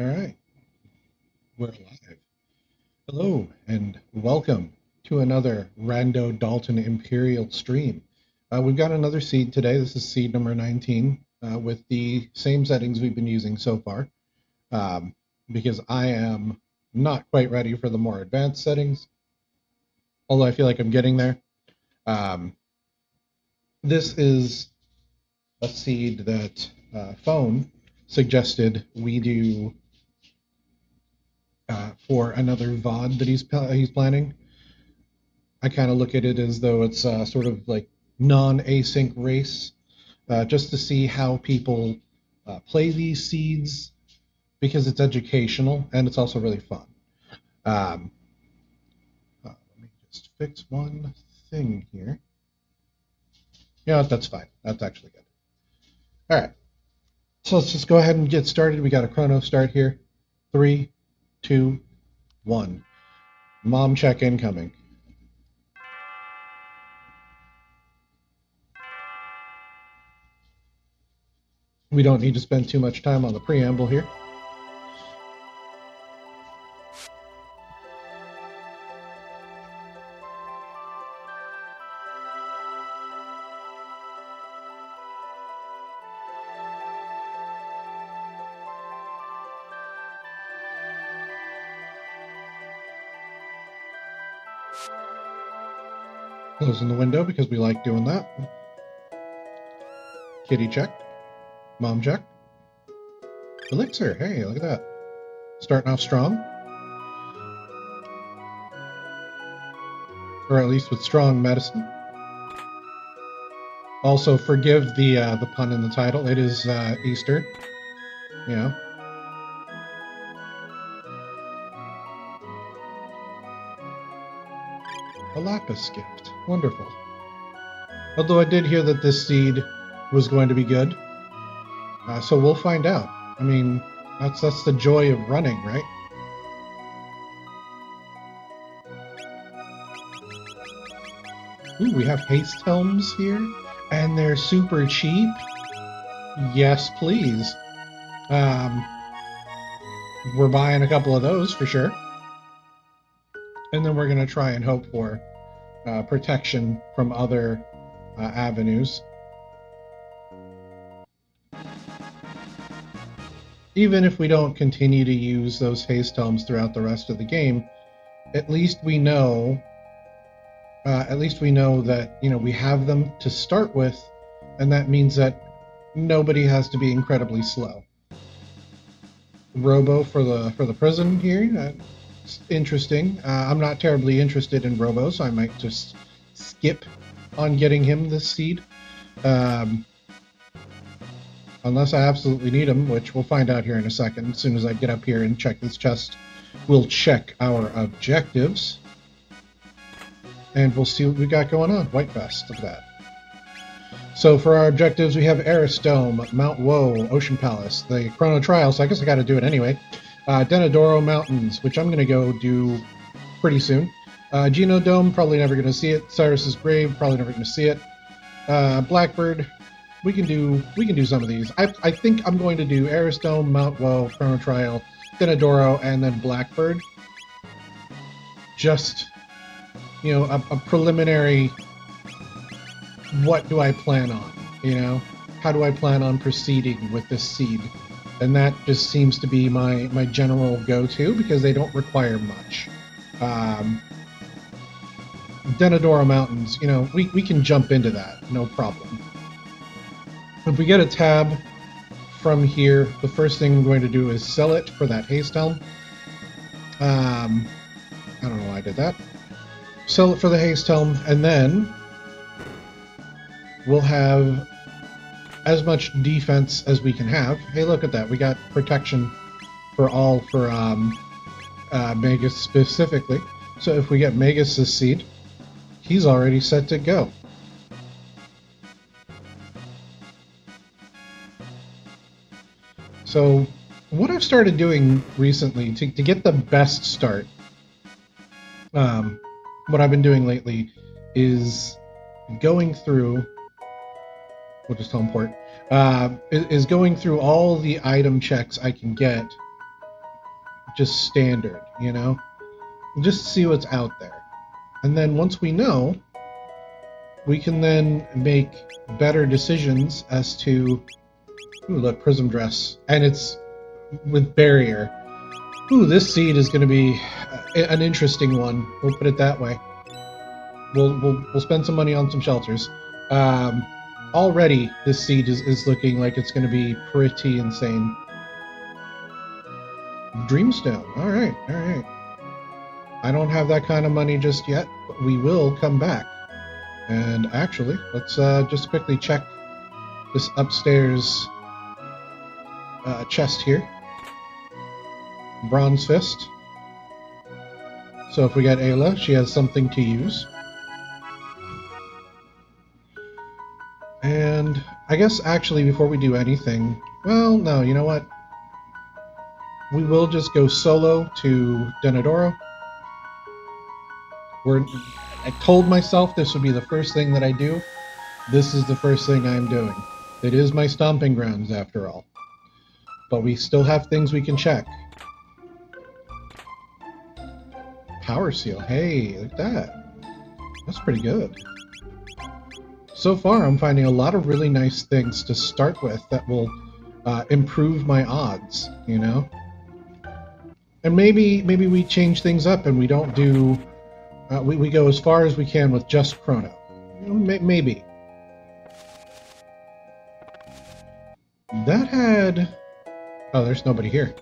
All right, we're live. Hello and welcome to another Rando-Dalton Imperial stream. We've got another seed today. This is seed number 19 with the same settings we've been using so far um, because I am not quite ready for the more advanced settings, although I feel like I'm getting there. Um, this is a seed that Phone suggested we do for another VOD that he's planning. I kind of look at it as though it's sort of like non-async race, just to see how people play these seeds because it's educational and it's also really fun. Um, let me just fix one thing here. Yeah, that's fine. That's actually good. All right. So let's just go ahead and get started. We got a chrono start here. 3, 2, 1. Mom check incoming. We don't need to spend too much time on the preamble here. Closing the window because we like doing that. Kitty check. Mom check. Elixir. Hey, look at that. Starting off strong. Or at least with strong medicine. Also, forgive the pun in the title. It is Easter. Yeah. A lapis gift. Wonderful. Although I did hear that this seed was going to be good. So we'll find out. I mean, that's the joy of running, right? Ooh, we have haste helms here, and they're super cheap. Yes, please. We're buying a couple of those for sure. And then we're going to try and hope for protection from other avenues. Even if we don't continue to use those haste helms throughout the rest of the game, at least we know that we have them to start with, and that means that nobody has to be incredibly slow. Robo for the prison here. That's interesting. I'm not terribly interested in Robo, so I might just skip on getting him this seed. Unless I absolutely need him, which we'll find out here in a second. As soon as I get up here and check this chest, we'll check our objectives. And we'll see what we got going on. White Vest, look at that. So for our objectives, we have Eris Dome, Mount Woe, Ocean Palace, the Chrono Trial, so I guess I got to do it anyway. Denadoro Mountains, which I'm going to go do pretty soon. Geno Dome, probably never going to see it. Cyrus's Grave, probably never going to see it. Blackbird, we can do some of these. I think I'm going to do Eris Dome, Mount Woe, Chrono Trial, Denadoro, and then Blackbird. Just, a preliminary. What do I plan on? How do I plan on proceeding with this seed? And that just seems to be my general go-to because they don't require much. Denadoro Mountains, we can jump into that, no problem. If we get a tab from here, the first thing I'm going to do is sell it for that haste helm. I don't know why I did that. Sell it for the haste helm, and then we'll have as much defense as we can have. Hey, look at that. We got protection for Magus specifically. So if we get Magus this seed, he's already set to go. So what I've started doing recently to get the best start, what I've been doing lately is going through, we'll just teleport, is going through all the item checks I can get just standard, you know? Just see what's out there. And then once we know, we can then make better decisions as to... Ooh, look, prism dress. And it's with barrier. Ooh, this seed is going to be an interesting one. We'll put it that way. We'll spend some money on some shelters. Already, this seed is looking like it's going to be pretty insane. Dreamstone. All right, all right. I don't have that kind of money just yet, but we will come back. And actually, let's just quickly check this upstairs chest here. Bronze fist. So if we get Ayla, she has something to use. And I guess actually before we do anything, well, no, you know what? We will just go solo to Denadoro. I told myself this would be the first thing that I do. This is the first thing I'm doing. It is my stomping grounds after all. But we still have things we can check. Power seal. Hey, look at that. That's pretty good. So far, I'm finding a lot of really nice things to start with that will improve my odds, you know? And maybe we change things up and we don't do... we go as far as we can with just Chrono. Maybe. That had... Oh, there's nobody here.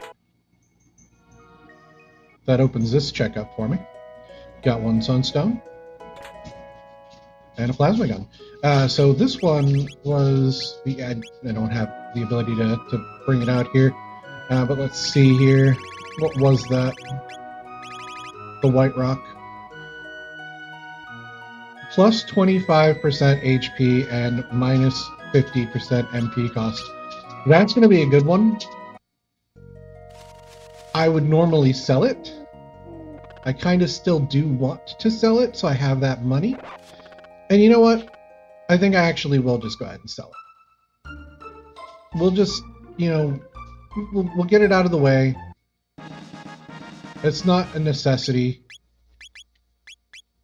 That opens this checkup for me. Got one sunstone. And a plasma gun. So this one was... I don't have the ability to bring it out here. But let's see here. What was that? The White Rock. Plus 25% HP and minus 50% MP cost. That's going to be a good one. I would normally sell it. I kind of still do want to sell it, so I have that money. And you know what? I think I actually will just go ahead and sell it. We'll just, you know, we'll get it out of the way. It's not a necessity.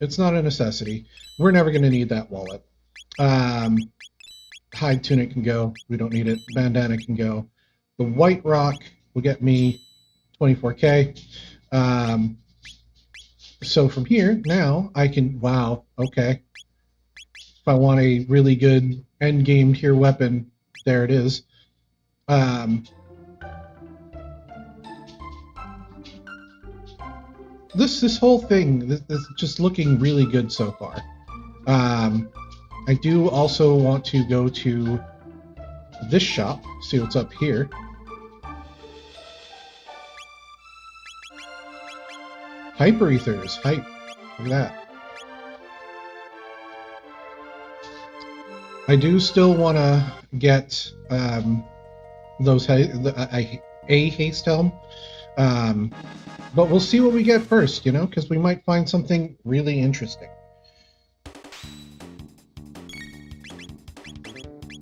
It's not a necessity. We're never going to need that wallet. Hide tunic can go. We don't need it. Bandana can go. The White Rock will get me 24k. So from here, now I can... Wow, okay. If I want a really good endgame tier weapon, there it is. This whole thing, this is just looking really good so far. I do also want to go to this shop, see what's up here. Hyper Ethers, hype. Look at that. I do still want to get those a haste helm, but we'll see what we get first, you know, because we might find something really interesting.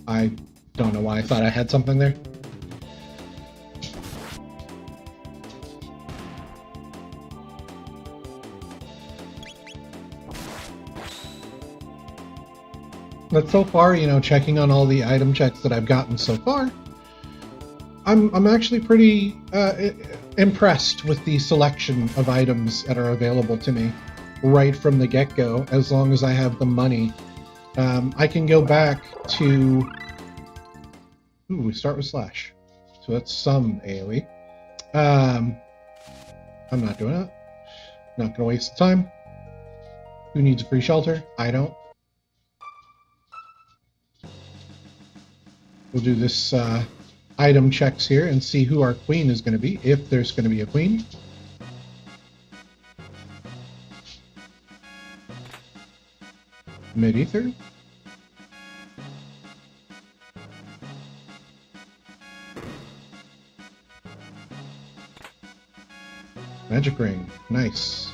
I don't know why I thought I had something there. But so far, you know, checking on all the item checks that I've gotten so far, I'm actually pretty impressed with the selection of items that are available to me right from the get-go, as long as I have the money. I can go back to... Ooh, we start with Slash. So that's some AoE. I'm not doing it. Not going to waste the time. Who needs a free shelter? I don't. We'll do this item checks here and see who our queen is going to be, if there's going to be a queen. Mid-ether. Magic ring. Nice.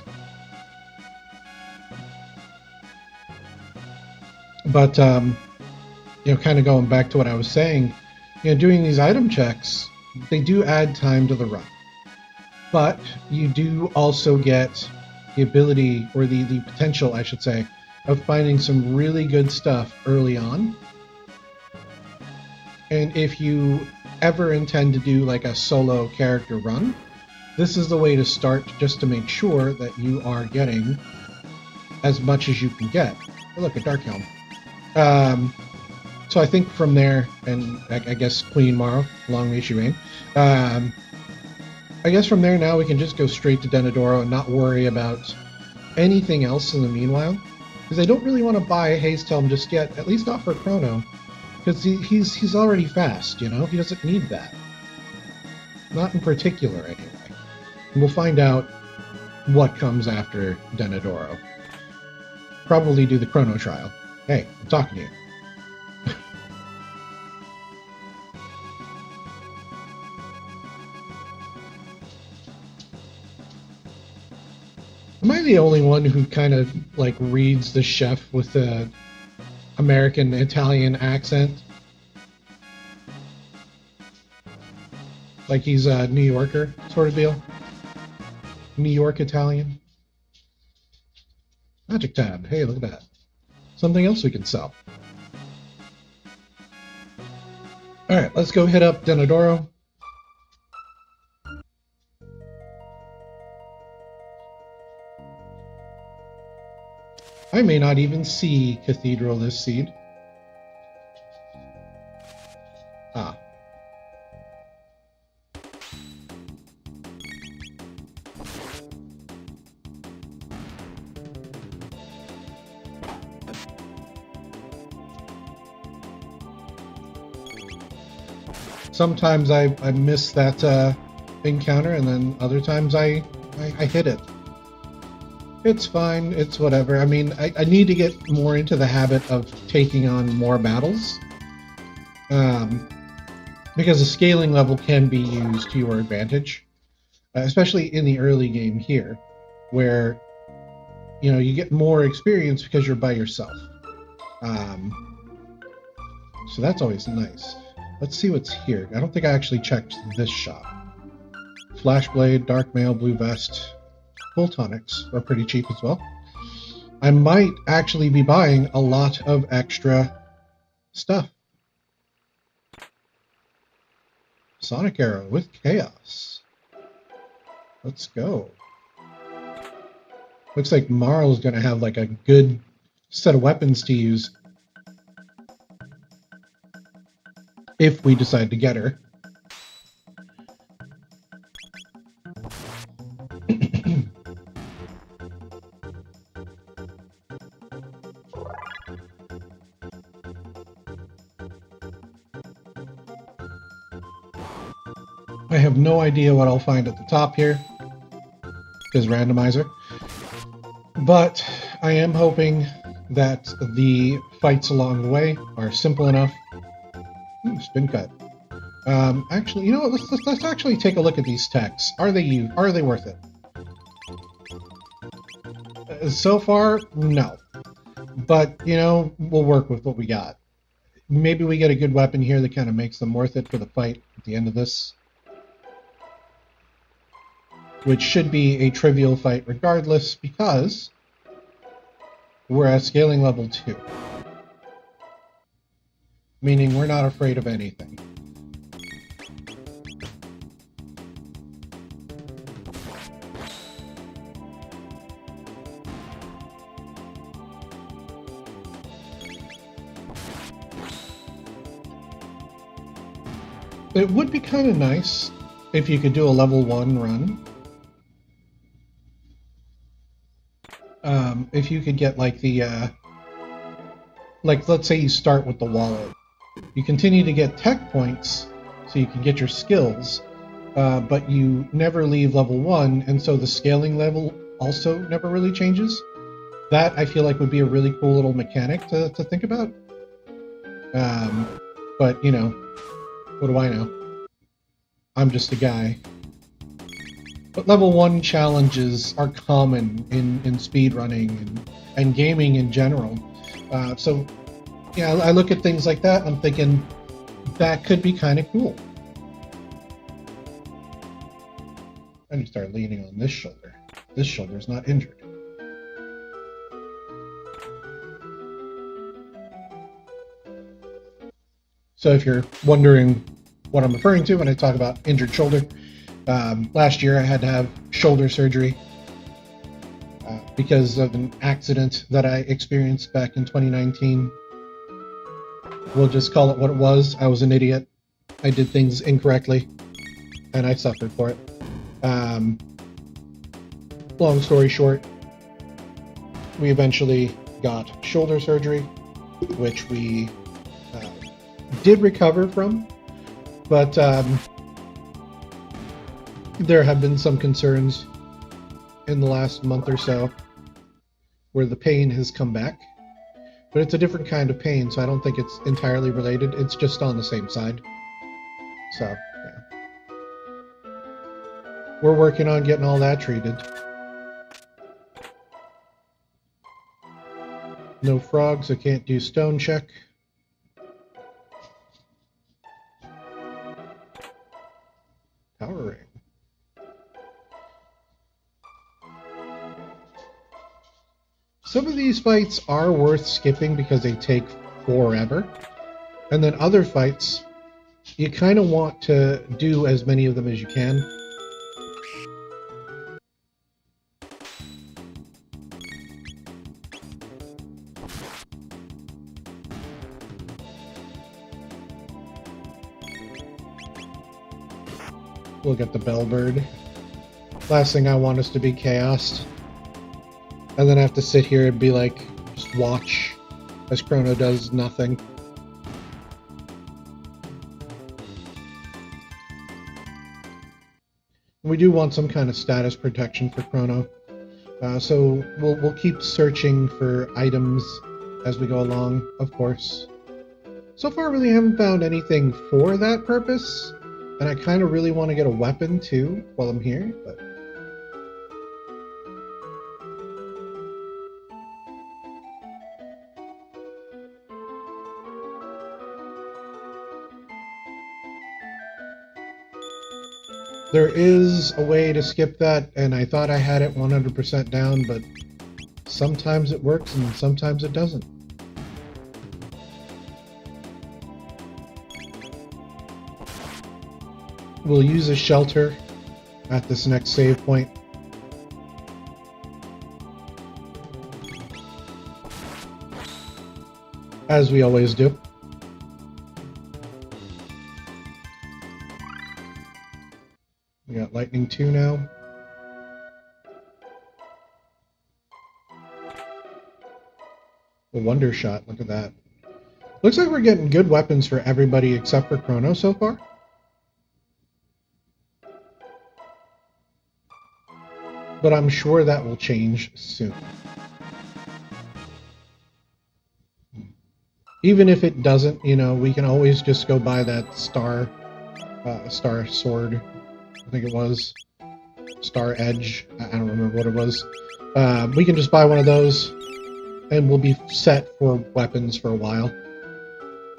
But, you know, kind of going back to what I was saying, you know, doing these item checks, they do add time to the run. But you do also get the ability, or the potential, I should say, of finding some really good stuff early on. And if you ever intend to do like a solo character run, this is the way to start, just to make sure that you are getting as much as you can get. Oh, look, a Dark Helm. So I think from there, and I guess Queen Morrow, long may she reign. I guess from there now we can just go straight to Denadoro and not worry about anything else in the meanwhile. Because I don't really want to buy a Haste Helm just yet, at least not for Chrono. Because he's already fast, you know? He doesn't need that. Not in particular, anyway. And we'll find out what comes after Denadoro. Probably do the Chrono Trial. Hey, I'm talking to you. Am I the only one who kind of like reads the chef with the American Italian accent? Like he's a New Yorker sort of deal? New York Italian? Magic tab. Hey, look at that. Something else we can sell. Alright, let's go hit up Denadoro. I may not even see Cathedral this seed. Ah. Sometimes I miss that encounter, and then other times I hit it. It's fine, it's whatever. I mean, I need to get more into the habit of taking on more battles. Because the scaling level can be used to your advantage. Especially in the early game here, where, you know, you get more experience because you're by yourself. So that's always nice. Let's see what's here. I don't think I actually checked this shop. Flashblade, Dark Mail, Blue Vest, Full Tonics are pretty cheap as well. I might actually be buying a lot of extra stuff. Sonic Arrow with Chaos. Let's go. Looks like Marl's gonna have like a good set of weapons to use if we decide to get her. I have no idea what I'll find at the top here, because Randomizer. But I am hoping that the fights along the way are simple enough. Ooh, spin cut. Actually, you know what? Let's actually take a look at these techs. Are they worth it? So far, no. But you know, we'll work with what we got. Maybe we get a good weapon here that kind of makes them worth it for the fight at the end of this. Which should be a trivial fight regardless, because we're at scaling level 2. Meaning we're not afraid of anything. It would be kind of nice if you could do a level 1 run. If you could get like the, like let's say you start with the wallet. You continue to get tech points so you can get your skills, but you never leave level 1, and so the scaling level also never really changes. That I feel like would be a really cool little mechanic to think about. But you know, what do I know? I'm just a guy. But level 1 challenges are common in speedrunning and gaming in general. So, yeah, I look at things like that and I'm thinking, that could be kind of cool. I need to start leaning on this shoulder. This shoulder is not injured. So if you're wondering what I'm referring to when I talk about injured shoulder, last year I had to have shoulder surgery because of an accident that I experienced back in 2019. We'll just call it what it was. I was an idiot. I did things incorrectly, and I suffered for it. Long story short, we eventually got shoulder surgery, which we did recover from, but there have been some concerns in the last month or so where the pain has come back, but it's a different kind of pain, so I don't think it's entirely related. It's just on the same side. So, yeah. We're working on getting all that treated. No frogs, I can't do stone check. Power ring. Some of these fights are worth skipping because they take forever. And then other fights, you kind of want to do as many of them as you can. We'll get the Bellbird. Last thing I want is to be chaos. And then I have to sit here and be like, just watch as Chrono does nothing. We do want some kind of status protection for Chrono. So we'll keep searching for items as we go along, of course. So far, really haven't found anything for that purpose. And I kind of really want to get a weapon, too, while I'm here, but... There is a way to skip that, and I thought I had it 100% down, but sometimes it works and sometimes it doesn't. We'll use a shelter at this next save point. As we always do. We got Lightning 2 now. A Wonder Shot, look at that. Looks like we're getting good weapons for everybody except for Chrono so far. But I'm sure that will change soon. Even if it doesn't, you know, we can always just go buy that star sword. I think it was Star Edge. I don't remember what it was. We can just buy one of those, and we'll be set for weapons for a while.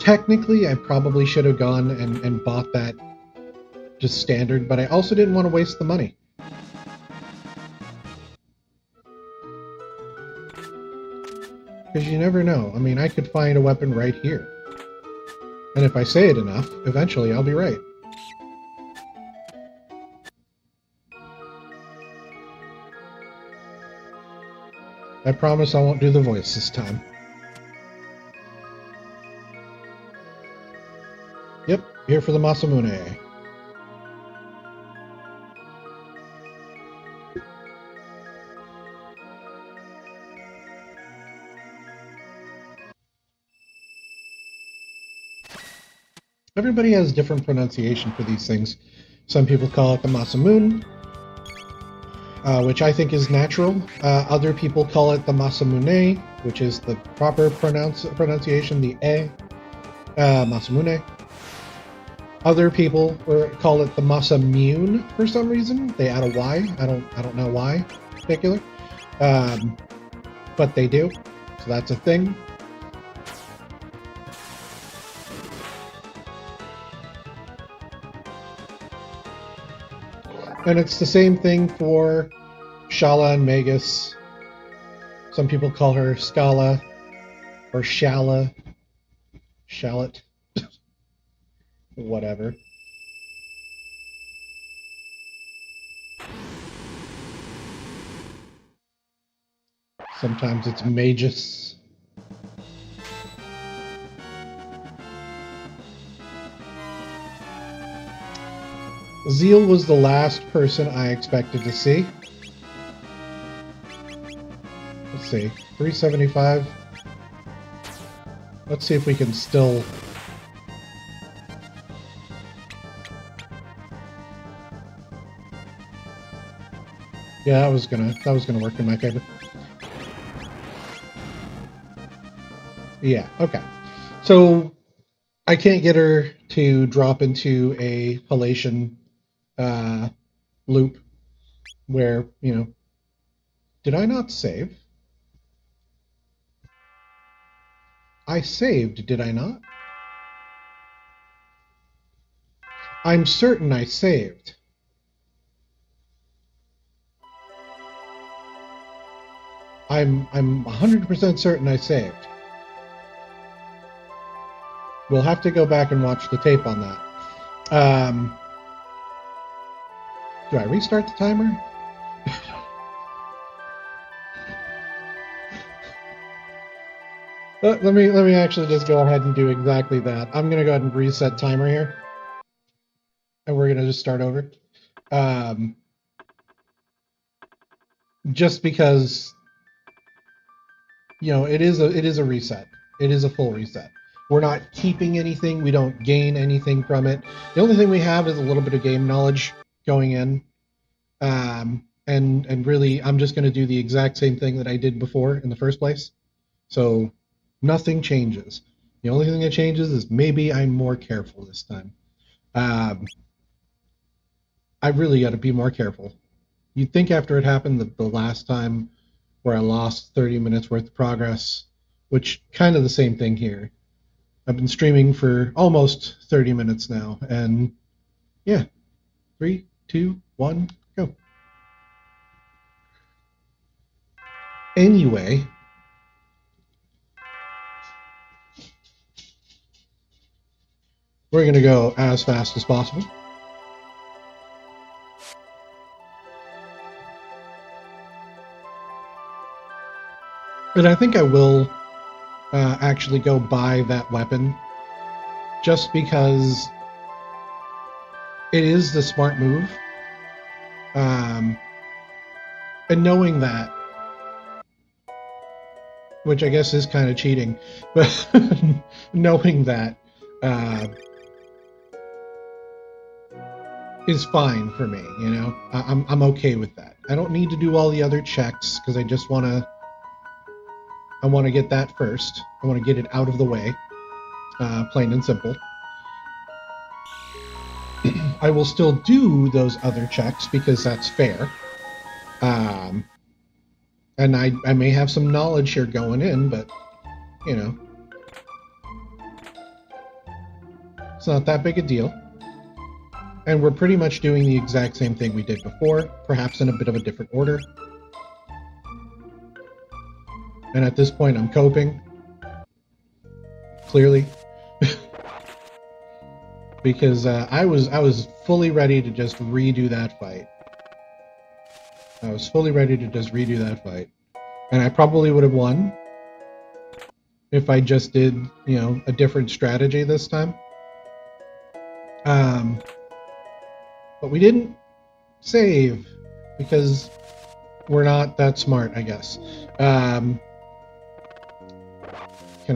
Technically, I probably should have gone and bought that just standard, but I also didn't want to waste the money. Because you never know. I mean, I could find a weapon right here. And if I say it enough, eventually I'll be right. I promise I won't do the voice this time. Yep, here for the Masamune. Everybody has different pronunciation for these things. Some people call it the Masamune, which I think is natural. Other people call it the Masamune, which is the proper pronunciation, the E, Masamune. Other people call it the Masamune for some reason. They add a Y. I don't know why in particular, but they do. So that's a thing. And it's the same thing for Shala and Magus. Some people call her Scala or Shala. Shallot. Whatever. Sometimes it's Magus. Zeal was the last person I expected to see. Let's see, 375. Let's see if we can still... Yeah, that was gonna work in my favor. Yeah, okay. So I can't get her to drop into a halation loop where, you know, did I not save? I saved, did I not? I'm certain I saved. I'm 100% certain I saved. We'll have to go back and watch the tape on that. Do I restart the timer? Let me actually just go ahead and do exactly that. I'm gonna go ahead and reset timer here, and we're gonna just start over. Just because, you know, it is a reset. It is a full reset. We're not keeping anything. We don't gain anything from it. The only thing we have is a little bit of game knowledge going in. And really, I'm just going to do the exact same thing that I did before in the first place. So nothing changes. The only thing that changes is maybe I'm more careful this time. I really got to be more careful. You'd think after it happened the last time where I lost 30 minutes worth of progress, which kind of the same thing here. I've been streaming for almost 30 minutes now, and yeah, 3, 2, 1, go. Anyway, we're going to go as fast as possible. And I think I will actually go buy that weapon just because it is the smart move. And knowing that, which I guess is kind of cheating, but knowing that is fine for me, you know? I'm okay with that. I don't need to do all the other checks because I just want to get that first. I want to get it out of the way, plain and simple. I will still do those other checks because that's fair. And I may have some knowledge here going in, but, you know, it's not that big a deal. And we're pretty much doing the exact same thing we did before, perhaps in a bit of a different order. And at this point, I'm coping, clearly, because I was fully ready to just redo that fight. I was fully ready to just redo that fight, and I probably would have won if I just did, you know, a different strategy this time. But we didn't save because we're not that smart, I guess. Can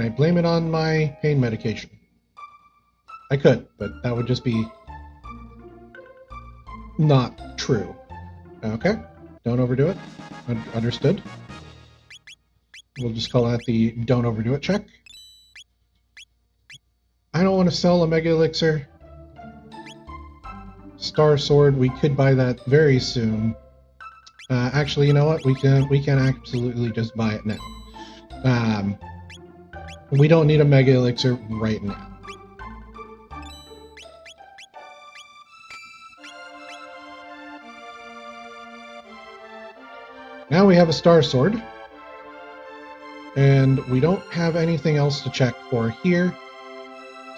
I blame it on my pain medication? I could, but that would just be not true. Okay, don't overdo it. Understood. We'll just call that the don't overdo it check. I don't want to sell a Mega Elixir. Star Sword, we could buy that very soon. Actually, you know what? We can absolutely just buy it now. We don't need a Mega Elixir right now. Now we have a star sword. And we don't have anything else to check for here.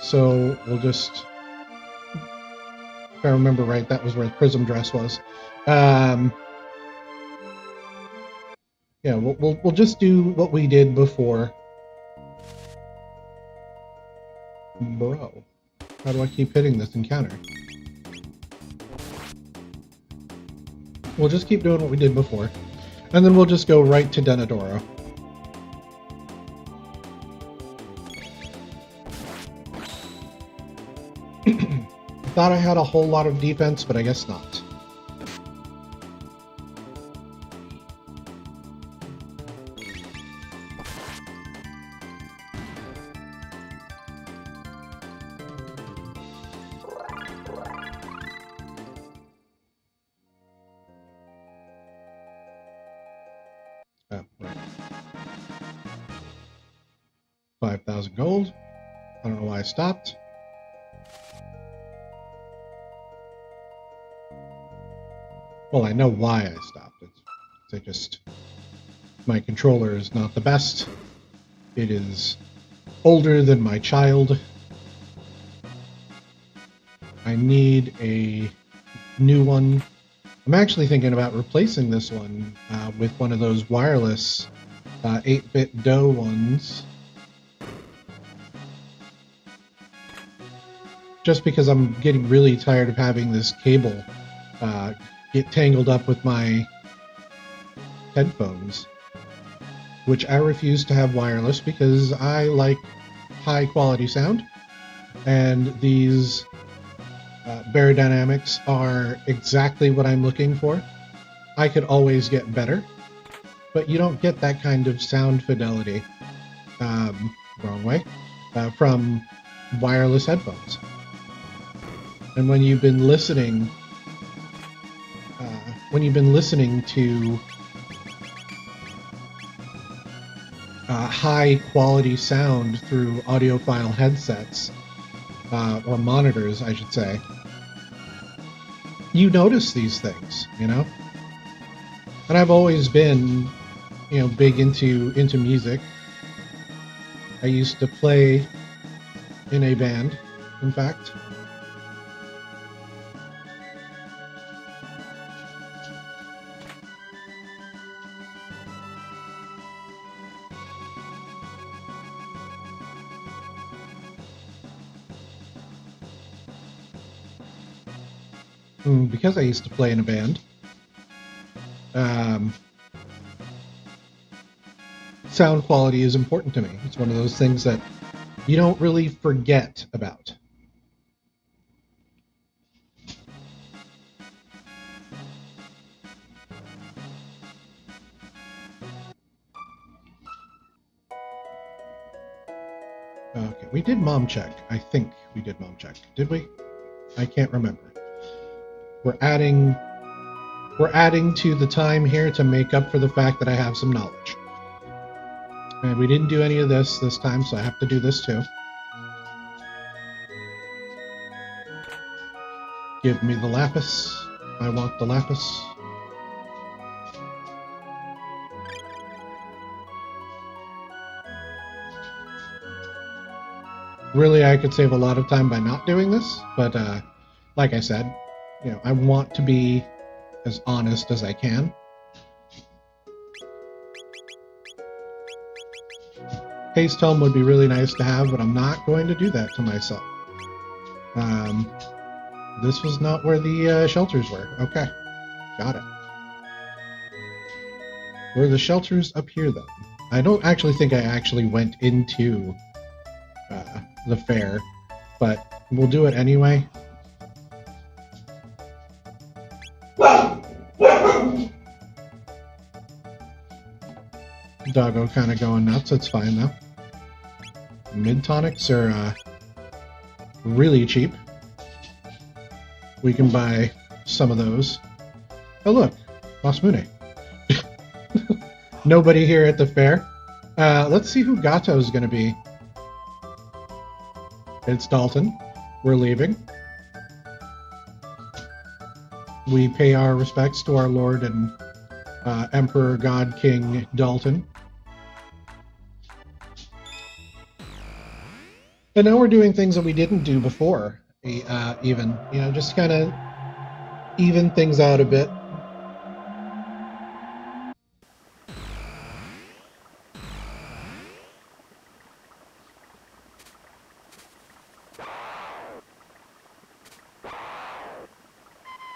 So we'll just... If I remember right, that was where the prism dress was. Yeah, we'll just do what we did before. Bro, how do I keep hitting this encounter? We'll just keep doing what we did before. And then we'll just go right to Denadoro. Thought I had a whole lot of defense, but I guess not. Oh, right. 5,000 gold. I don't know why I stopped. Well, I know why I stopped. My controller is not the best. It is older than my child. I need a new one. I'm actually thinking about replacing this one with one of those wireless 8-bit DOE ones. Just because I'm getting really tired of having this cable get tangled up with my headphones, which I refuse to have wireless because I like high quality sound, and these Barodynamics are exactly what I'm looking for. I could always get better, but you don't get that kind of sound fidelity, wrong way, from wireless headphones. And when you've been listening to high quality sound through audiophile headsets, or monitors, I should say, you notice these things, you know? And I've always been, big into music. I used to play in a band, in fact. Because I used to play in a band, sound quality is important to me. It's one of those things that you don't really forget about. Okay, we did mom check. I think we did mom check. Did we? I can't remember. We're adding to the time here to make up for the fact that I have some knowledge. And we didn't do any of this time, so I have to do this too. Give me the lapis. I want the lapis. Really, I could save a lot of time by not doing this, but like I said, I want to be as honest as I can. Haste helm would be really nice to have, but I'm not going to do that to myself. This was not where the shelters were. Okay, got it. Were the shelters up here then? I don't actually think I actually went into the fair, but we'll do it anyway. Doggo kind of going nuts. It's fine though. Mid tonics are really cheap. We can buy some of those. Oh look, Masmune. Nobody here at the fair. Let's see who Gato is going to be. It's Dalton. We're leaving. We pay our respects to our Lord and Emperor God King Dalton. And now we're doing things that we didn't do before, even, you know, just kind of even things out a bit.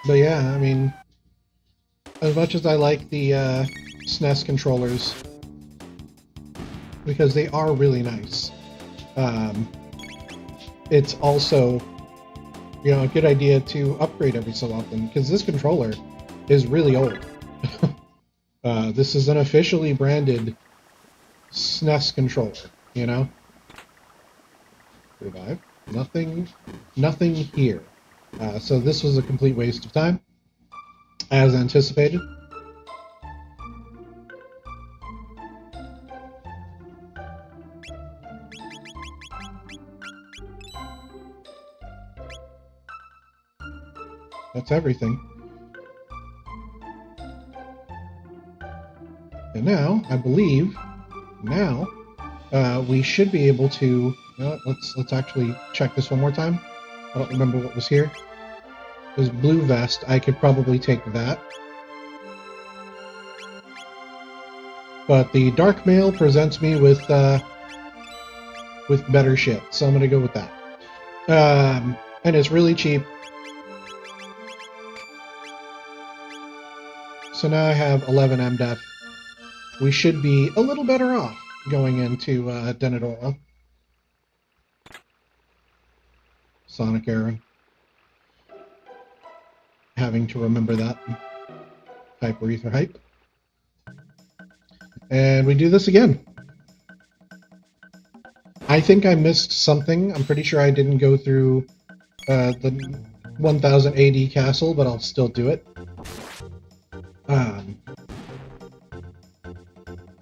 But yeah, I mean, as much as I like the SNES controllers, because they are really nice, it's also, you know, a good idea to upgrade every so often, because this controller is really old. This is an officially branded SNES controller, you know? Revive. Nothing here. So this was a complete waste of time, as anticipated. That's everything. And now, I believe, we should be able to. You know what, let's actually check this one more time. I don't remember what was here. It was blue vest. I could probably take that. But the dark mail presents me with better shit, so I'm gonna go with that. And it's really cheap. So now I have 11 MDEF. We should be a little better off going into Denadoro. Sonic Era. Having to remember that. Hyper Ether Hype. And we do this again. I think I missed something. I'm pretty sure I didn't go through the 1000 AD castle, but I'll still do it.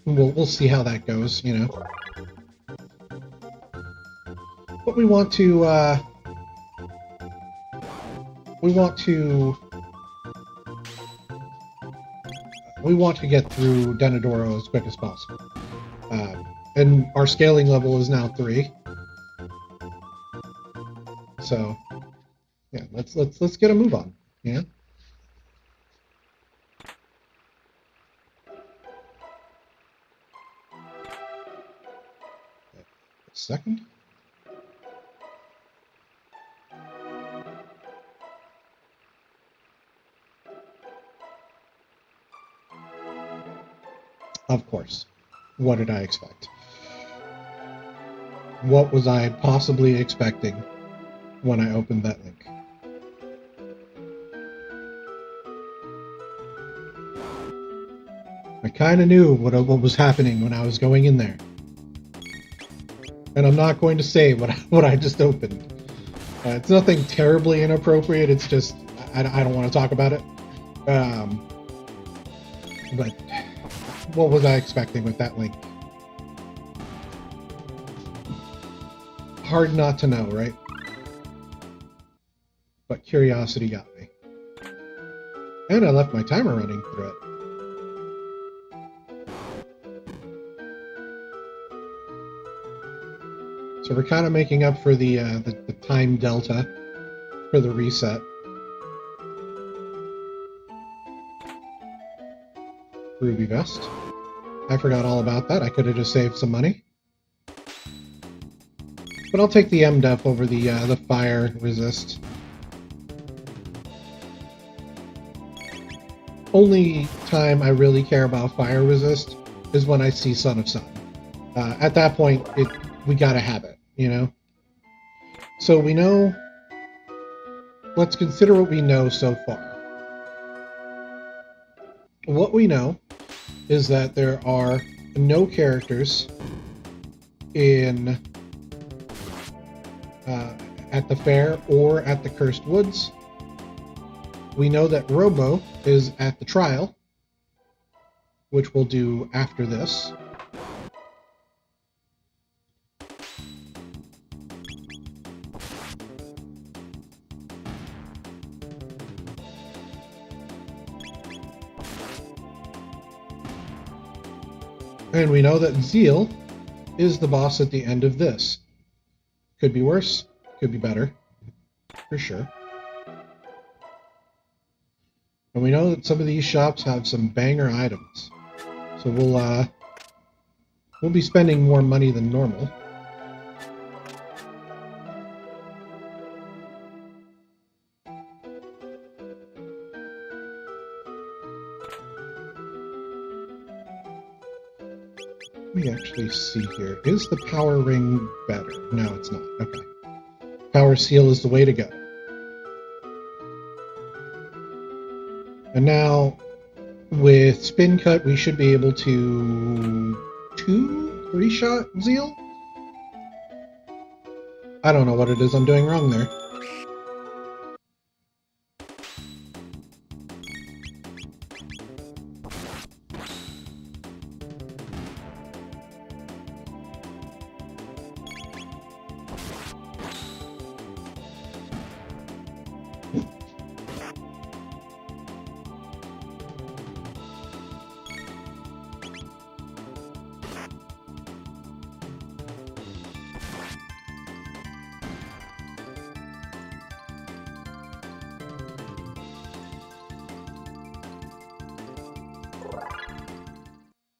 We'll see how that goes, you know. But we want to get through Denadoro as quick as possible. And our scaling level is now 3. So yeah, let's get a move on, yeah. Second. Of course. What did I expect? What was I possibly expecting when I opened that link? I kind of knew what was happening when I was going in there. And I'm not going to say what I just opened. It's nothing terribly inappropriate, it's just, I don't want to talk about it. But what was I expecting with that link? Hard not to know, right? But curiosity got me. And I left my timer running through it. So we're kind of making up for the time delta for the reset. Ruby vest. I forgot all about that. I could have just saved some money. But I'll take the MDEF over the fire resist. Only time I really care about fire resist is when I see Son of Sun. At that point, we gotta have it, you know? So we know... Let's consider what we know so far. What we know is that there are no characters in at the fair or at the Cursed Woods. We know that Robo is at the trial, which we'll do after this. And we know that Zeal is the boss at the end of this. Could be worse, could be better, for sure. And we know that some of these shops have some banger items. So we'll be spending more money than normal. Let me actually see here. Is the power ring better? No, it's not. Okay. Power seal is the way to go. And now, with spin cut, we should be able to 3-shot Zeal? I don't know what it is I'm doing wrong there.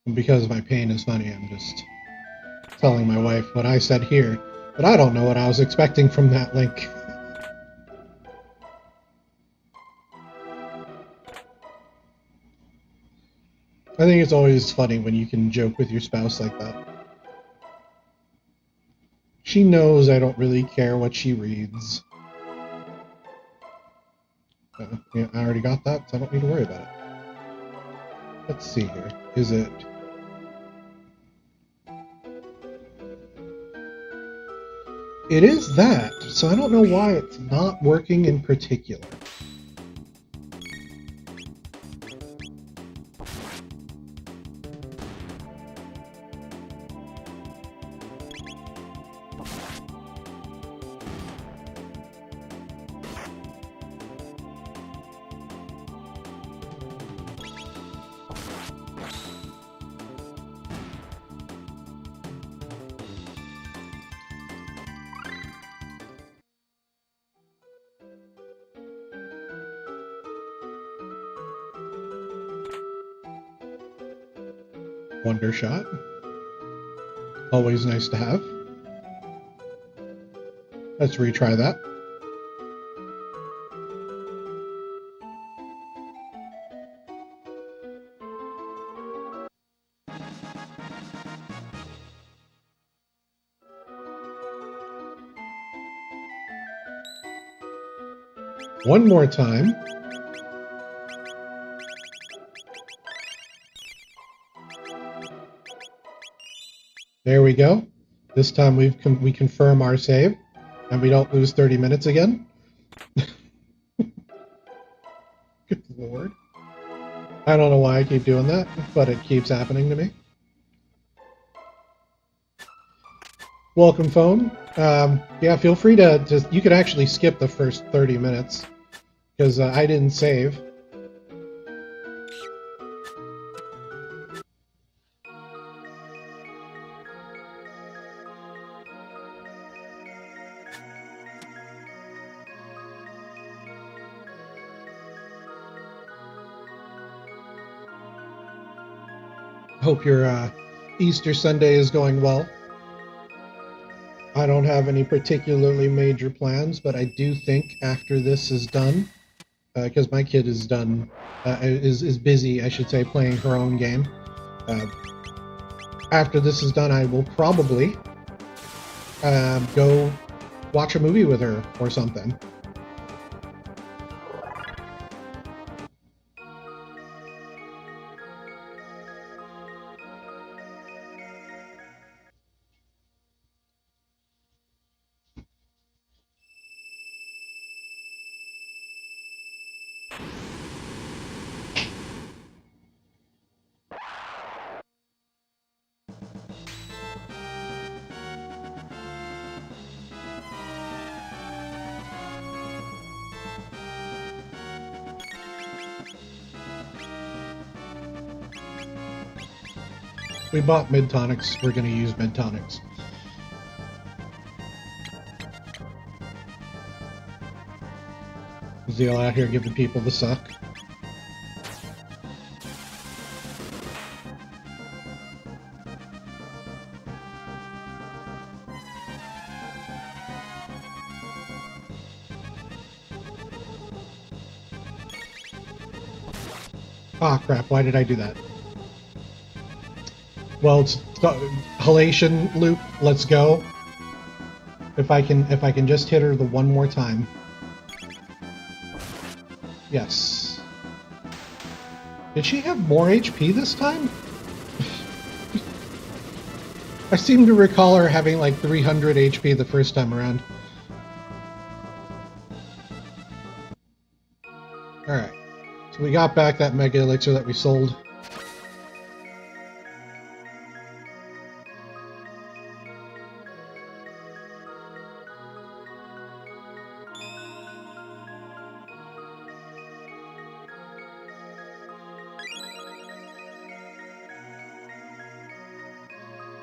And because my pain is funny, I'm just telling my wife what I said here, but I don't know what I was expecting from that link. I think it's always funny when you can joke with your spouse like that. She knows I don't really care what she reads. Yeah, I already got that, so I don't need to worry about it. Let's see here. Is it... It is that, so I don't know why it's not working in particular. Wonder shot. Always nice to have. Let's retry that. One more time. There we go. This time we confirm our save, and we don't lose 30 minutes again. Good lord. I don't know why I keep doing that, but it keeps happening to me. Welcome, phone. Yeah, feel free to just... You could actually skip the first 30 minutes, because I didn't save. Hope your Easter Sunday is going well. I don't have any particularly major plans, but I do think after this is done, because my kid is done, is busy, I should say, playing her own game. After this is done, I will probably go watch a movie with her or something. We bought mid tonics. We're going to use mid tonics. Zeal out here giving people the suck. Ah, crap, why did I do that? Well, it's halation loop. Let's go. If I can just hit her the one more time. Yes. Did she have more HP this time? I seem to recall her having like 300 HP the first time around. Alright. So we got back that Mega Elixir that we sold.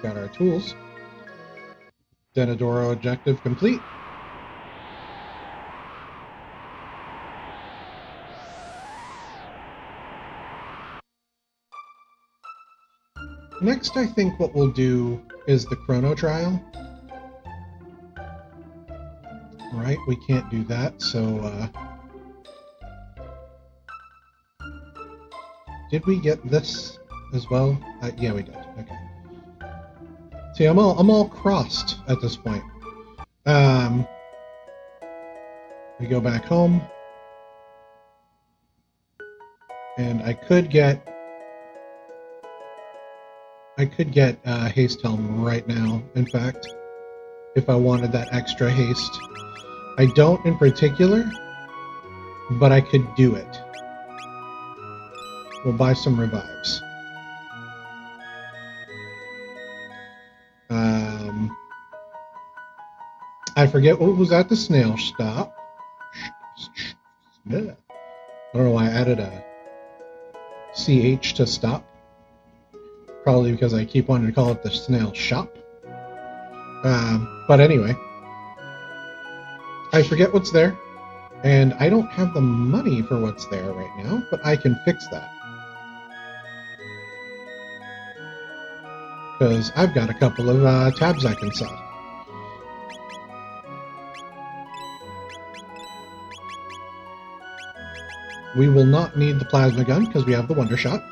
Got our tools. Denadoro objective complete. Next, I think what we'll do is the chrono trial. Right, we can't do that, so did we get this as well? Yeah, we did. Okay. See, I'm all crossed at this point. We go back home, and I could get haste helm right now. In fact, if I wanted that extra haste, I don't in particular, but I could do it. We'll buy some revives. I forget what was at the snail stop. Yeah. I don't know why I added a CH to stop. Probably because I keep wanting to call it the snail shop. But anyway, I forget what's there, and I don't have the money for what's there right now, but I can fix that. Because I've got a couple of tabs I can sell. We will not need the plasma gun because we have the Wonder Shot.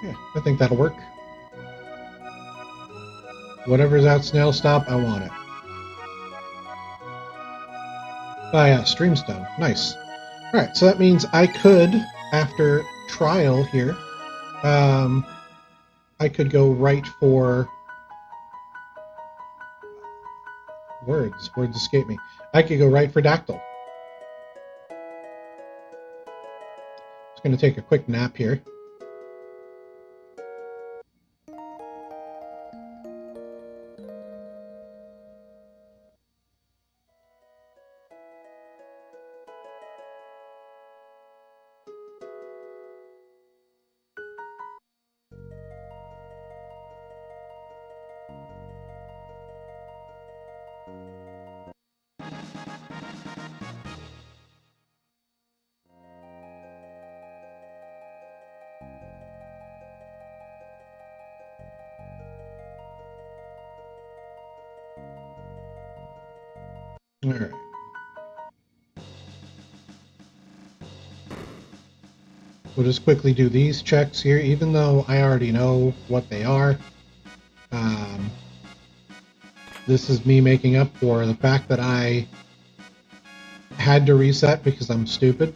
Yeah, I think that'll work. Whatever's at snail stop, I want it. Oh yeah, streamstone. Nice. Alright, so that means I could, after trial here, I could go right for... Words escape me. I could go right for Dactyl. Just going to take a quick nap here. Alright. We'll just quickly do these checks here, even though I already know what they are. This is me making up for the fact that I had to reset because I'm stupid.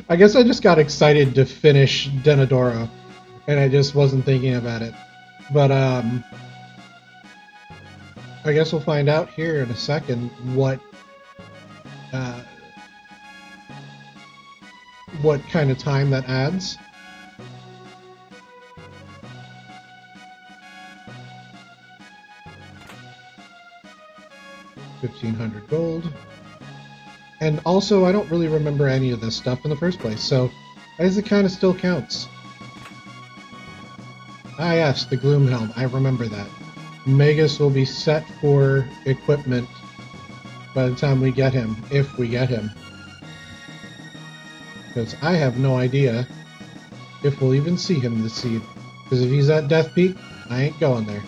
I guess I just got excited to finish Denadoro, and I just wasn't thinking about it. But, I guess we'll find out here in a second what kind of time that adds. $1,500 gold. And also, I don't really remember any of this stuff in the first place, so I guess it kind of still counts. Ah yes, the Gloom Helm, I remember that. Magus will be set for equipment by the time we get him, if we get him. Because I have no idea if we'll even see him this seed. Because if he's at Death Peak, I ain't going there.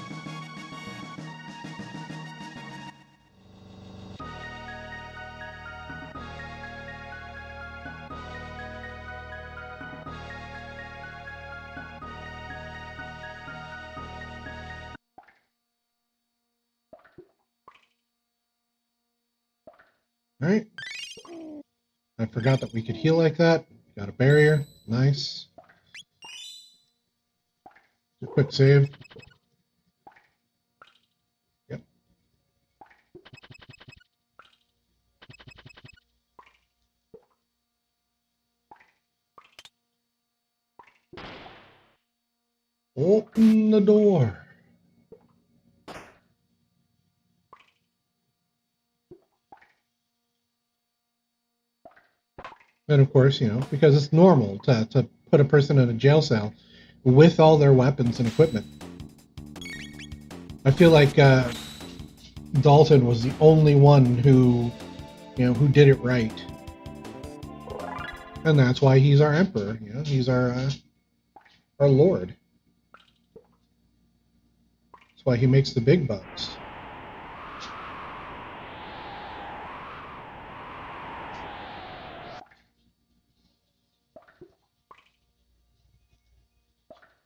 Alright. I forgot that we could heal like that. Got a barrier. Nice. A quick save. Yep. Open the door. And of course, because it's normal to put a person in a jail cell with all their weapons and equipment. I feel like Dalton was the only one who did it right. And that's why he's our emperor. He's our lord. That's why he makes the big bucks.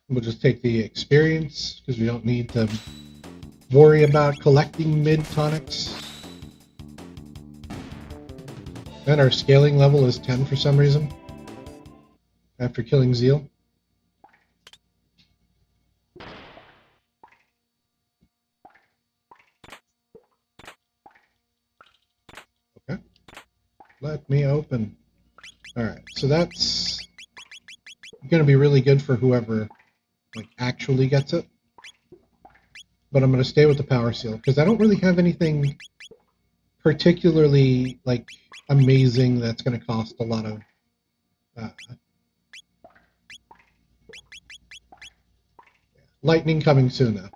We'll just take the experience because we don't need to worry about collecting mid-tonics. And our scaling level is 10 for some reason after killing Zeal. Okay. Let me open. Alright, so that's going to be really good for whoever actually gets it. But I'm going to stay with the power seal because I don't really have anything particularly amazing that's going to cost a lot of lightning coming soon though.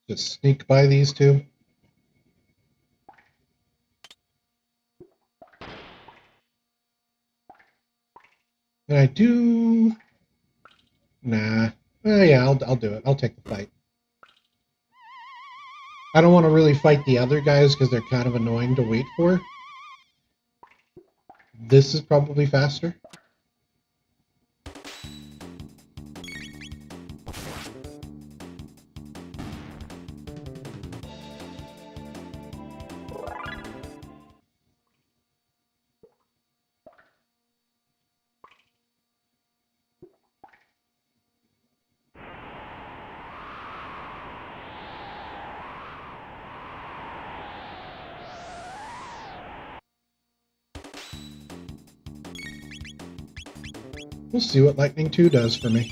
Just sneak by these two. And I do... Nah. Yeah, I'll do it. I'll take the fight. I don't want to really fight the other guys because they're kind of annoying to wait for. This is probably faster. We'll see what Lightning 2 does for me.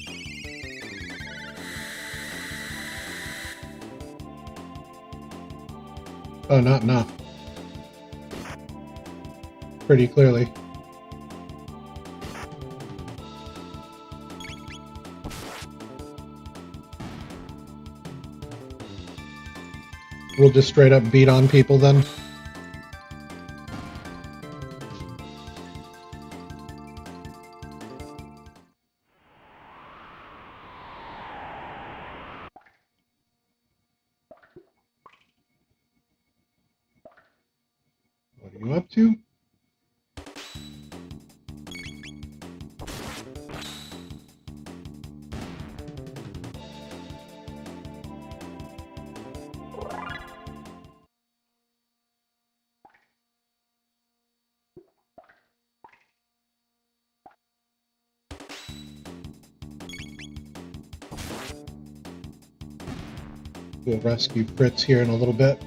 Oh, not enough. Pretty clearly. We'll just straight up beat on people then. What are you up to? We'll rescue Fritz here in a little bit.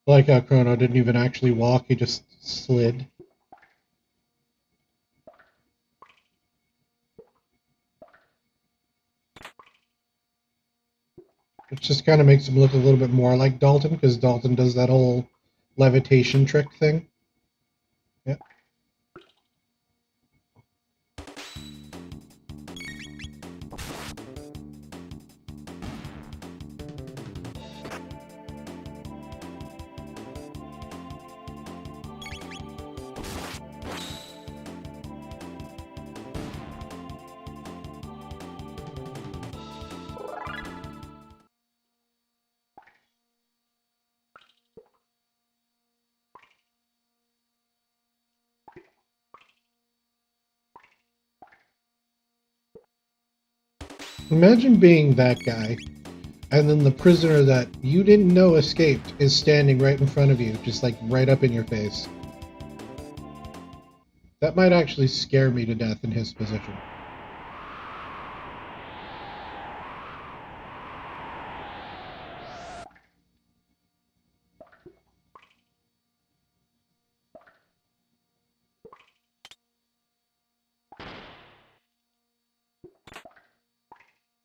I like how Chrono didn't even actually walk, he just slid. It just kind of makes him look a little bit more like Dalton, because Dalton does that whole levitation trick thing. Yep. Imagine being that guy, and then the prisoner that you didn't know escaped is standing right in front of you, just like right up in your face. That might actually scare me to death in his position.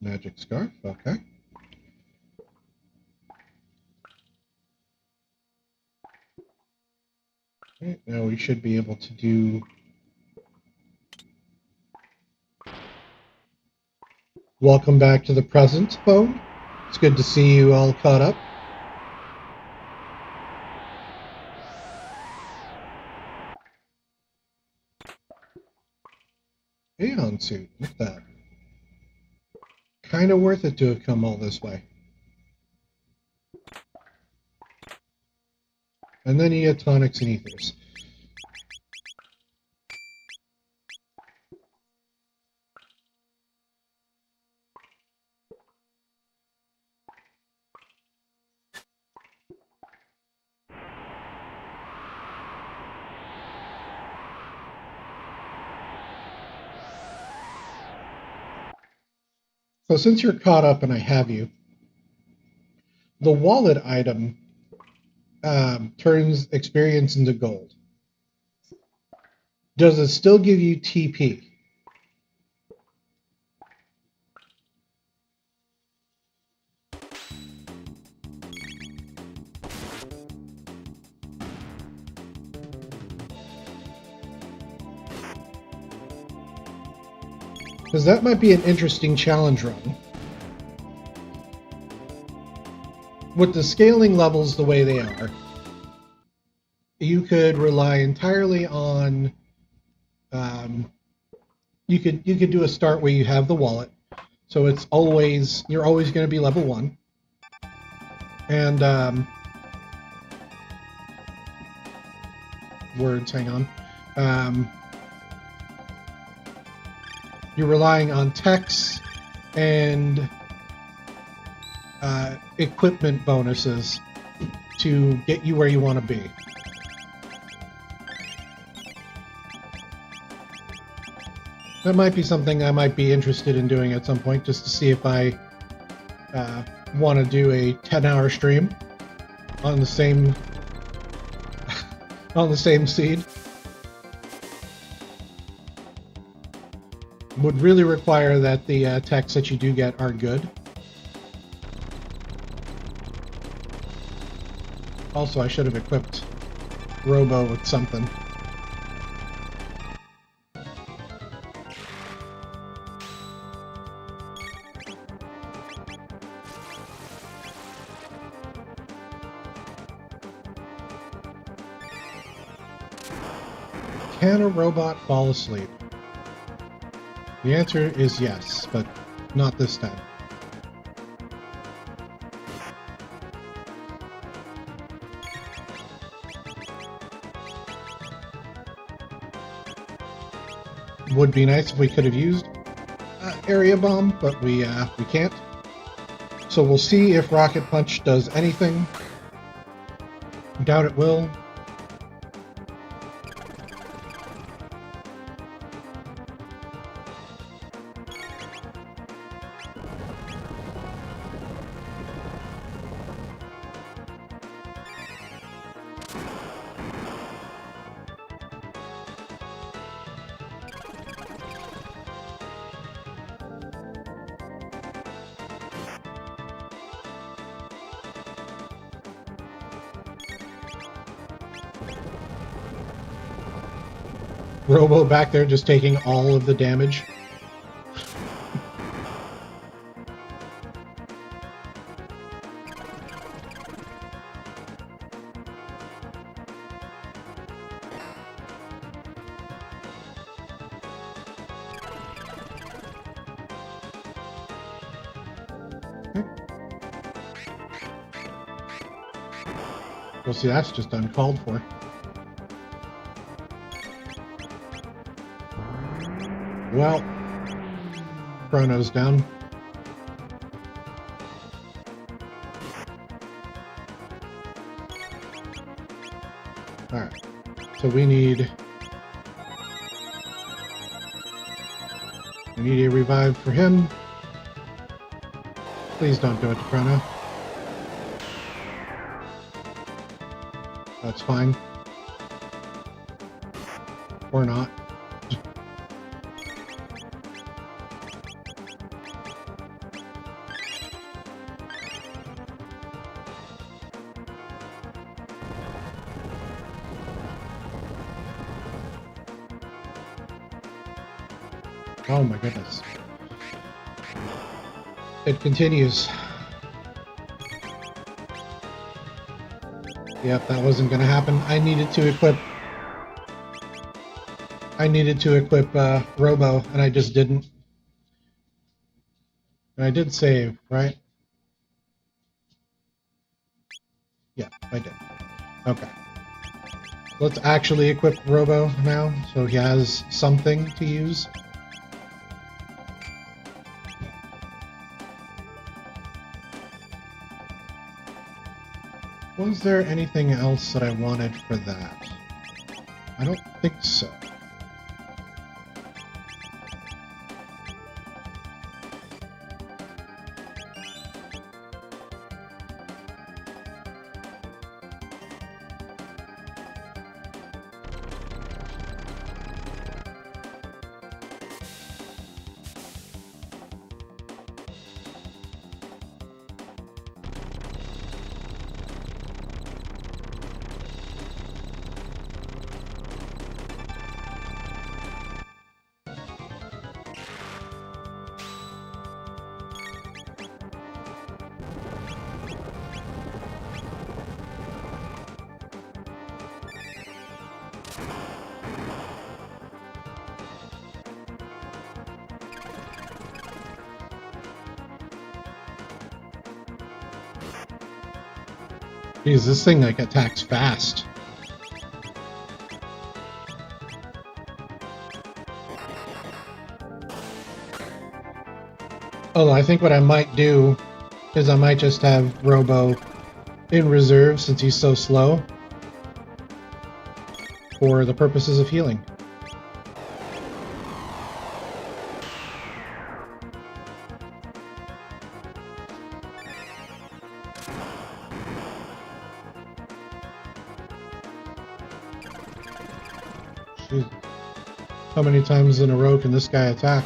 Magic scarf, okay. Okay, now we should be able to do welcome back to the present, Bone. It's good to see you all caught up. Aeon suit, look at that. Kind of worth it to have come all this way. And then you get tonics and ethers. So since you're caught up and I have you, the wallet item turns experience into gold. Does it still give you TP? Because that might be an interesting challenge run. With the scaling levels the way they are, you could rely entirely on you could do a start where you have the wallet, so it's always you're always going to be level 1, and words, hang on, you're relying on techs and equipment bonuses to get you where you want to be. That might be something I might be interested in doing at some point, just to see if I want to do a 10-hour stream on the same on the same seed. Would really require that the techs that you do get are good. Also, I should have equipped Robo with something. Can a robot fall asleep? The answer is yes, but not this time. Would be nice if we could have used area bomb, but we can't. So we'll see if Rocket Punch does anything. Doubt it will. Robo back there just taking all of the damage. Well, see, that's just uncalled for. Well, Chrono's down. Alright, so we need a revive for him. Please don't do it to Chrono. That's fine. Or not. Oh my goodness. It continues. Yep, that wasn't going to happen. I needed to equip Robo, and I just didn't. And I did save, right? Yeah, I did. Okay. Let's actually equip Robo now, so he has something to use. Was there anything else that I wanted for that? I don't think so. Geez, this thing like attacks fast. Oh, I think what I might do is I might just have Robo in reserve since he's so slow for the purposes of healing. Jeez. How many times in a row can this guy attack?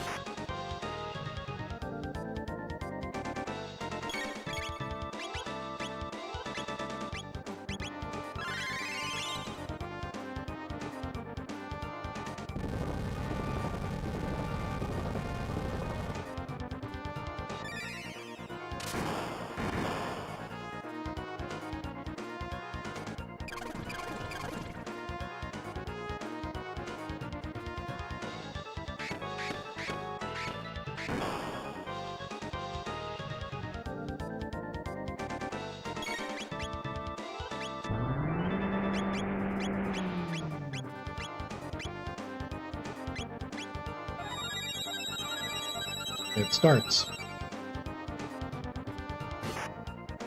It starts.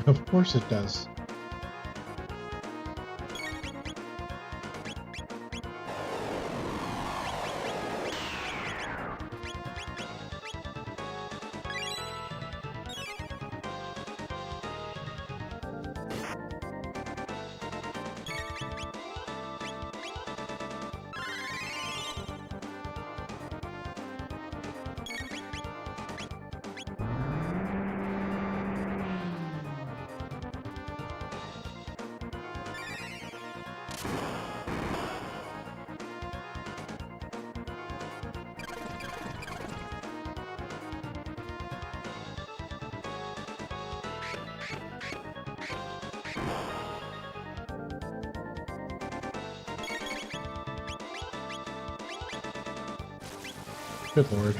Of course it does. Good lord.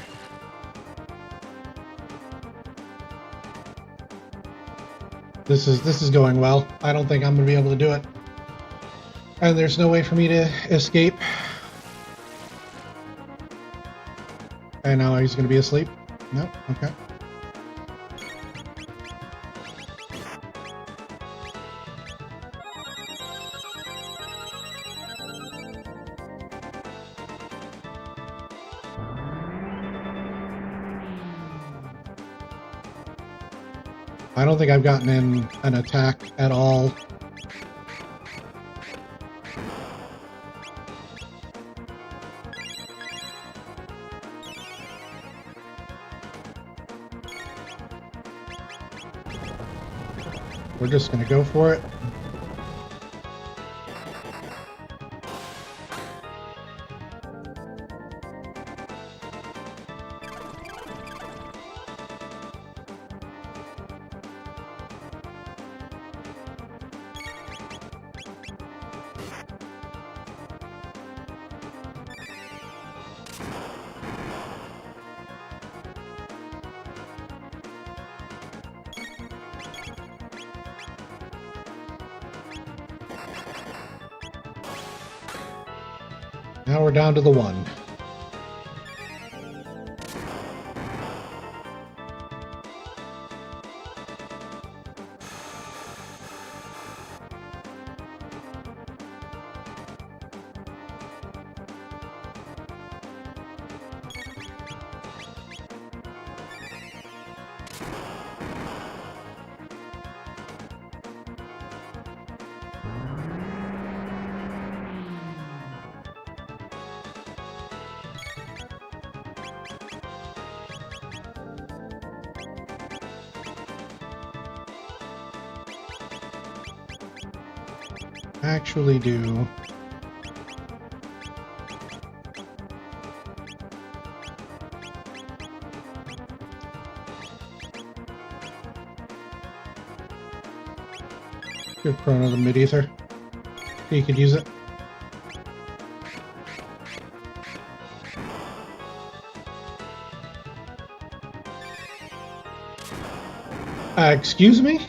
This is going well. I don't think I'm going to be able to do it. And there's no way for me to escape. And now he's going to be asleep? No? Okay. I don't think I've gotten in an attack at all. We're just going to go for it. Now we're down to the one. Actually do. Give Chrono the mid-ether. He could use it. Excuse me?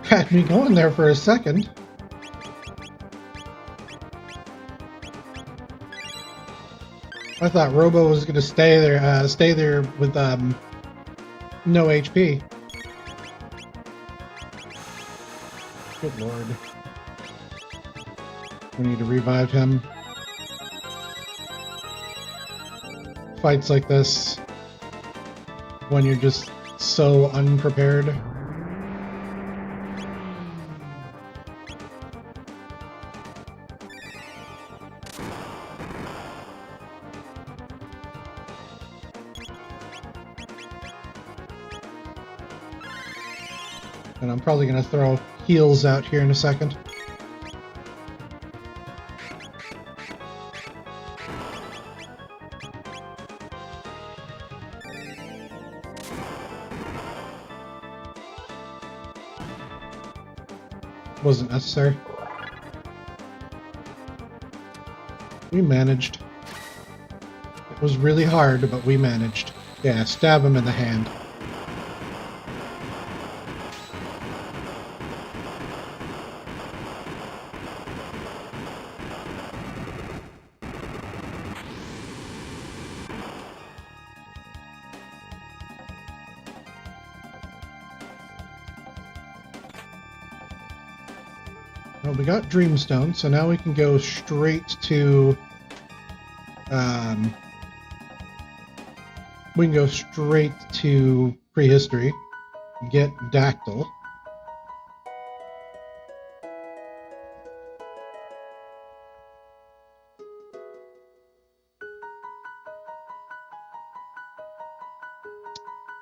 Had me going there for a second. I thought Robo was going to stay there with no HP. Good lord. We need to revive him. Fights like this, when you're just so unprepared. And I'm probably going to throw heals out here in a second. Wasn't necessary. We managed. It was really hard, but we managed. Yeah, stab him in the hand. Well, we got Dreamstone, so now we can go straight to prehistory, get Dactyl.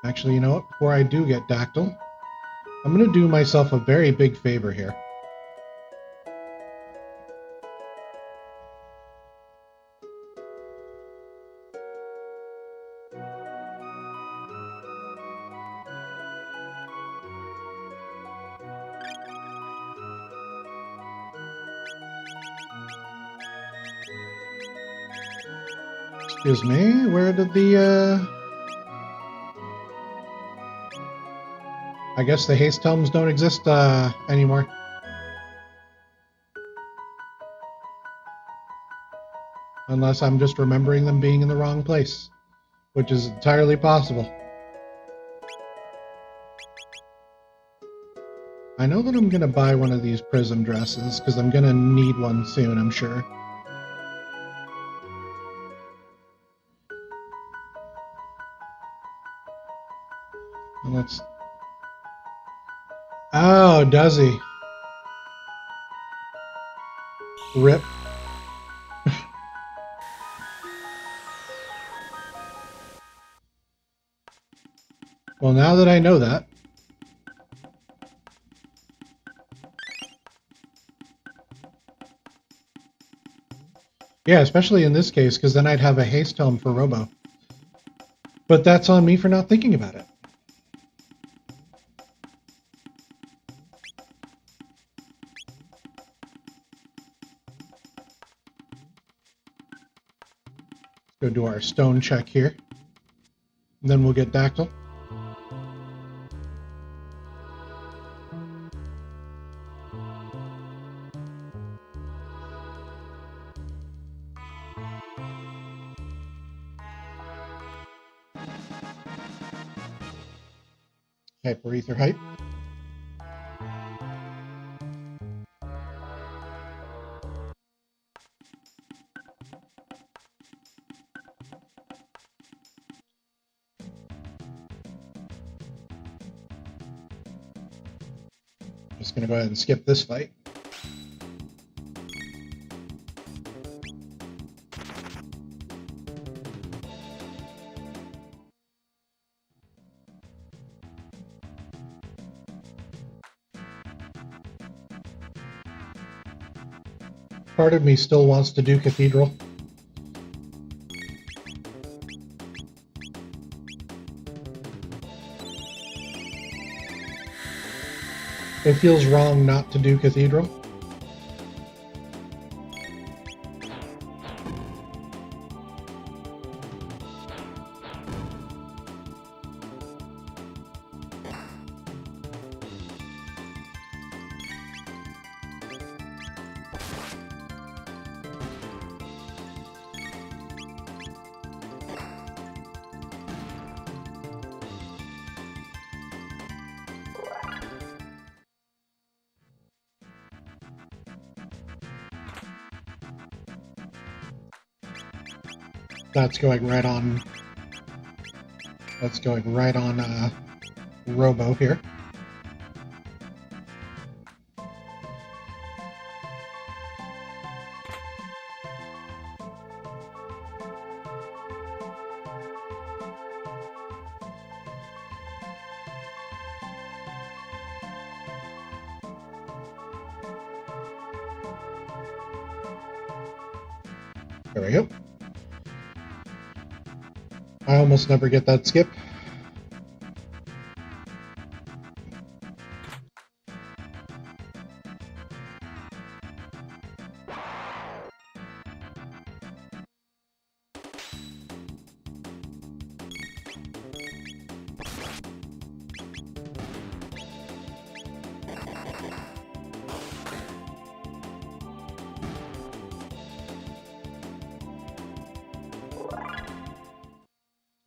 Actually, you know what? Before I do get Dactyl, I'm going to do myself a very big favor here. Excuse me, where did the, I guess the haste helms don't exist, anymore. Unless I'm just remembering them being in the wrong place, which is entirely possible. I know that I'm going to buy one of these prism dresses, because I'm going to need one soon, I'm sure. And let's... Oh, does he? Rip. Well, now that I know that... Yeah, especially in this case, because then I'd have a haste helm for Robo. But that's on me for not thinking about it. Let's go do our stone check here. And then we'll get Dactyl. Hyper Ether Hype. Just going to go ahead and skip this fight. Part of me still wants to do Cathedral. It feels wrong not to do Cathedral. That's going right on. That's going right on Robo here. There we go. I almost never get that skip.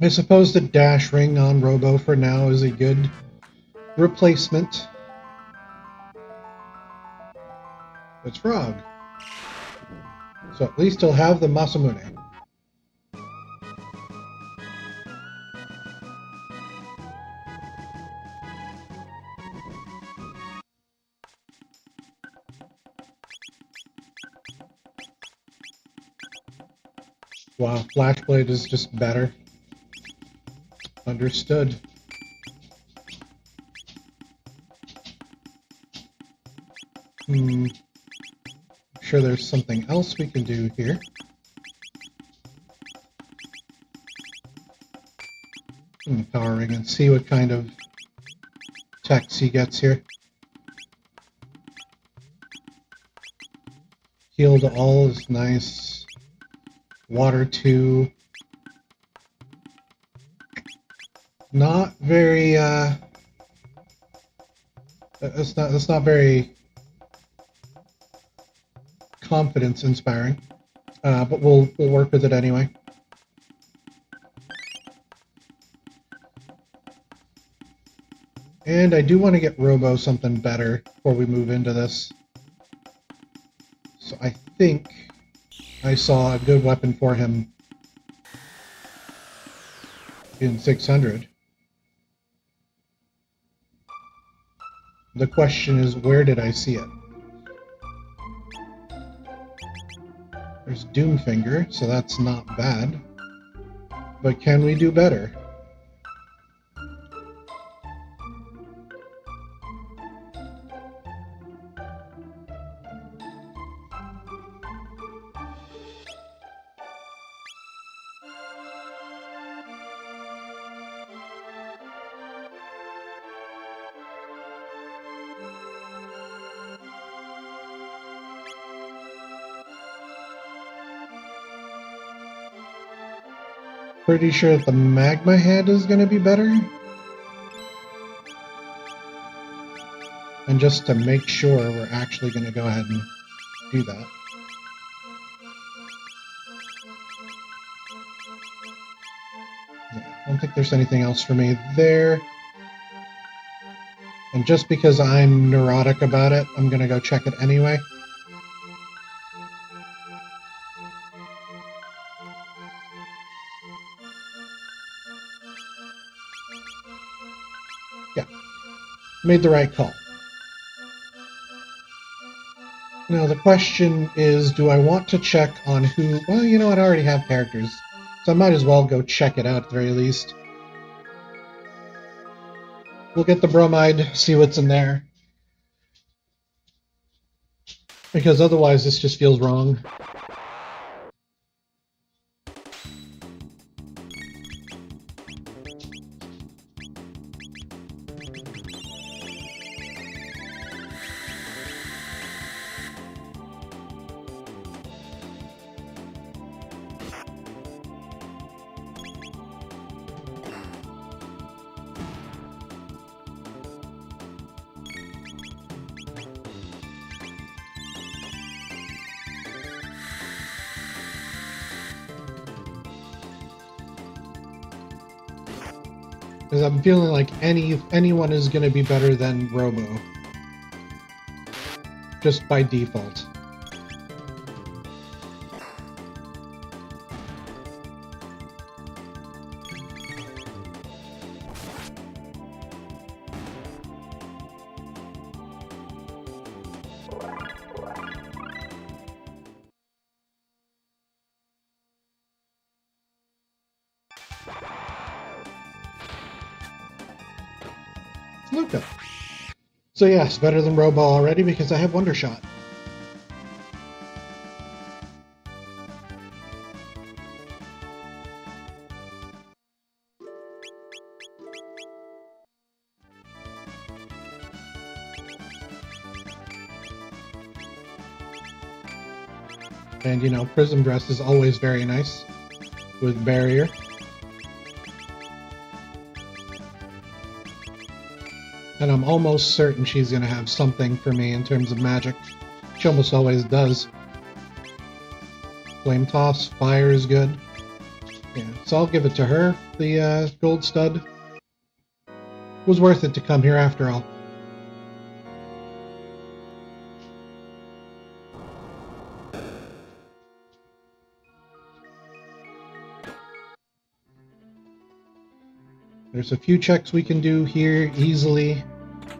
I suppose the dash ring on Robo for now is a good replacement. It's Frog. So at least he'll have the Masamune. Wow, Flashblade is just better. Understood. I'm sure there's something else we can do here. Power ring and see what kind of text he gets here. Heal to all is nice. Water 2. Not very, that's not very confidence inspiring. But we'll work with it anyway. And I do want to get Robo something better before we move into this. So I think I saw a good weapon for him in 600. The question is, where did I see it? There's Doomfinger, so that's not bad. But can we do better? Pretty sure that the Magma Head is going to be better. And just to make sure, we're actually going to go ahead and do that. Yeah, I don't think there's anything else for me there. And just because I'm neurotic about it, I'm going to go check it anyway. Yeah, made the right call. Now the question is, do I want to check on who... Well, you know what, I already have characters, so I might as well go check it out at the very least. We'll get the bromide, see what's in there. Because otherwise this just feels wrong. Because I'm feeling like anyone is going to be better than Robo. Just by default. Luca. So yes, better than Robo already because I have Wonder Shot. And you know, Prism Dress is always very nice with Barrier. And I'm almost certain she's going to have something for me in terms of magic. She almost always does. Flame Toss, Fire is good. Yeah, so I'll give it to her. The gold stud was worth it to come here after all. There's a few checks we can do here easily.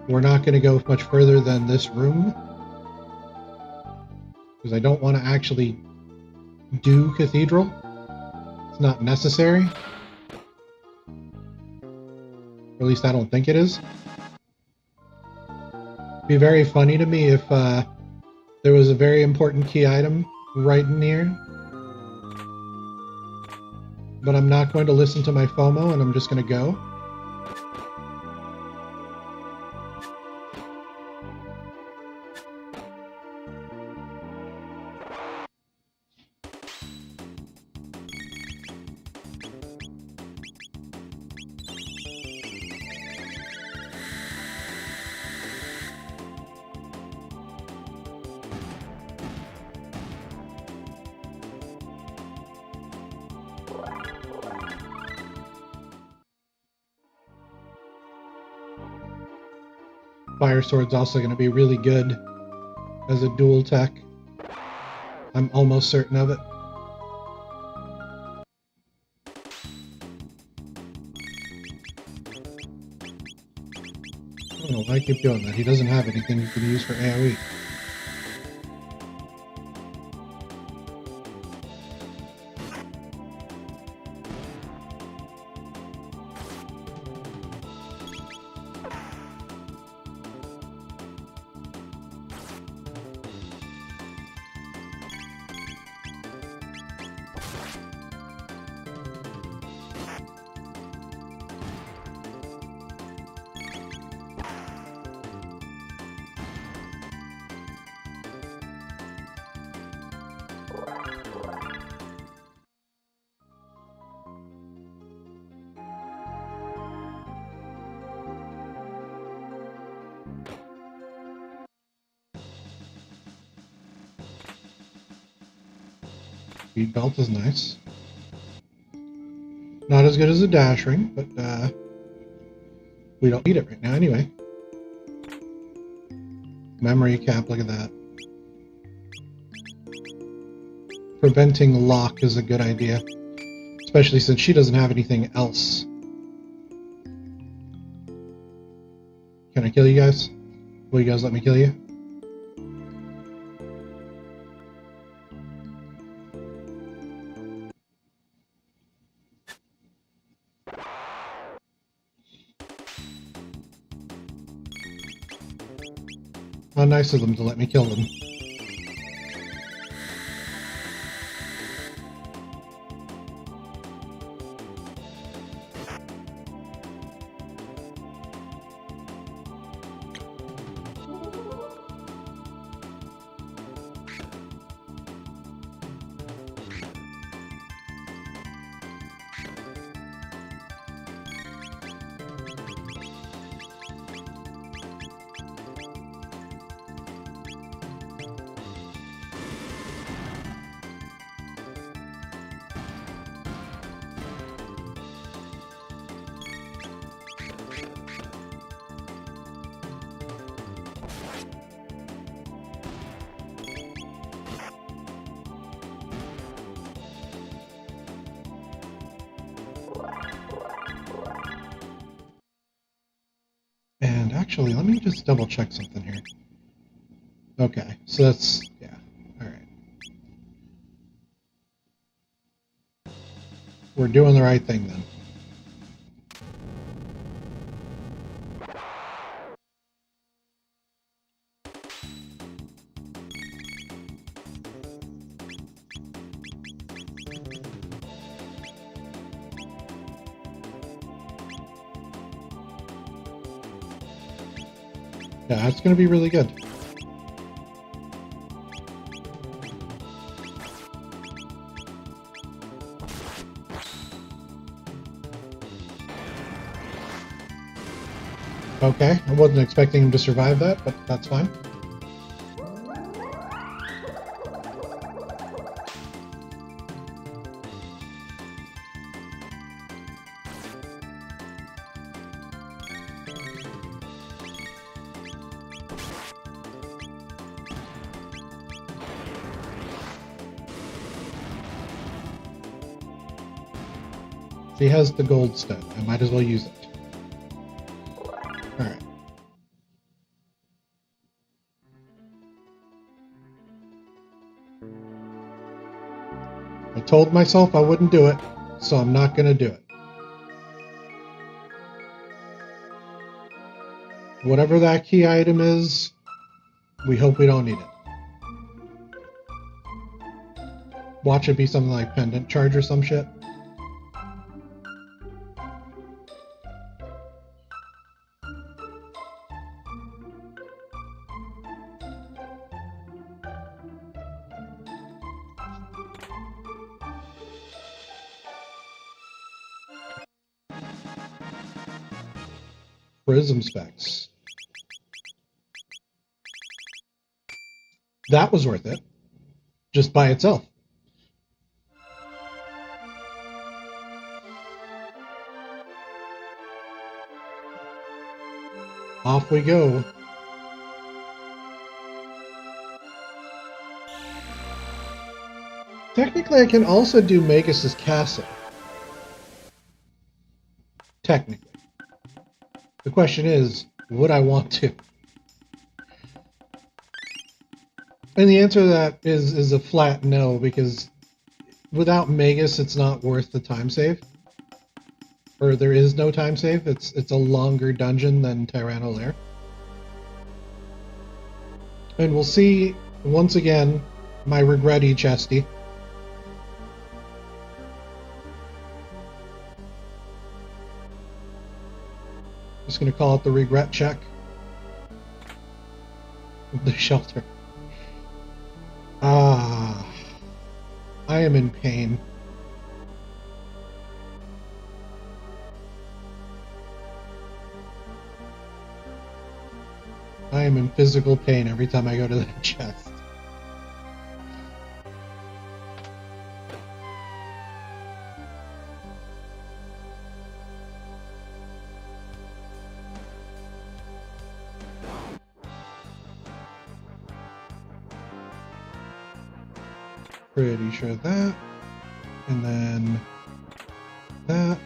We're not going to go much further than this room, because I don't want to actually do Cathedral. It's not necessary. Or at least I don't think it is. It'd be very funny to me if There was a very important key item right in here. But I'm not going to listen to my FOMO, and I'm just going to go. Fire Sword's also going to be really good as a dual tech. I'm almost certain of it. I don't know why I keep doing that. He doesn't have anything you can use for AoE. Speed belt is nice. Not as good as a dash ring, but we don't need it right now anyway. Memory cap, look at that. Preventing lock is a good idea, especially since she doesn't have anything else. Can I kill you guys? Will you guys let me kill you? How nice of them to let me kill them. And actually, let me just double check something here. Okay, so that's, yeah, alright. We're doing the right thing then. Yeah, that's going to be really good. Okay, I wasn't expecting him to survive that, but that's fine. He has the gold stud. I might as well use it. Alright. I told myself I wouldn't do it, so I'm not going to do it. Whatever that key item is, we hope we don't need it. Watch it be something like pendant charge or some shit. Prism specs. That was worth it. Just by itself. Off we go. Technically, I can also do Magus's Castle. Technically. The question is, would I want to? And the answer to that is a flat no, because without Magus, it's not worth the time save. Or there is no time save. It's a longer dungeon than Tyranno Lair. And we'll see, once again, my regretty chesty. Just going to call it the regret check. The shelter. Ah, I am in pain. I am in physical pain every time I go to that chest. Pretty sure that, and then that.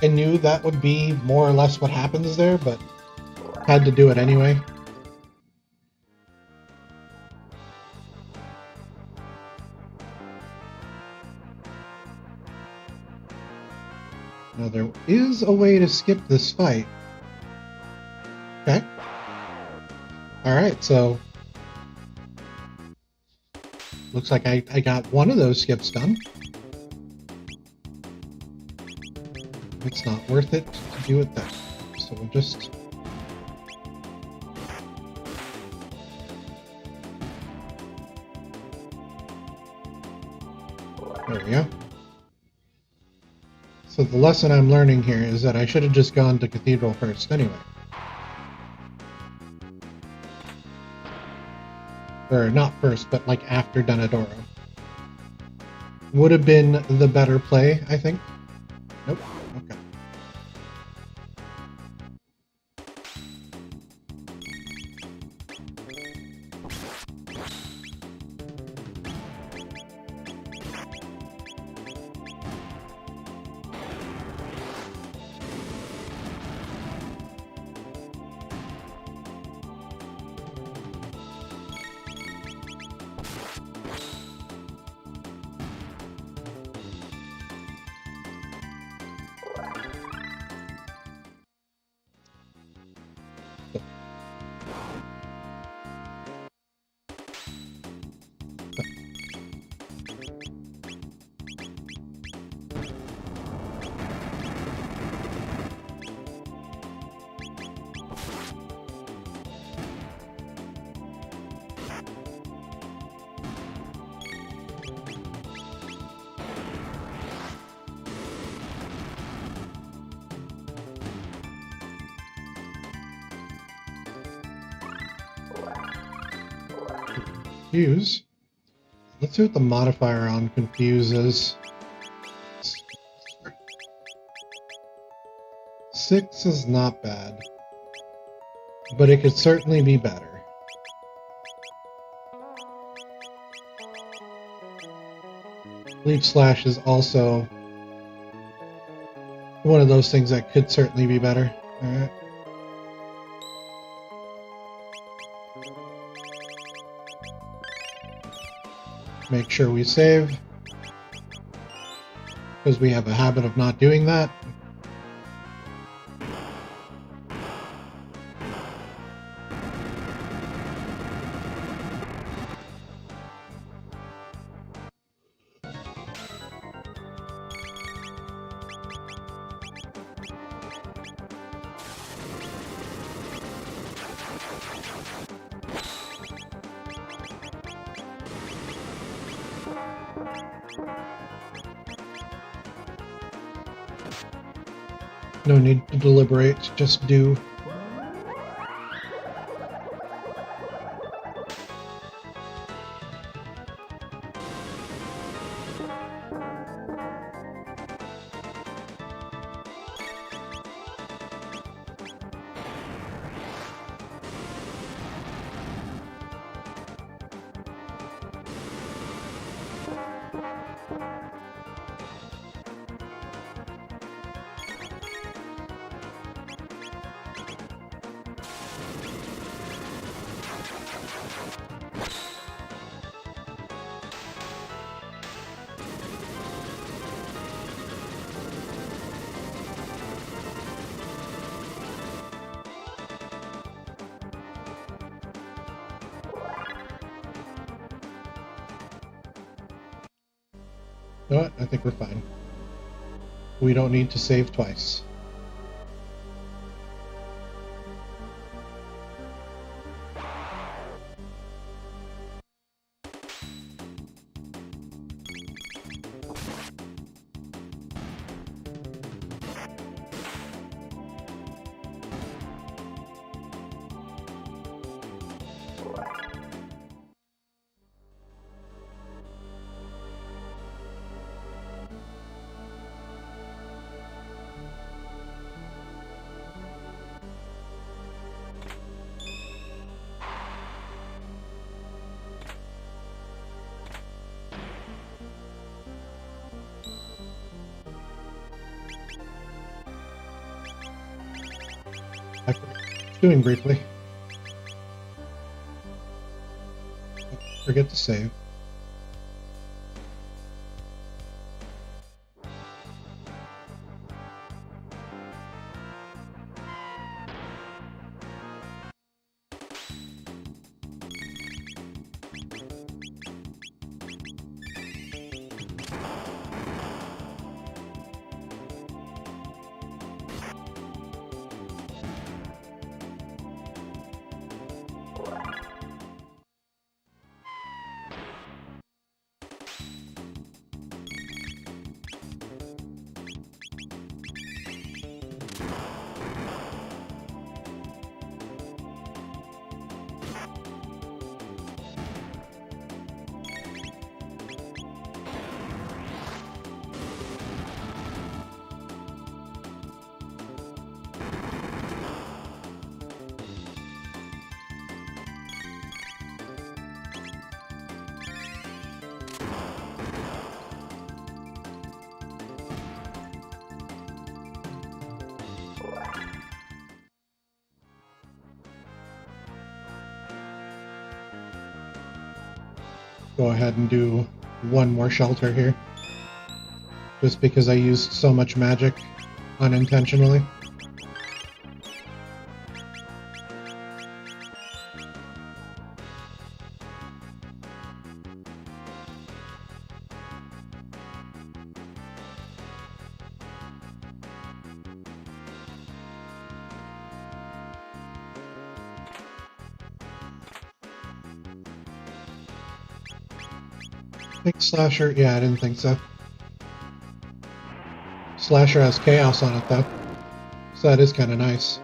I knew that would be more or less what happens there, but had to do it anyway. Now there is a way to skip this fight. Okay. Alright, so looks like I got one of those skips done. It's not worth it to do it that way. So we'll just... There we go. So the lesson I'm learning here is that I should have just gone to Cathedral first anyway. Or not first, but like after Donadoro. Would have been the better play, I think. Nope. Okay. Confuse. Let's see what the modifier on confuse is. It's 6 is not bad, but it could certainly be better. Leap Slash is also one of those things that could certainly be better. Alright. Make sure we save, because we have a habit of not doing that. No need to deliberate, just do. You know what? I think we're fine. We don't need to save twice. Doing briefly. Forget to save. Go ahead and do one more shelter here. Just because I used so much magic unintentionally. I think Slasher, yeah, I didn't think so. Slasher has chaos on it though, so that is kind of nice.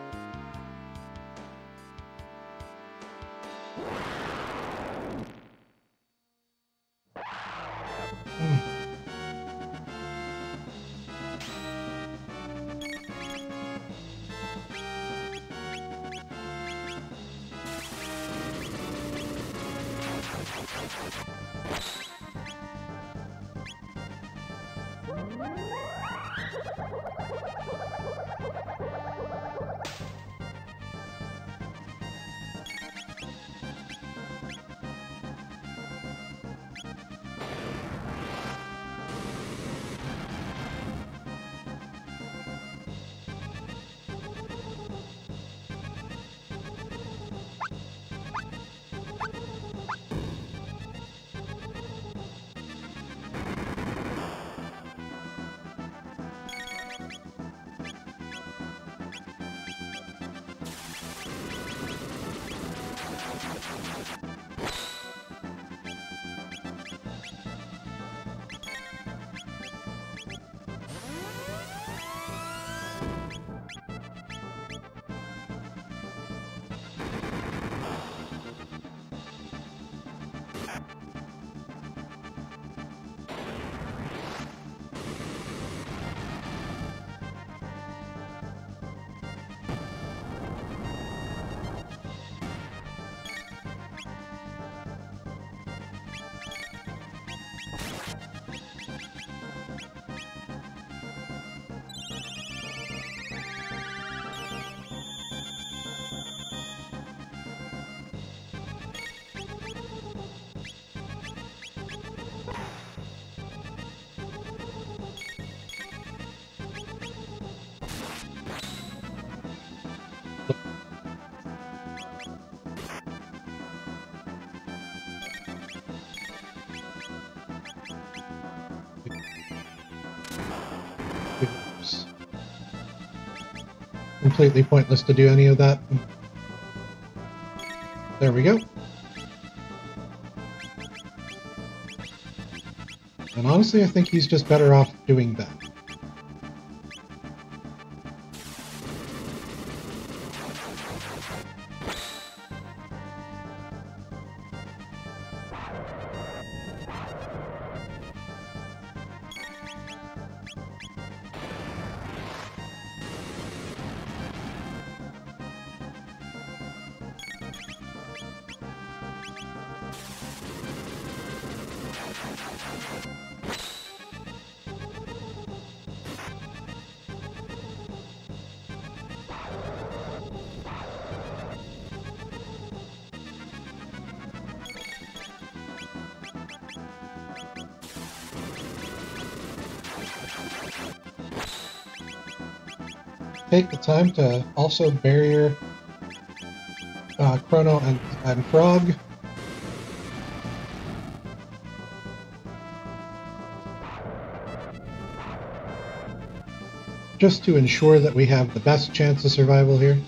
completely pointless to do any of that. There we go. And honestly, I think he's just better off doing that. Take the time to also barrier Chrono and Frog. Just to ensure that we have the best chance of survival here.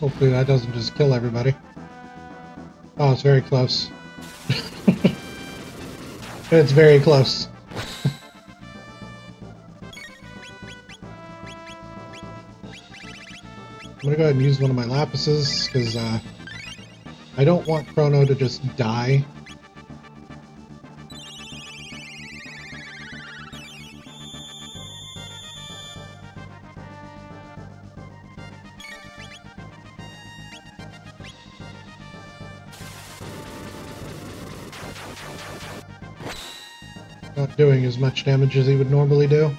Hopefully that doesn't just kill everybody. Oh, it's very close. It's very close. I'm gonna go ahead and use one of my lapises, because I don't want Chrono to just die. Not doing as much damage as he would normally do.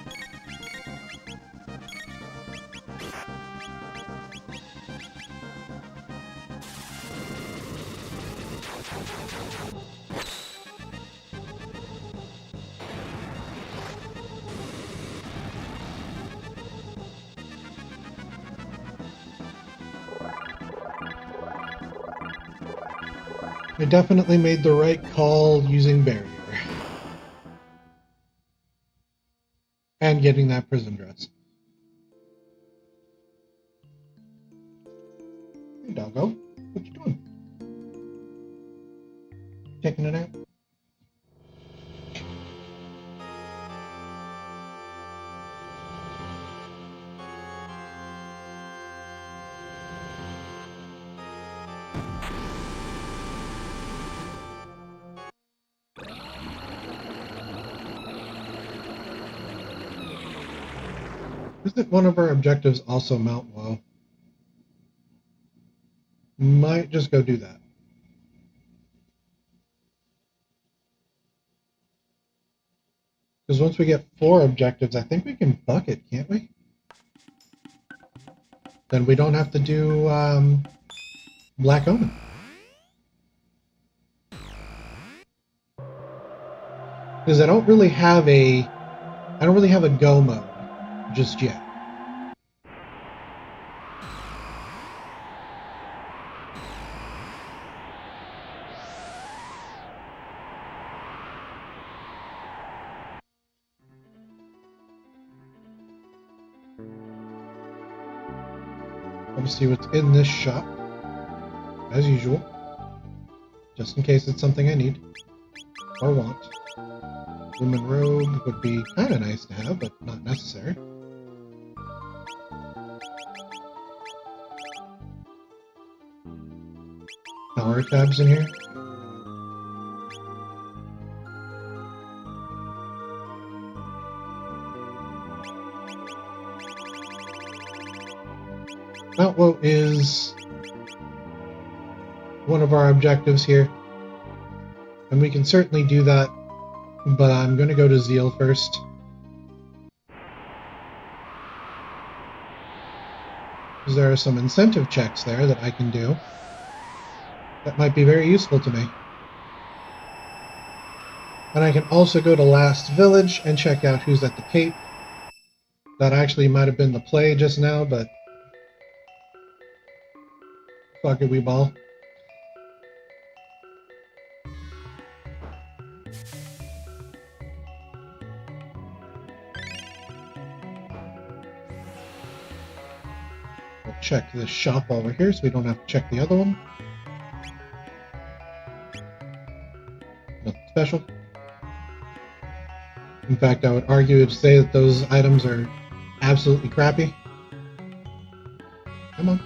I definitely made the right call using barrier. And getting that prison dress. Hey, doggo. What you doing? Taking a nap? Isn't one of our objectives also Mount Woe? Might just go do that. Because once we get 4 objectives, I think we can bucket, can't we? Then we don't have to do Black Omen. Because I don't really have a go mode just yet. Let me see what's in this shop, as usual, just in case it's something I need or want. Lumen Robe would be kind of nice to have, but not necessary. Power tabs in here. Outlaw is one of our objectives here, and we can certainly do that, but I'm going to go to Zeal first. Because there are some incentive checks there that I can do that might be very useful to me. And I can also go to Last Village and check out who's at the Cape. That actually might have been the play just now, but fuck it, we ball. We'll check this shop over here so we don't have to check the other one. Nothing special. In fact, I would argue to say that those items are absolutely crappy. Come on.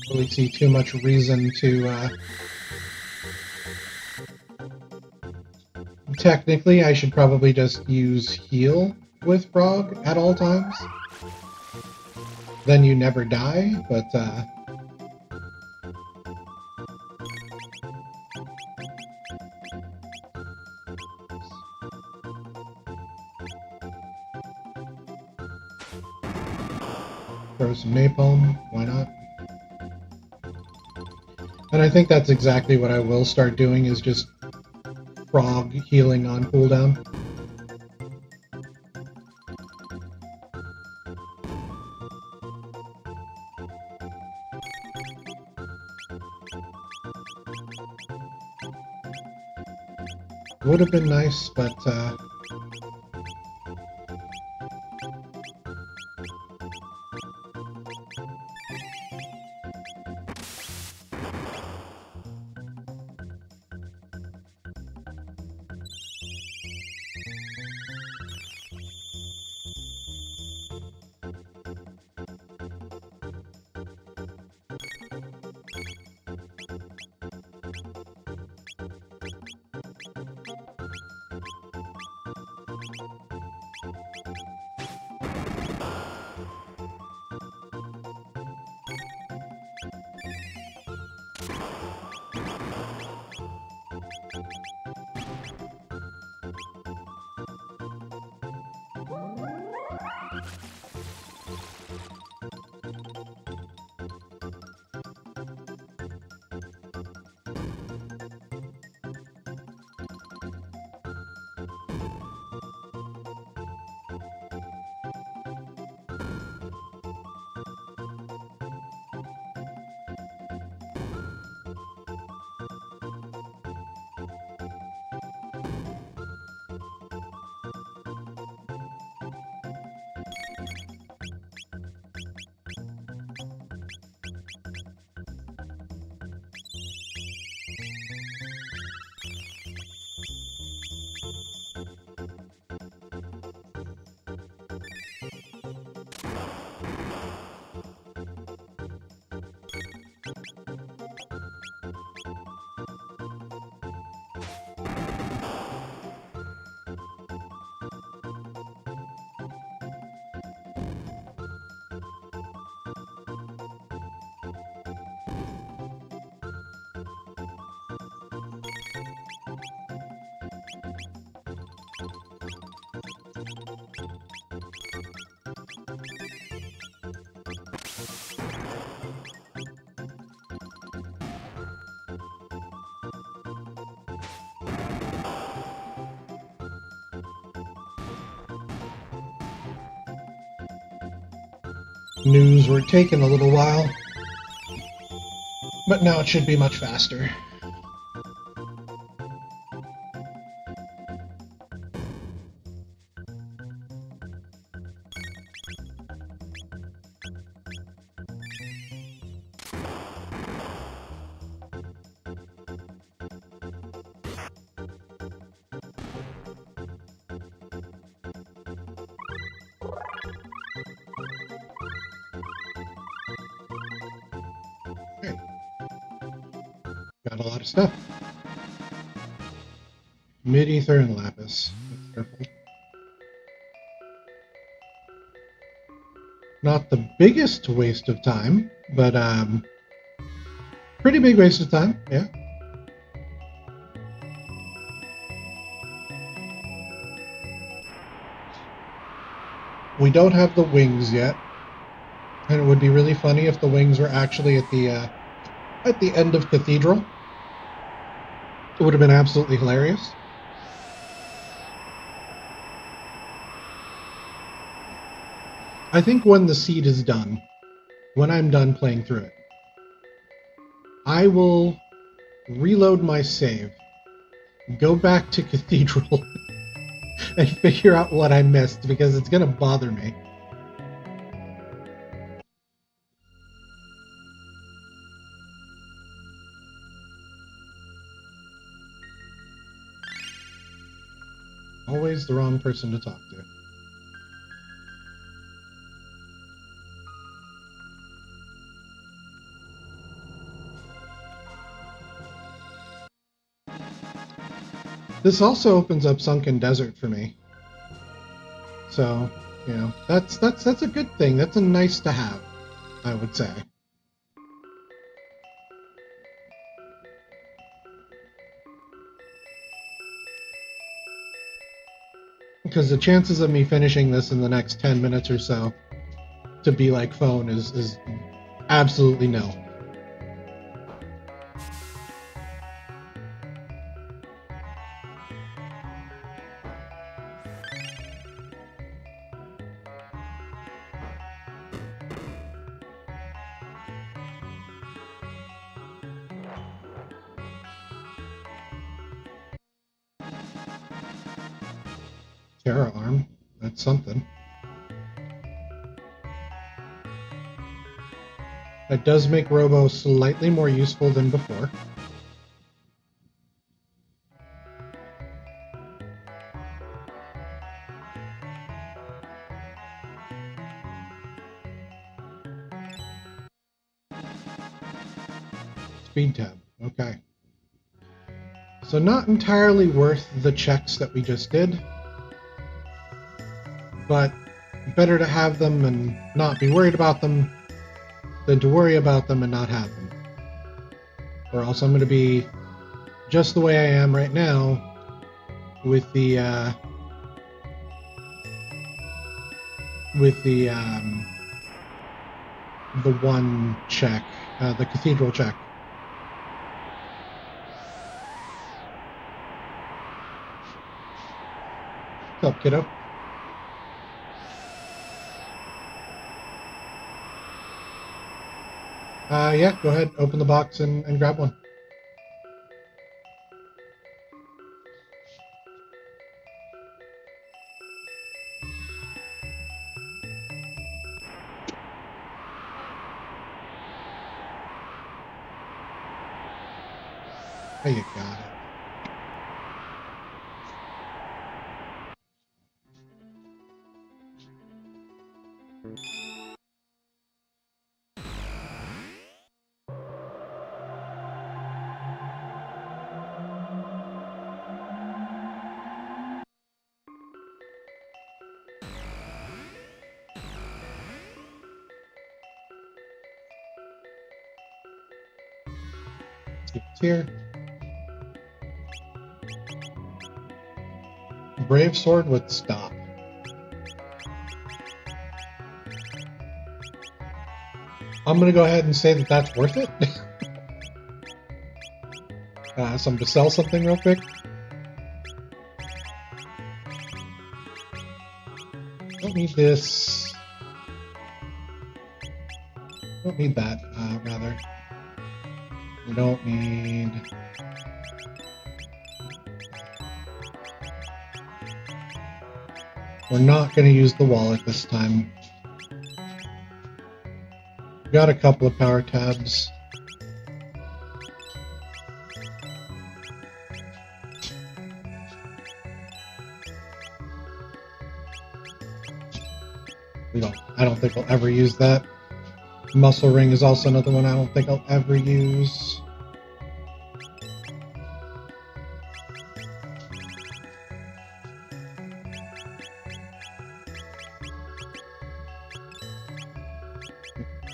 Really see too much reason to technically I should probably just use heal with Frog at all times. Then you never die, but throw some napalm, why not? And I think that's exactly what I will start doing, is just Frog healing on cooldown. Would have been nice, but news were taking a little while, but now it should be much faster. a lot of stuff. Mid-ether and lapis. That's careful. Not the biggest waste of time, but pretty big waste of time, yeah. We don't have the wings yet, and it would be really funny if the wings were actually at the end of Cathedral. It would have been absolutely hilarious. I think when the seed is done, when I'm done playing through it, I will reload my save, go back to Cathedral, and figure out what I missed, because it's going to bother me. Always the wrong person to talk to. This also opens up Sunken Desert for me. So, you know, that's a good thing. That's a nice to have, I would say. Because the chances of me finishing this in the next 10 minutes or so to be like phone is absolutely no. Terra arm, that's something. That does make Robo slightly more useful than before. Speed tab, okay. So not entirely worth the checks that we just did, but better to have them and not be worried about them than to worry about them and not have them. Or else I'm going to be just the way I am right now with the one check, the Cathedral check. What's up, kiddo? Yeah, go ahead, open the box and grab one. There you got it. It's here. Brave Sword would stop. I'm going to go ahead and say that that's worth it. So I'm going to sell something real quick. Don't need this. Don't need that, rather. We don't need... We're not going to use the wallet this time. Got a couple of power tabs. I don't think we'll ever use that. Muscle ring is also another one I don't think I'll ever use.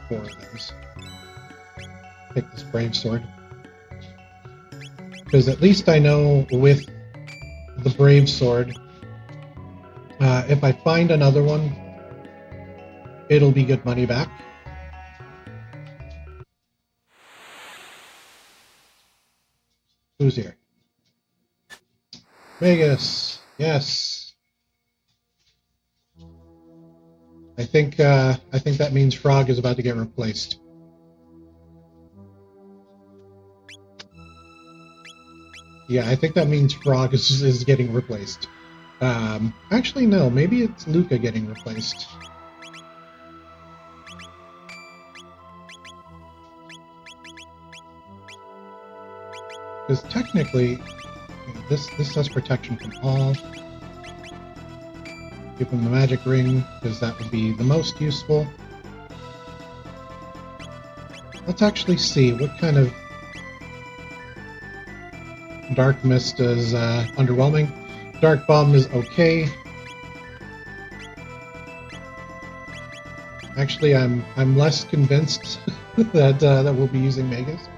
4 of those. Take this brave sword. Because at least I know with the brave sword, if I find another one, it'll be good money back. Who's here? Vegas. Yes. I think that means Frog is about to get replaced. Yeah, I think that means Frog is getting replaced. Actually, no. Maybe it's Luca getting replaced. Because technically, this has protection from all. Give him the magic ring, because that would be the most useful. Let's actually see what kind of Dark Mist is underwhelming. Dark Bomb is okay. Actually, I'm less convinced that we'll be using Megas.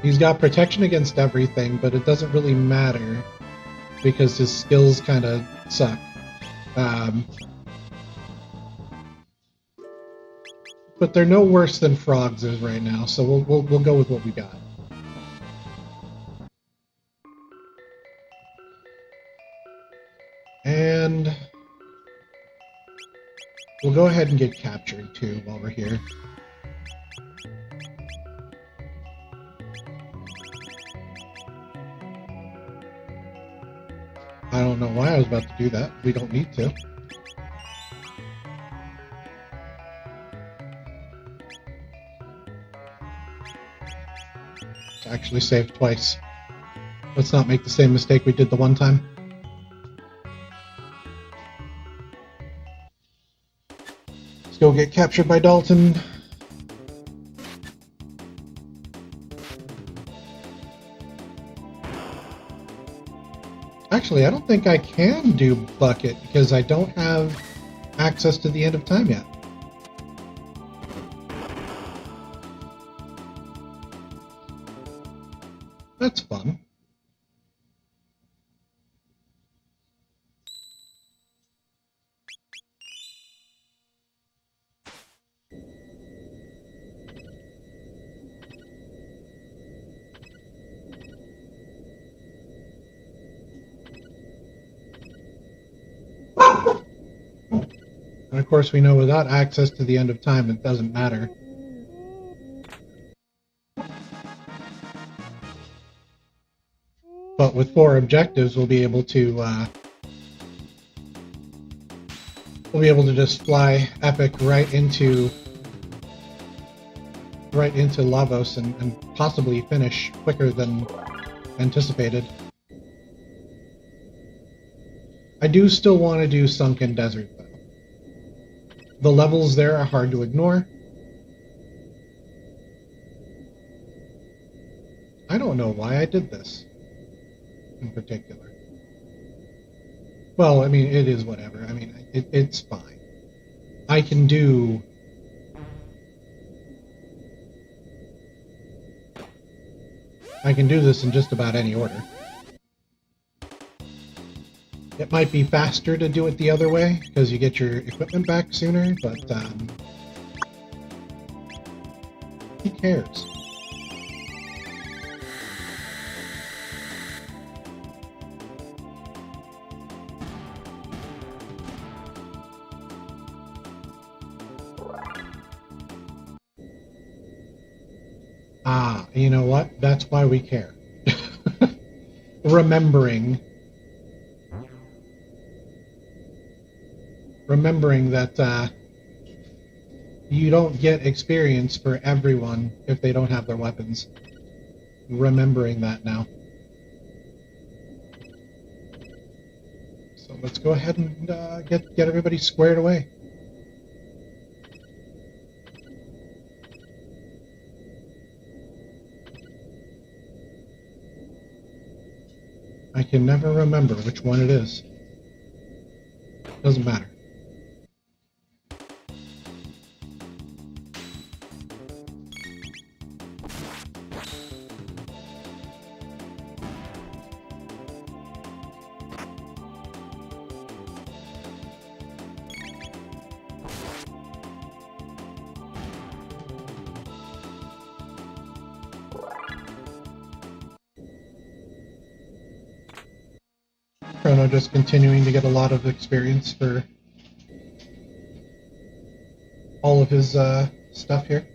He's got protection against everything, but it doesn't really matter because his skills kind of suck. But they're no worse than Frog's is right now, so we'll go with what we got. And we'll go ahead and get captured too while we're here. I don't know why I was about to do that. We don't need to. It's actually saved twice. Let's not make the same mistake we did the one time. Let's go get captured by Dalton. Actually, I don't think I can do Bucket because I don't have access to the end of time yet. That's fun. And of course, we know without access to the end of time, it doesn't matter. But with 4 objectives, we'll be able to just fly Epic right into Lavos and possibly finish quicker than anticipated. I do still want to do Sunken Desert, though. The levels there are hard to ignore. I don't know why I did this in particular. Well, I mean, it is whatever. I mean, it's fine. I can do... this in just about any order. It might be faster to do it the other way, because you get your equipment back sooner, but who cares? Ah, you know what? That's why we care. Remembering that you don't get experience for everyone if they don't have their weapons. Remembering that now. So let's go ahead and get everybody squared away. I can never remember which one it is. Doesn't matter. CTRando just continuing to get a lot of experience for all of his stuff here.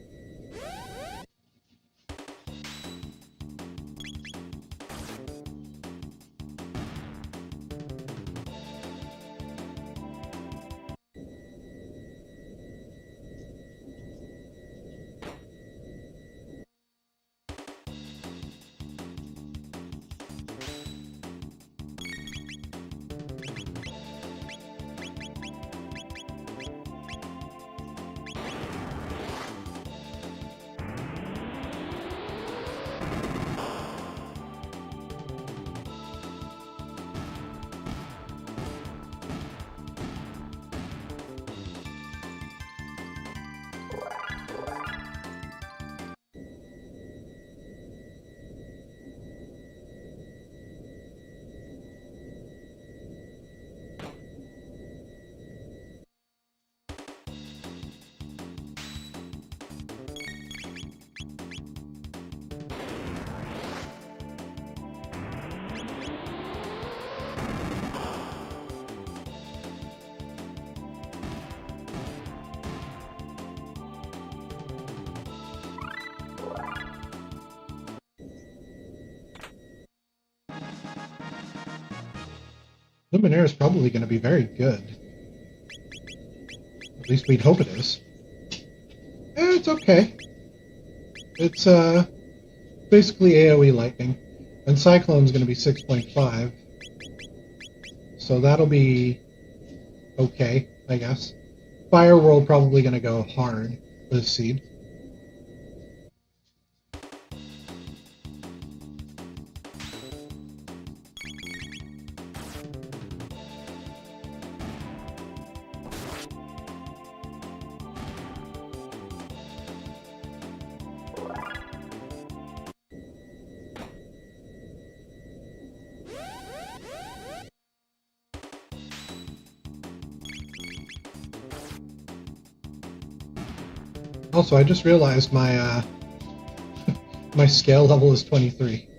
Luminaire is probably going to be very good. At least we'd hope it is. It's okay. It's basically AoE lightning. And Cyclone's going to be 6.5. So that'll be okay, I guess. Fire World probably going to go hard with Seed. Also, I just realized my my scale level is 23.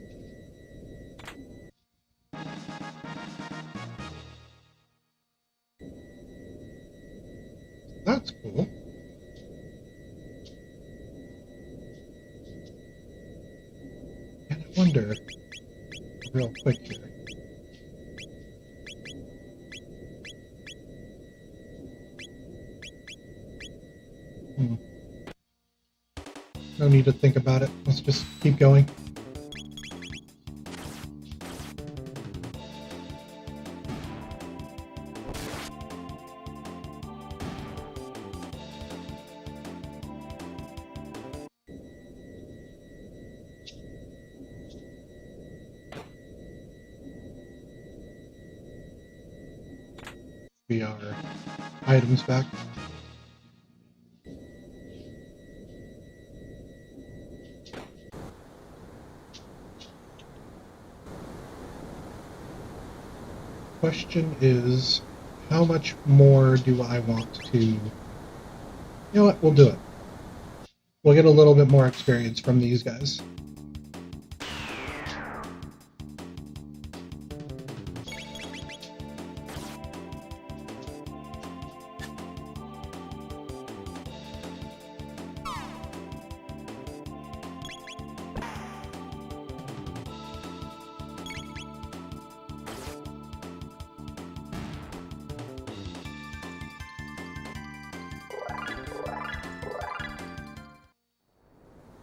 That's cool. And I wonder, real quick here. No need to think about it. Let's just keep going. Be our items back. Question is, how much more do I want to... You know what? We'll do it. We'll get a little bit more experience from these guys.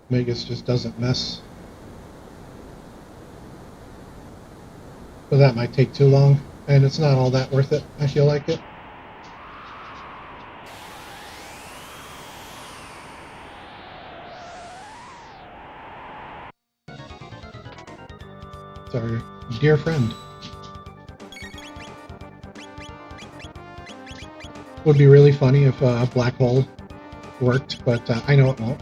Magus just doesn't mess. But that might take too long, and it's not all that worth it. I feel like it. It's our dear friend. Would be really funny if a black hole worked, but I know it won't.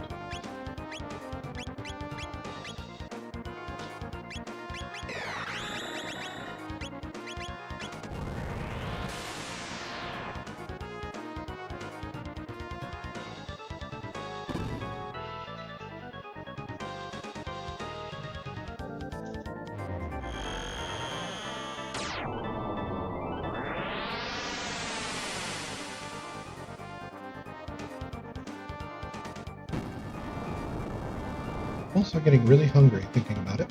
Also getting really hungry thinking about it.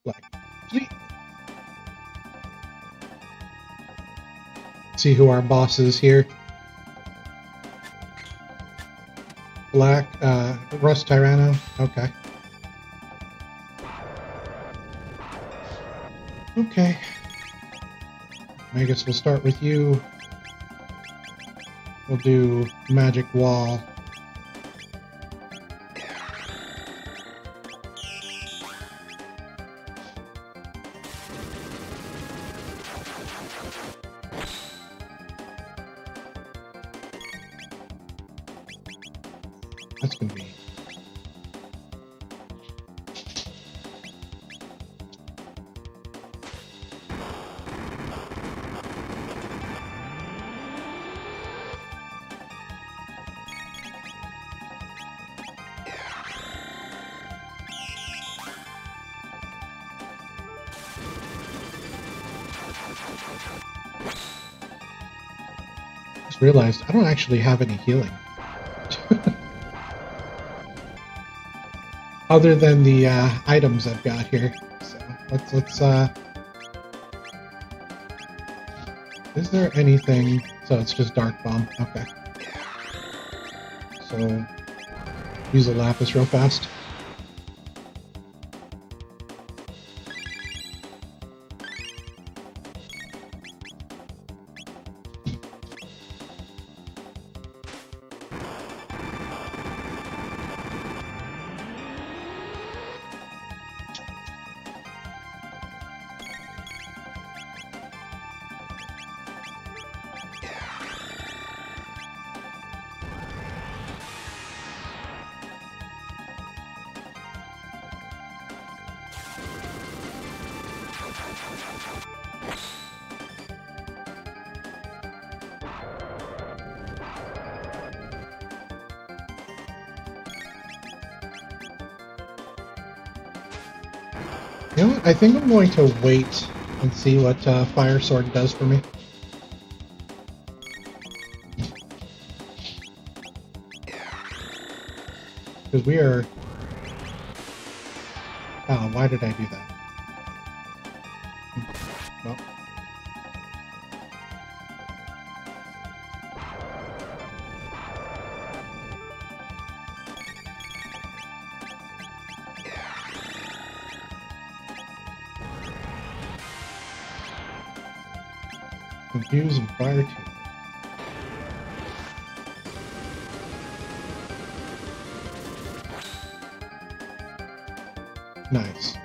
Black fleet. See who our boss is here. Black, Rust Tyranno. Okay. Okay. I guess we'll start with you. We'll do Magic Wall. That's gonna be... Just realized I don't actually have any healing. Other than the items I've got here. So let's is there anything? So it's just Dark Bomb. Okay. So use a Lapis real fast. You know what? I think I'm going to wait and see what Fire Sword does for me. Because we are... Oh, why did I do that? Well. Confuse and Fire 2. Nice.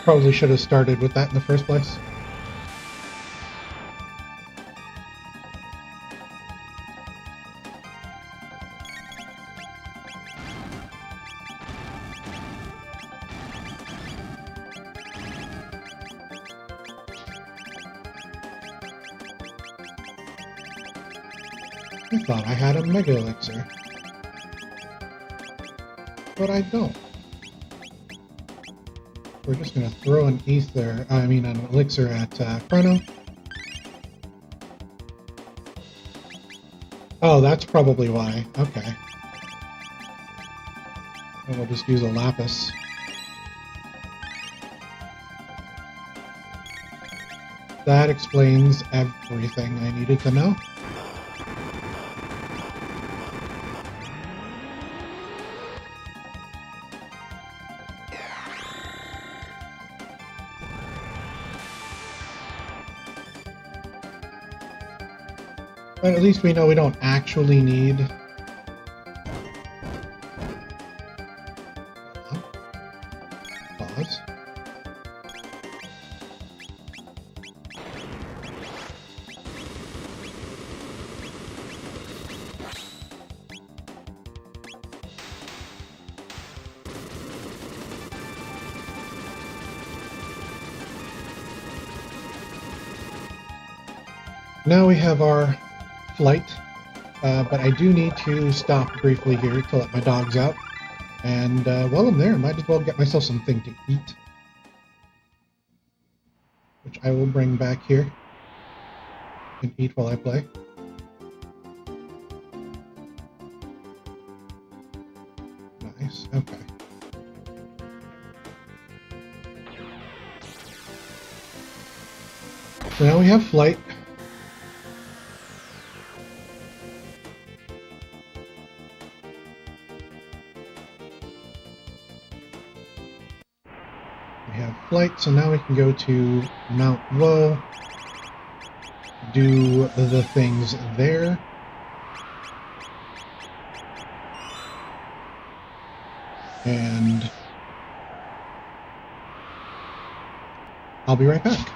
Probably should have started with that in the first place. I thought I had a Mega Elixir, but I don't. We're just going to throw an an elixir at Chrono. Oh, that's probably why. Okay. And we'll just use a Lapis. That explains everything I needed to know. But at least we know we don't actually need... Pause. Now we have our flight, but I do need to stop briefly here to let my dogs out. And while I'm there, I might as well get myself something to eat, which I will bring back here and eat while I play. Nice, okay. So now we have flight. We have flight, so now we can go to Mount Woe, do the things there. And I'll be right back.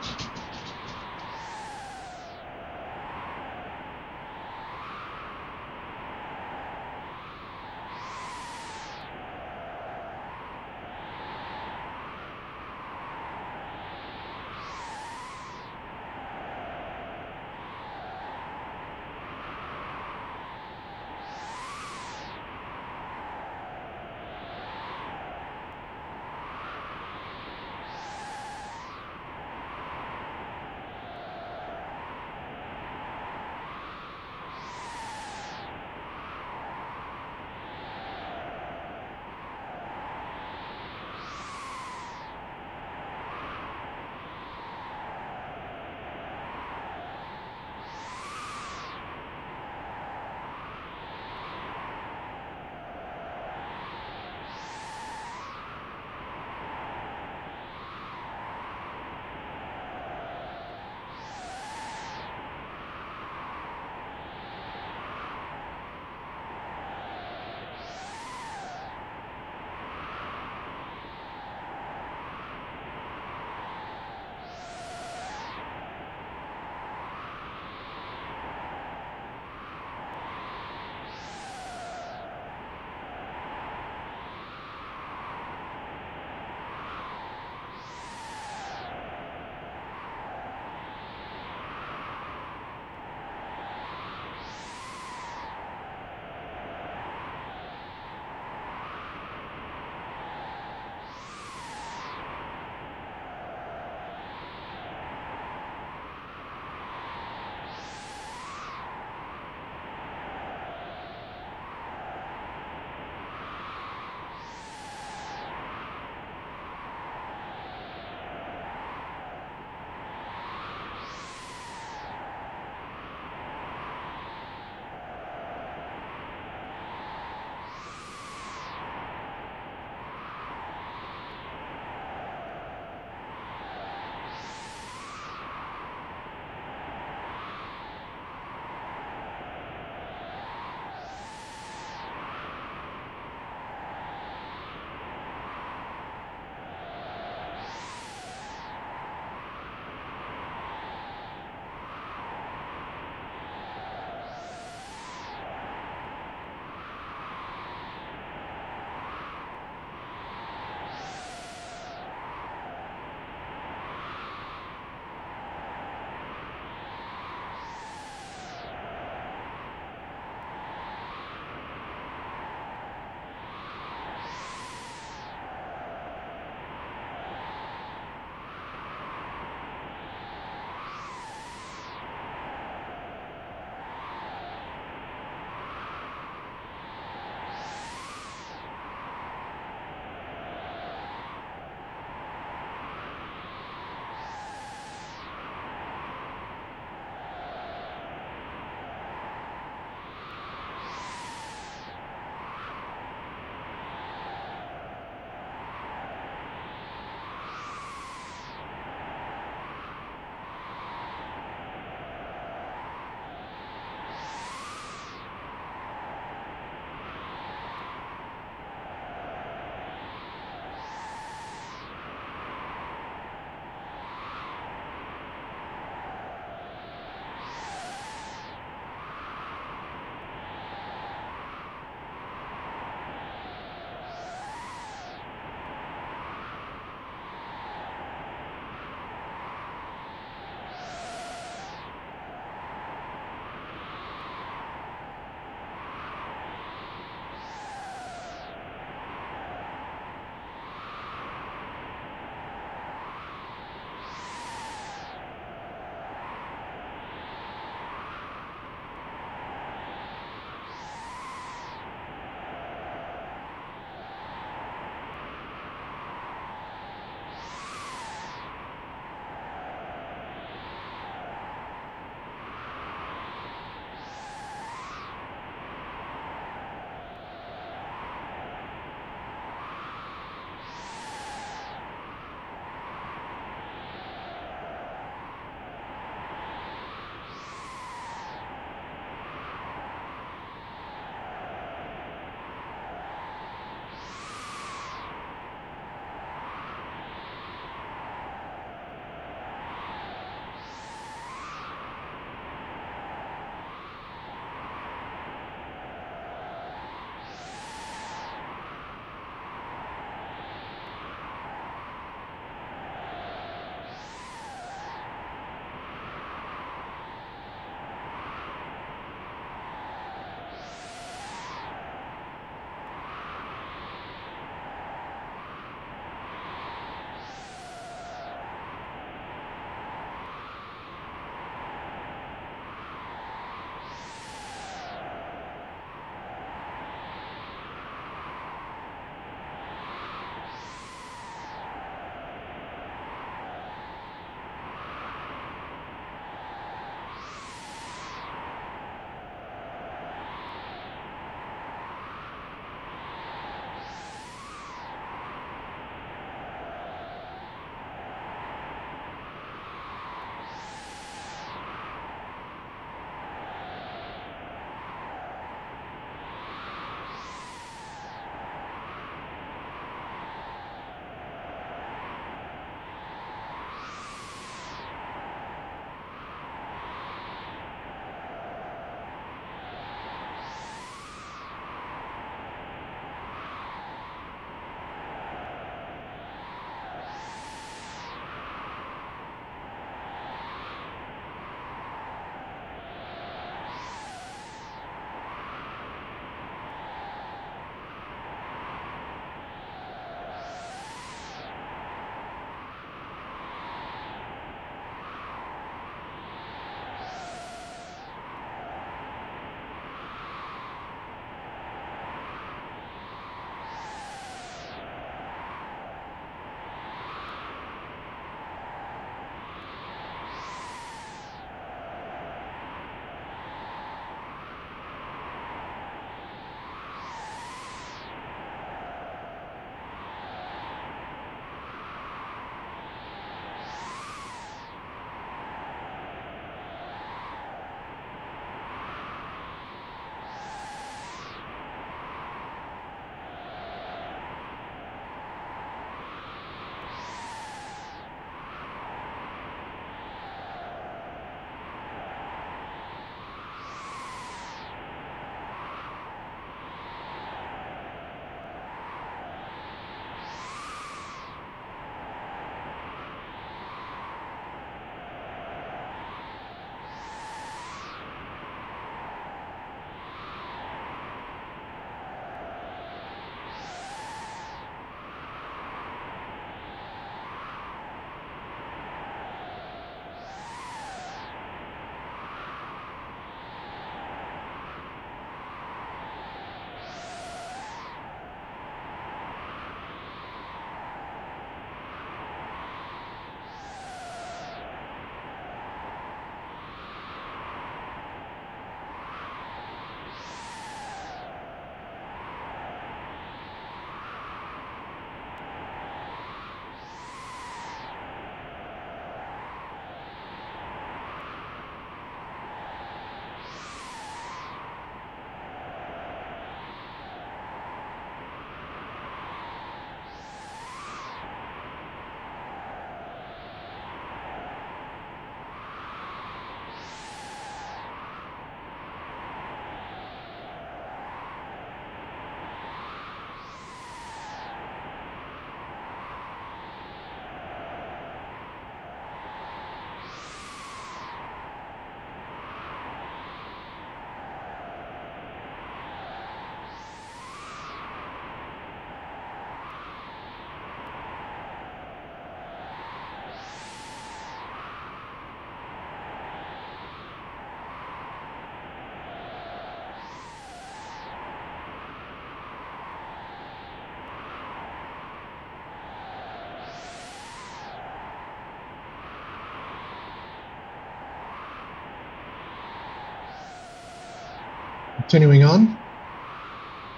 Continuing on.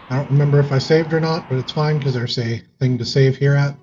I don't remember if I saved or not, but it's fine because there's a thing to save here at.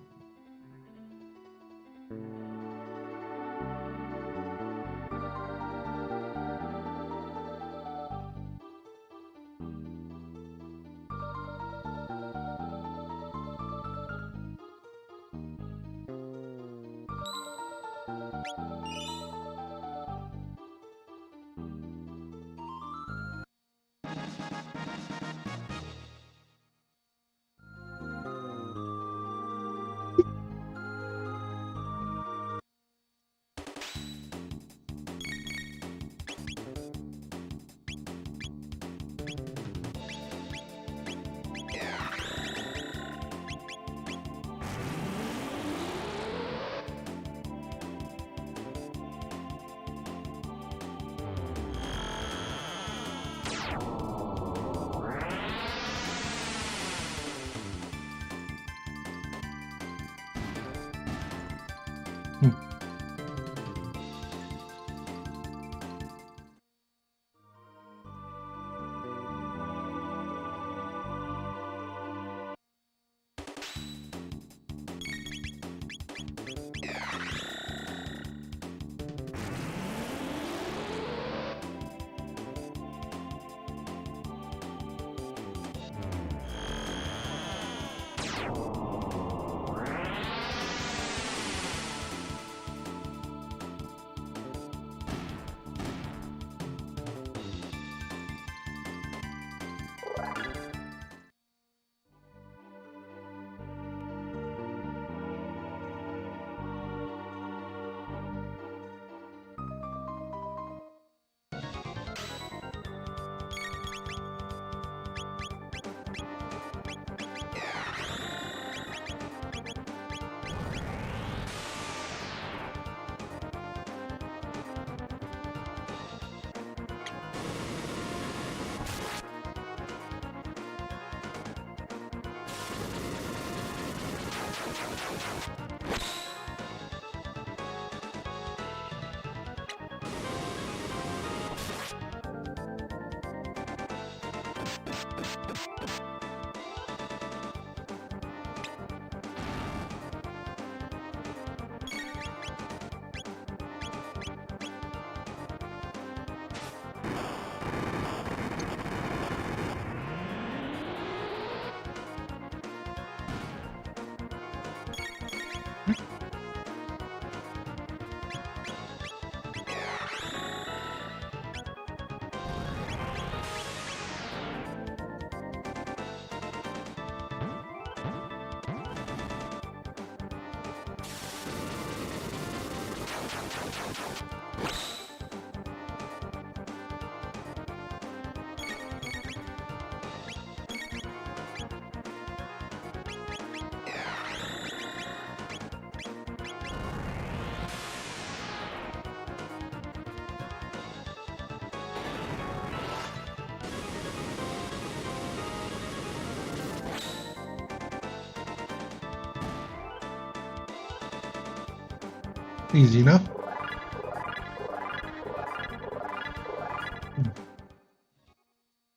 Easy enough.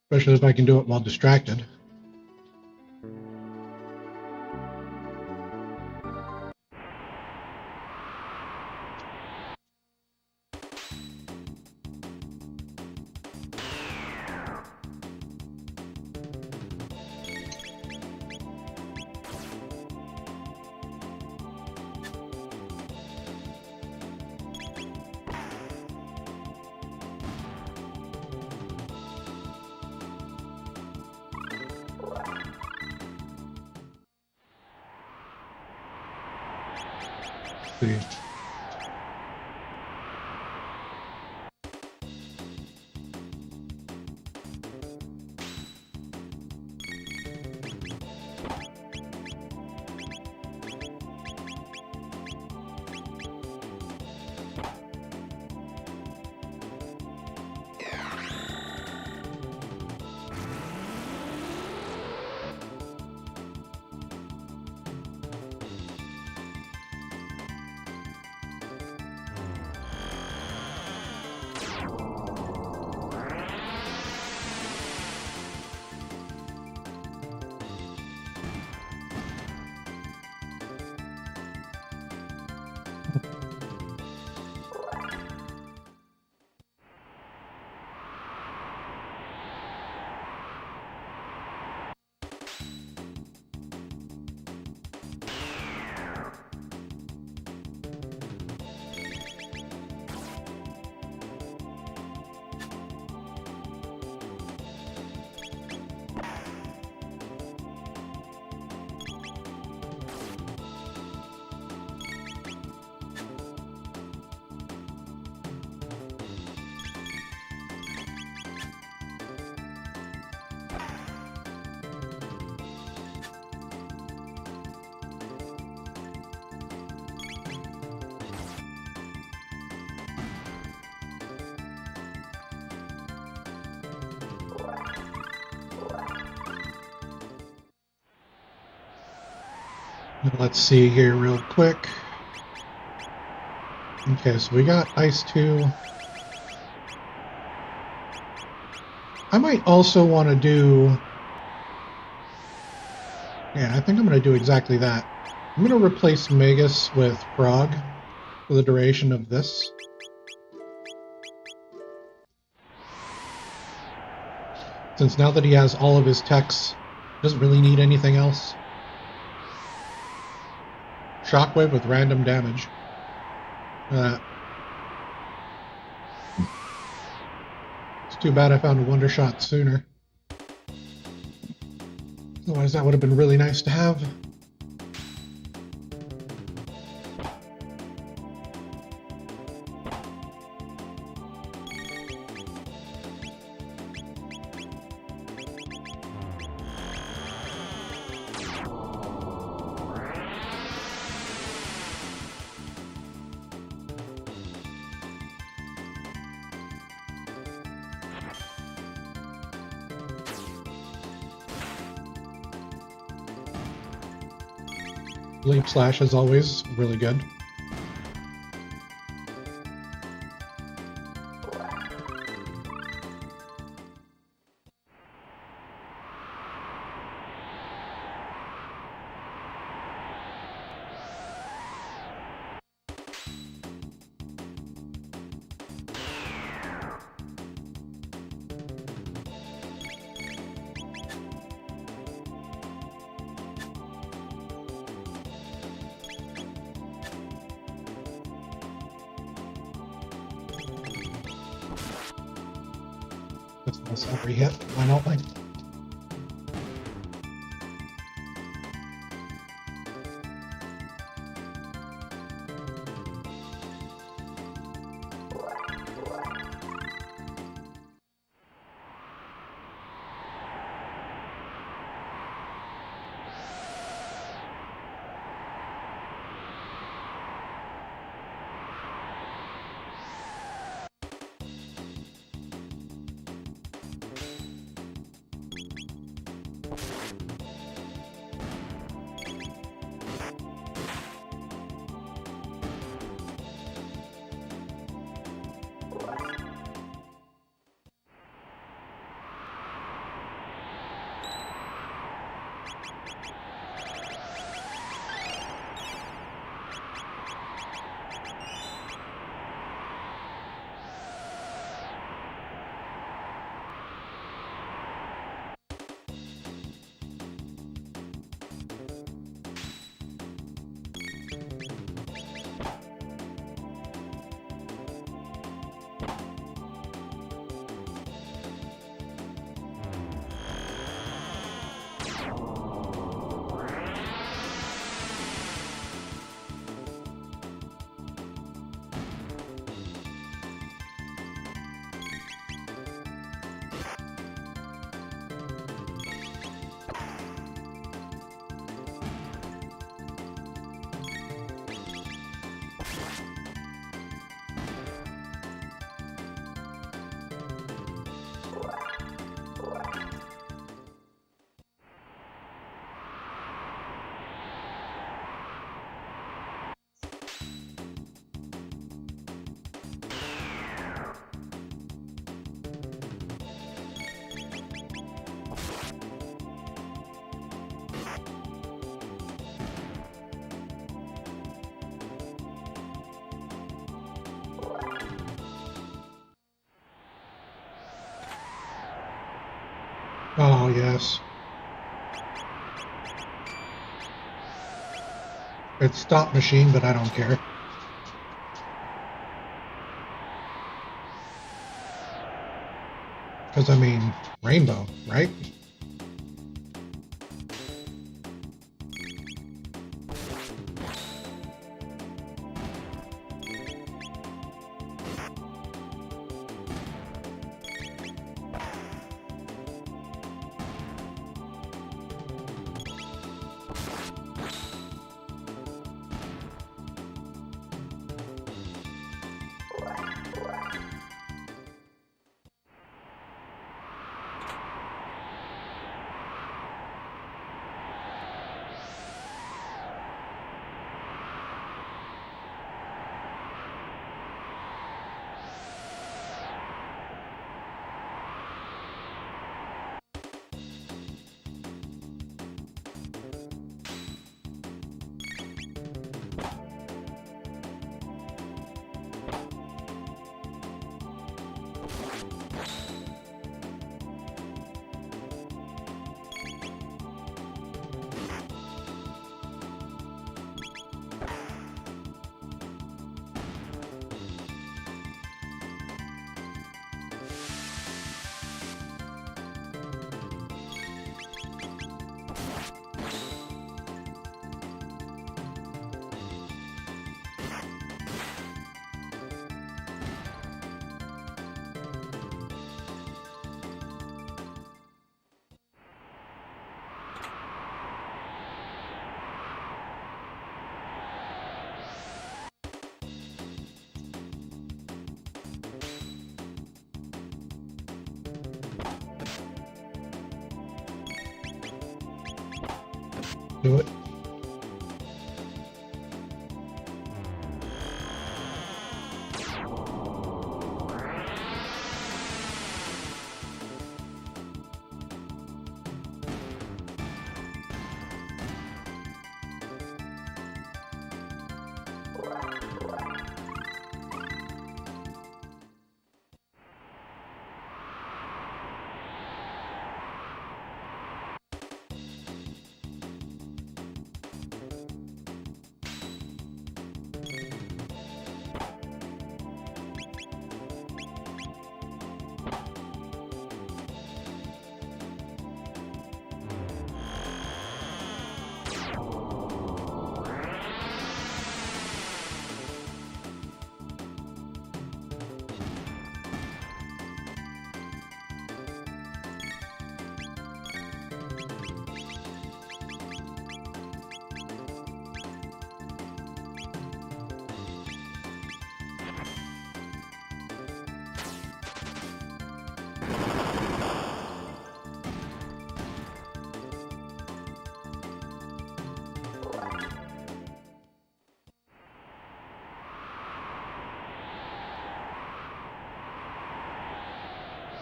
Especially if I can do it while distracted. See. Let's see here real quick. Okay, so we got Ice 2. I might also want to do... Yeah, I think I'm going to do exactly that. I'm going to replace Magus with Frog for the duration of this. Since now that he has all of his techs, he doesn't really need anything else. Shockwave with random damage. It's too bad I found a Wonder Shot sooner. Otherwise that would have been really nice to have. Leap Slash is always really good. That's every hit. Why not? Like, oh yes. It's Stop Machine, but I don't care. Because, I mean, Rainbow, right? Do it.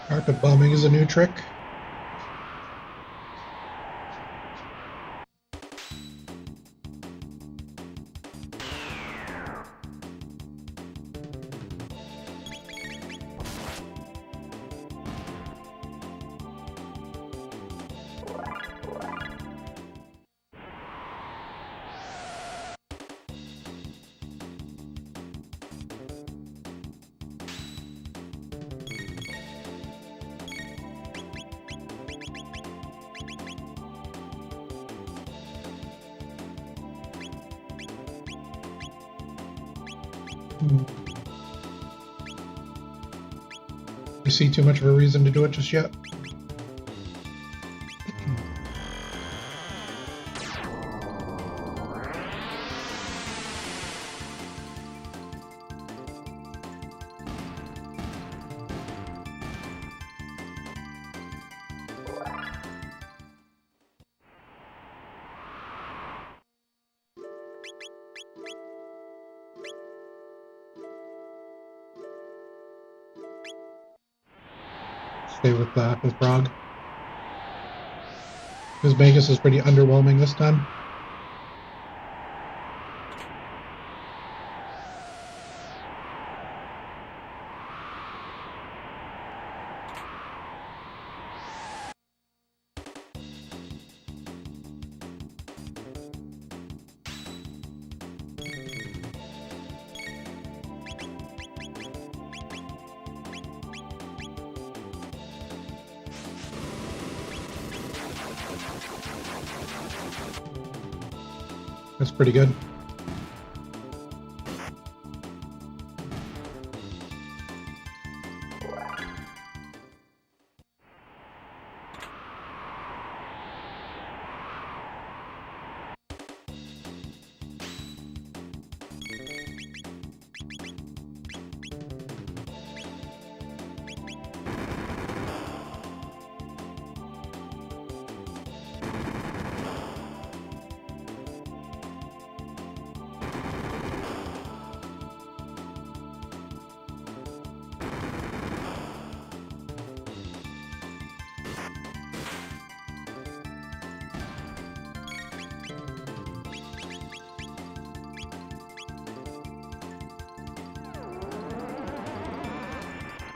Carpet bombing is a new trick. You see too much of a reason to do it just yet? Stay with Brog. Because Vegas is pretty underwhelming this time. That's pretty good.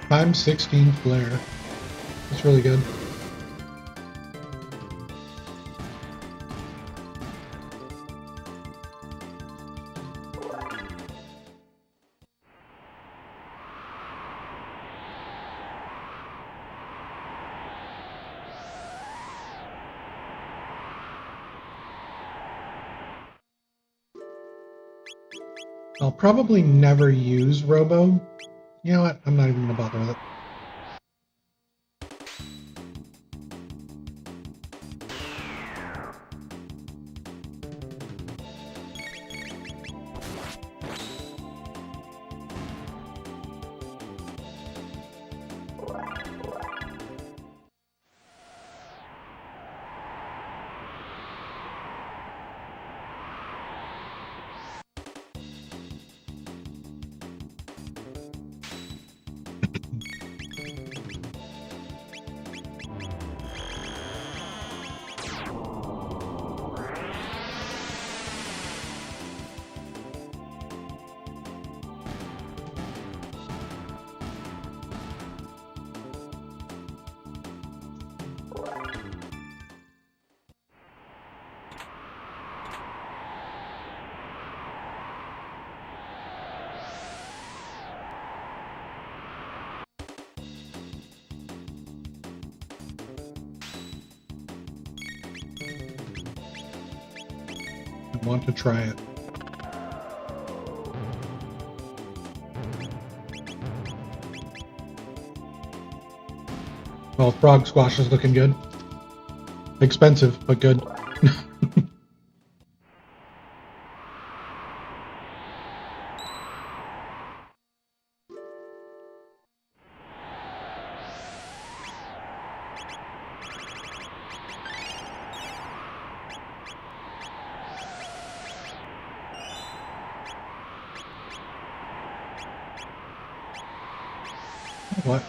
Times 16 flare. That's really good. I'll probably never use Robo. You know what? I'm not even going to bother with it. want to try it. Well, frog squash is looking good. Expensive, but good. What?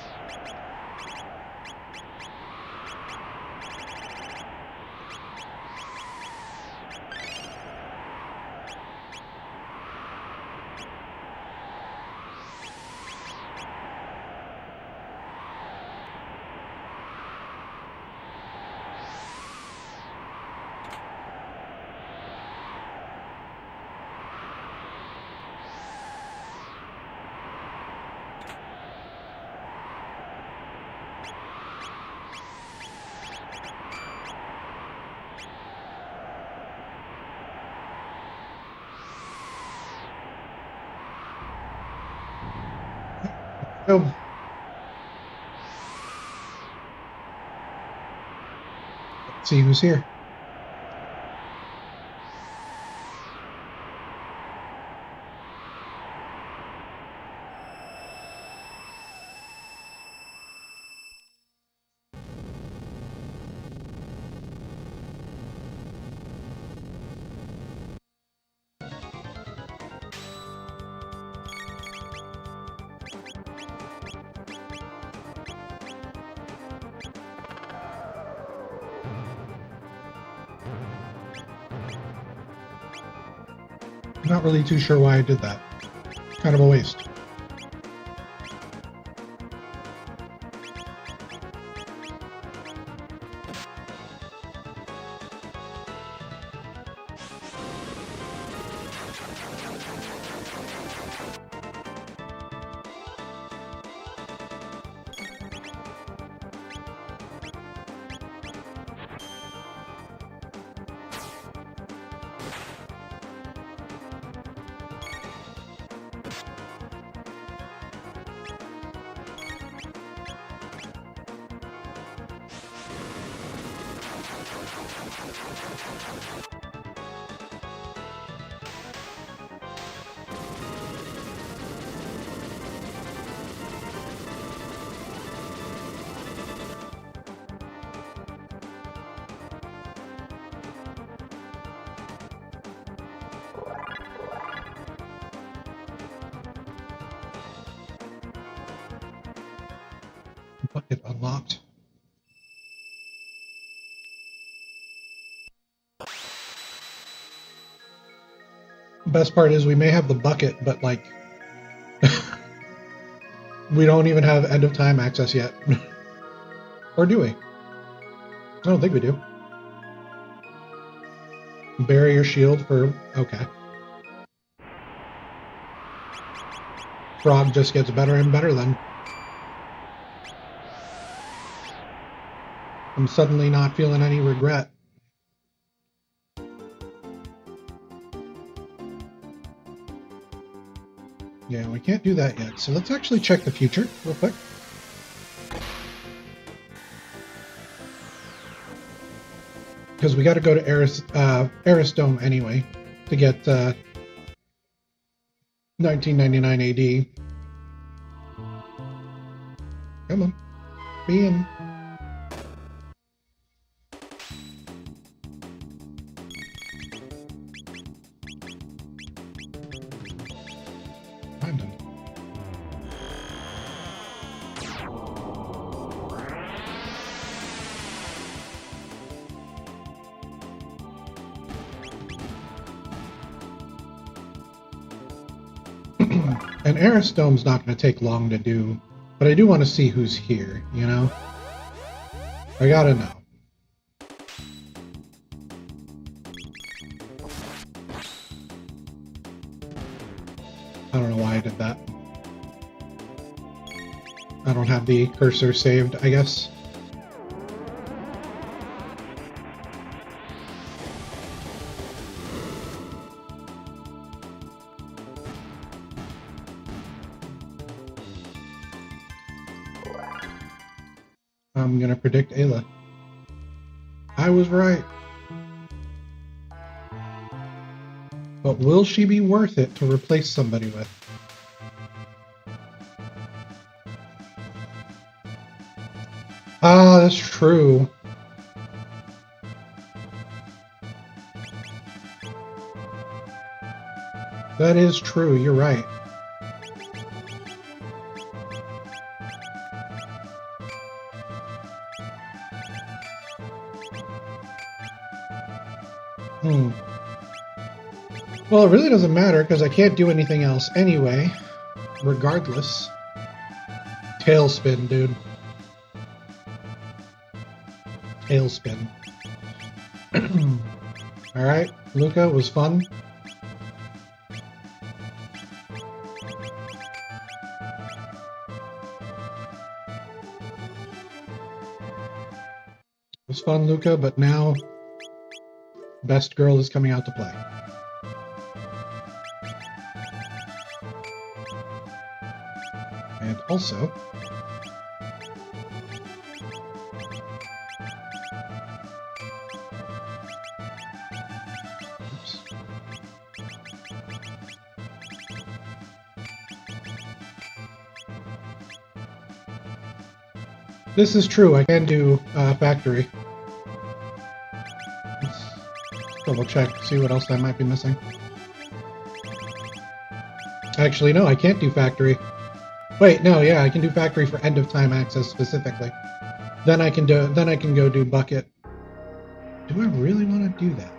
Oh. Let's see who's here. Not really too sure why I did that. Kind of a waste. Bucket unlocked. Best part is we may have the bucket, but like we don't even have end of time access yet. Or do we? I don't think we do. Barrier shield for... okay. Frog just gets better and better then. I'm suddenly not feeling any regret. Yeah, we can't do that yet. So let's actually check the future real quick. Because we got to go to Eris Dome anyway to get 1999 AD. Come on. Be in. I'm done. And Eris Dome's not going to take long to do, but I do want to see who's here, you know? I gotta know. I don't know why I did that. I don't have the cursor saved, I guess. I'm gonna predict Ayla. I was right. But will she be worth it to replace somebody with? Ah, that's true. That is true, you're right. Well, it really doesn't matter because I can't do anything else anyway, regardless. Tailspin, dude. Tailspin. Alright, Luca, it was fun. It was fun, Luca, but now Best Girl is coming out to play. And also, oops. This is true, I can do factory. Let's double check, see what else I might be missing. Actually, no, I can't do factory. Wait, no, yeah, I can do factory for end of time access specifically. Then I can go do bucket. Do I really want to do that?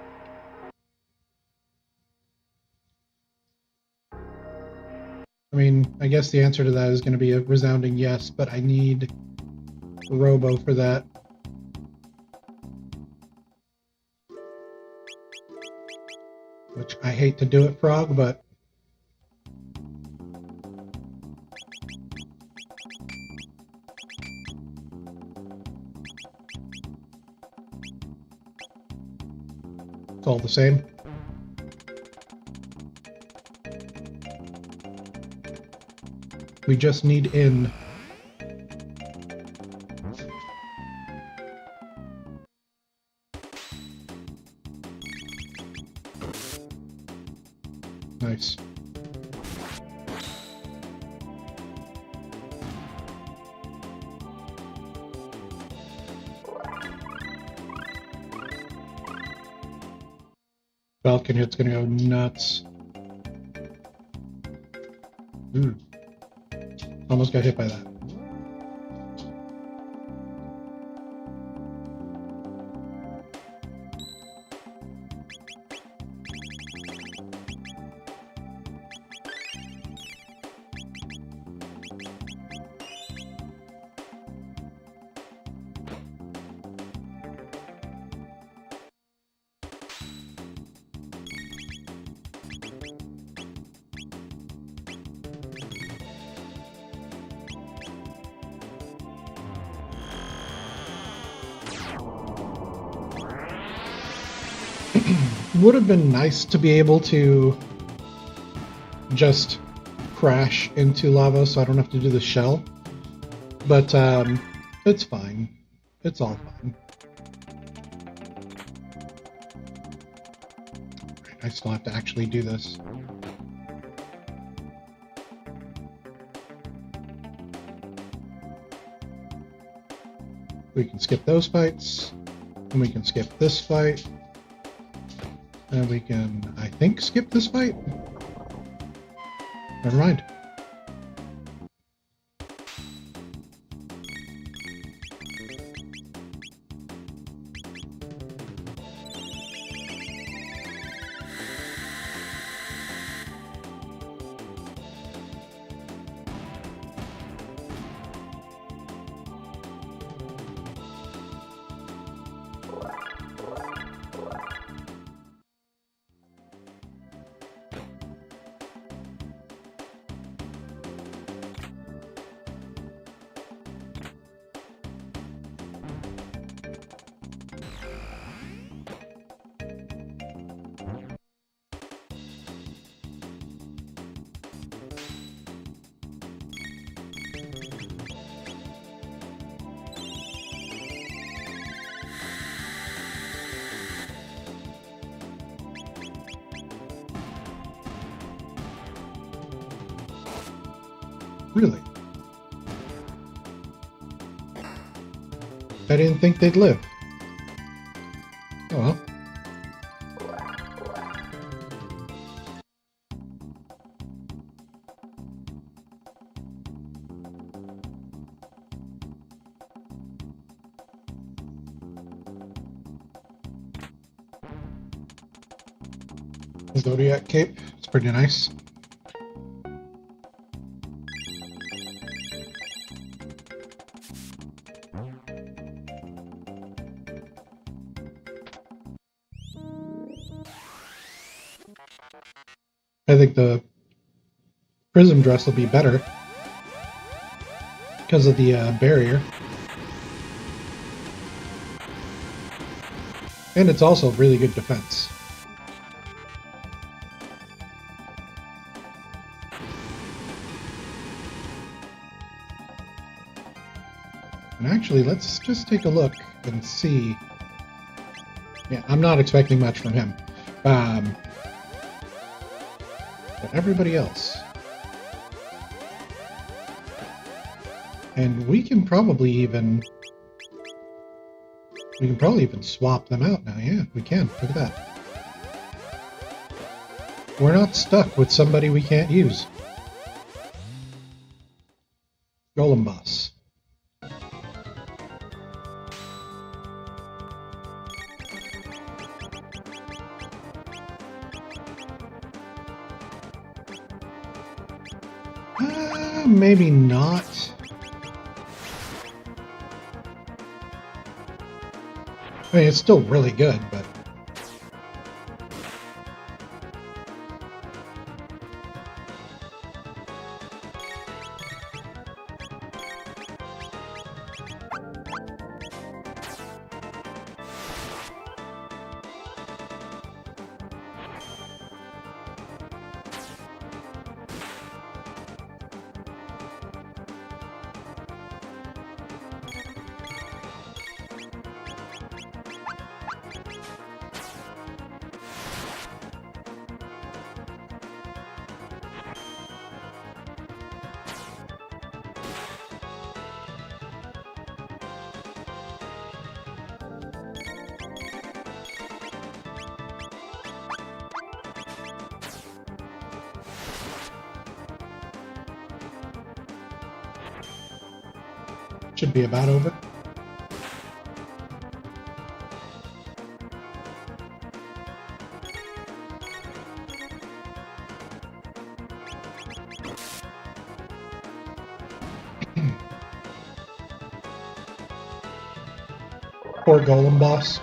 I mean, I guess the answer to that is going to be a resounding yes, but I need Robo for that. Which I hate to do it, Frog, but it's all the same. We just need in. Nice. Falcon hit's gonna go nuts. Ooh. Almost got hit by that. Would have been nice to be able to just crash into lava so I don't have to do the shell, but it's fine. It's all fine. I still have to actually do this. We can skip those fights, and we can skip this fight. And we can, I think, skip this fight. Never mind. Really? I didn't think they'd live. Oh well. Zodiac cape. It's pretty nice. I think the prism dress will be better because of the barrier. And it's also really good defense. And actually, let's just take a look and see. Yeah, I'm not expecting much from him. But everybody else. And we can probably even swap them out now. Yeah, we can. Look at that. We're not stuck with somebody we can't use. Golem boss. Maybe not. I mean, it's still really good, but... should be about over. Poor Golem boss.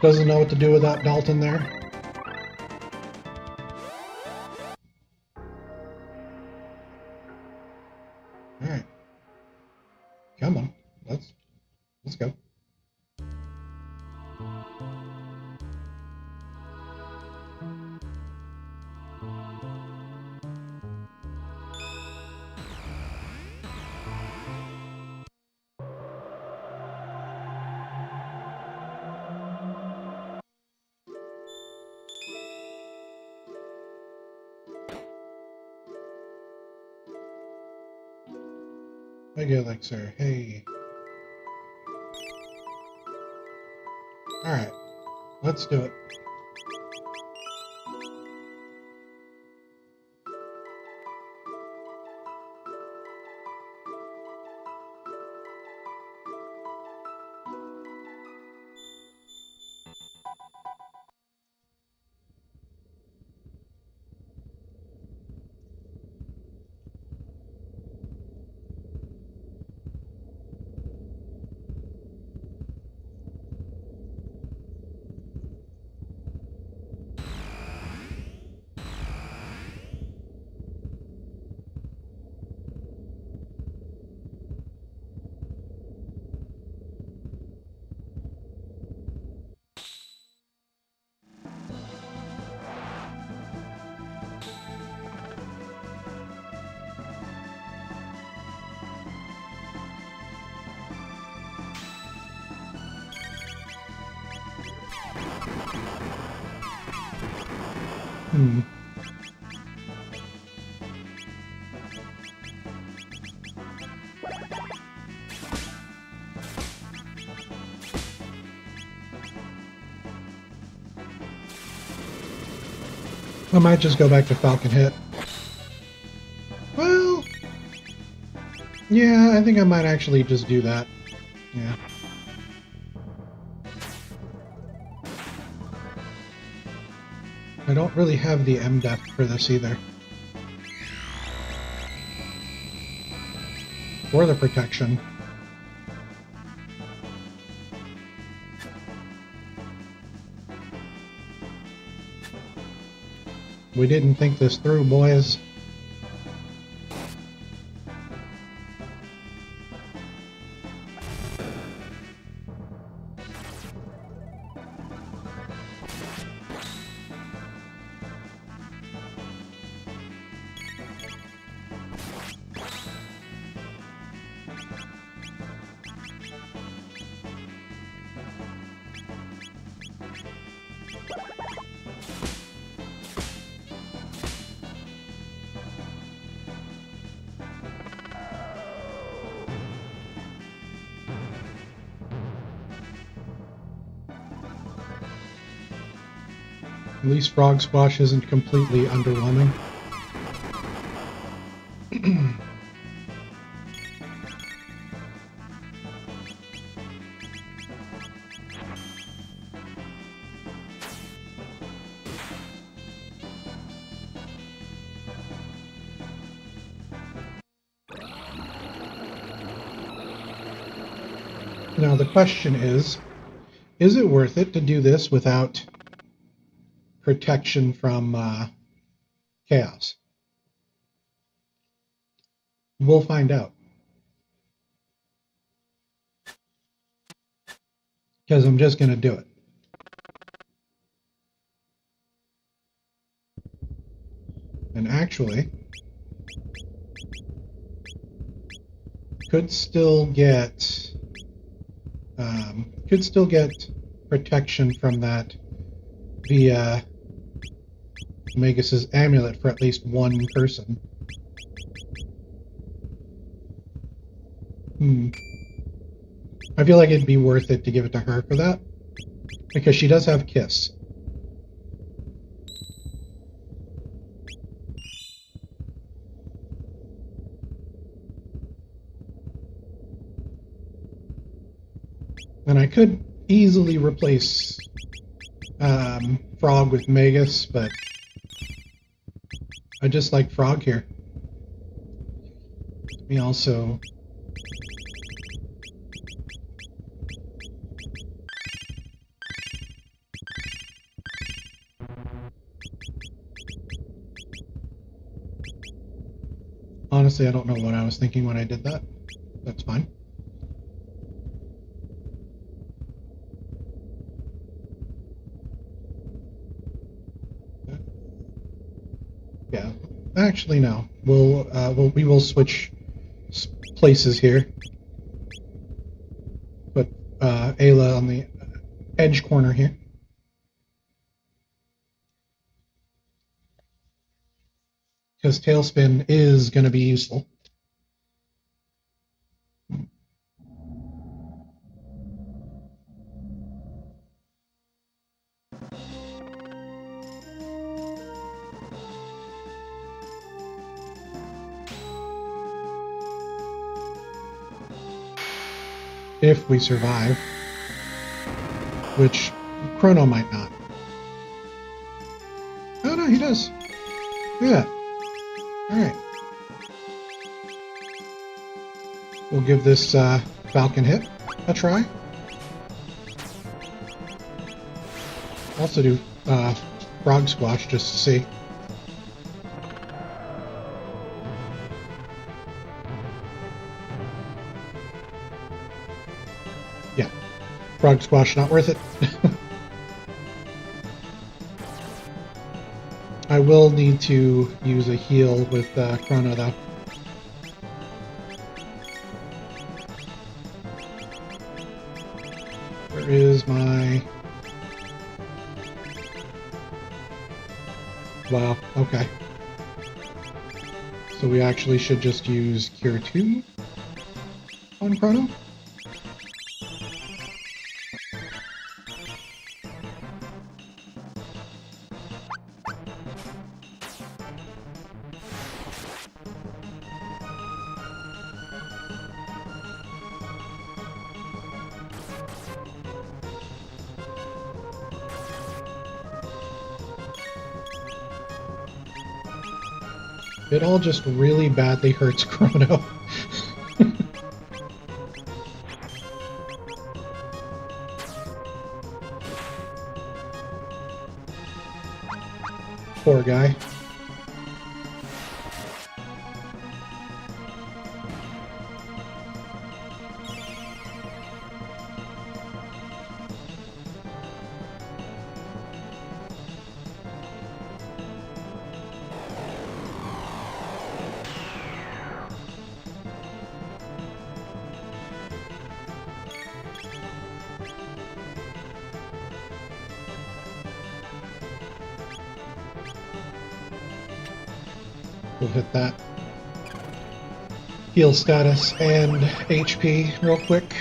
Doesn't know what to do without Dalton there. Alright. Come on. Let's go. Mega Elixir, hey. Alright, let's do it. I might just go back to Falcon Hit. Well, yeah, I think I might actually just do that. Yeah. I don't really have the MDEF for this either. Or the protection. We didn't think this through, boys. At least Frog Squash isn't completely underwhelming. Now the question is it worth it to do this without protection from chaos? We'll find out. Because I'm just going to do it. And actually, could still get protection from that via Magus's amulet for at least one person. I feel like it'd be worth it to give it to her for that, because she does have Kiss. And I could easily replace Frog with Magus, but I just like Frog here. We also... Honestly, I don't know what I was thinking when I did that. That's fine. Yeah, actually no. We will switch places here. Put Ayla on the edge corner here. Because Tailspin is going to be useful. If we survive. Which Chrono might not. Oh no, he does. Yeah. Alright. We'll give this Falcon Hit a try. Also do Frog Squash just to see. Yeah. Frog Squash not worth it. I will need to use a heal with Chrono though. Where is my... Wow, okay. So we actually should just use Cure 2 on Chrono? It all just really badly hurts Chrono. Poor guy. We'll hit that. Heal status and HP real quick.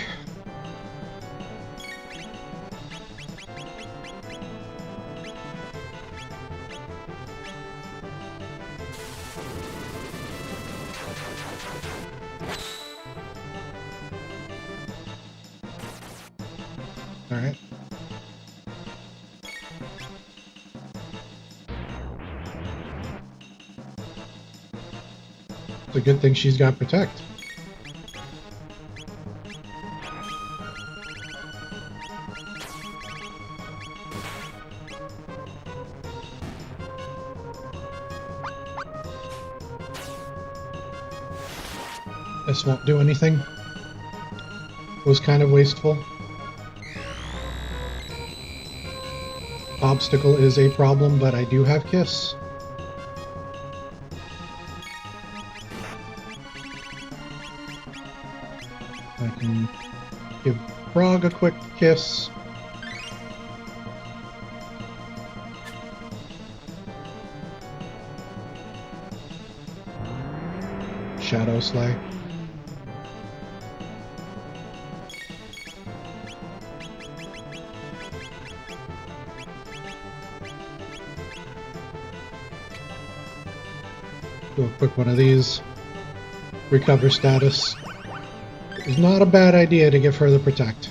Alright. It's a good thing she's got Protect. This won't do anything. It was kind of wasteful. Obstacle is a problem, but I do have Kiss. I can give Frog a quick kiss. Shadow Slay. Do a quick one of these. Recover status. It's not a bad idea to give her the Protect.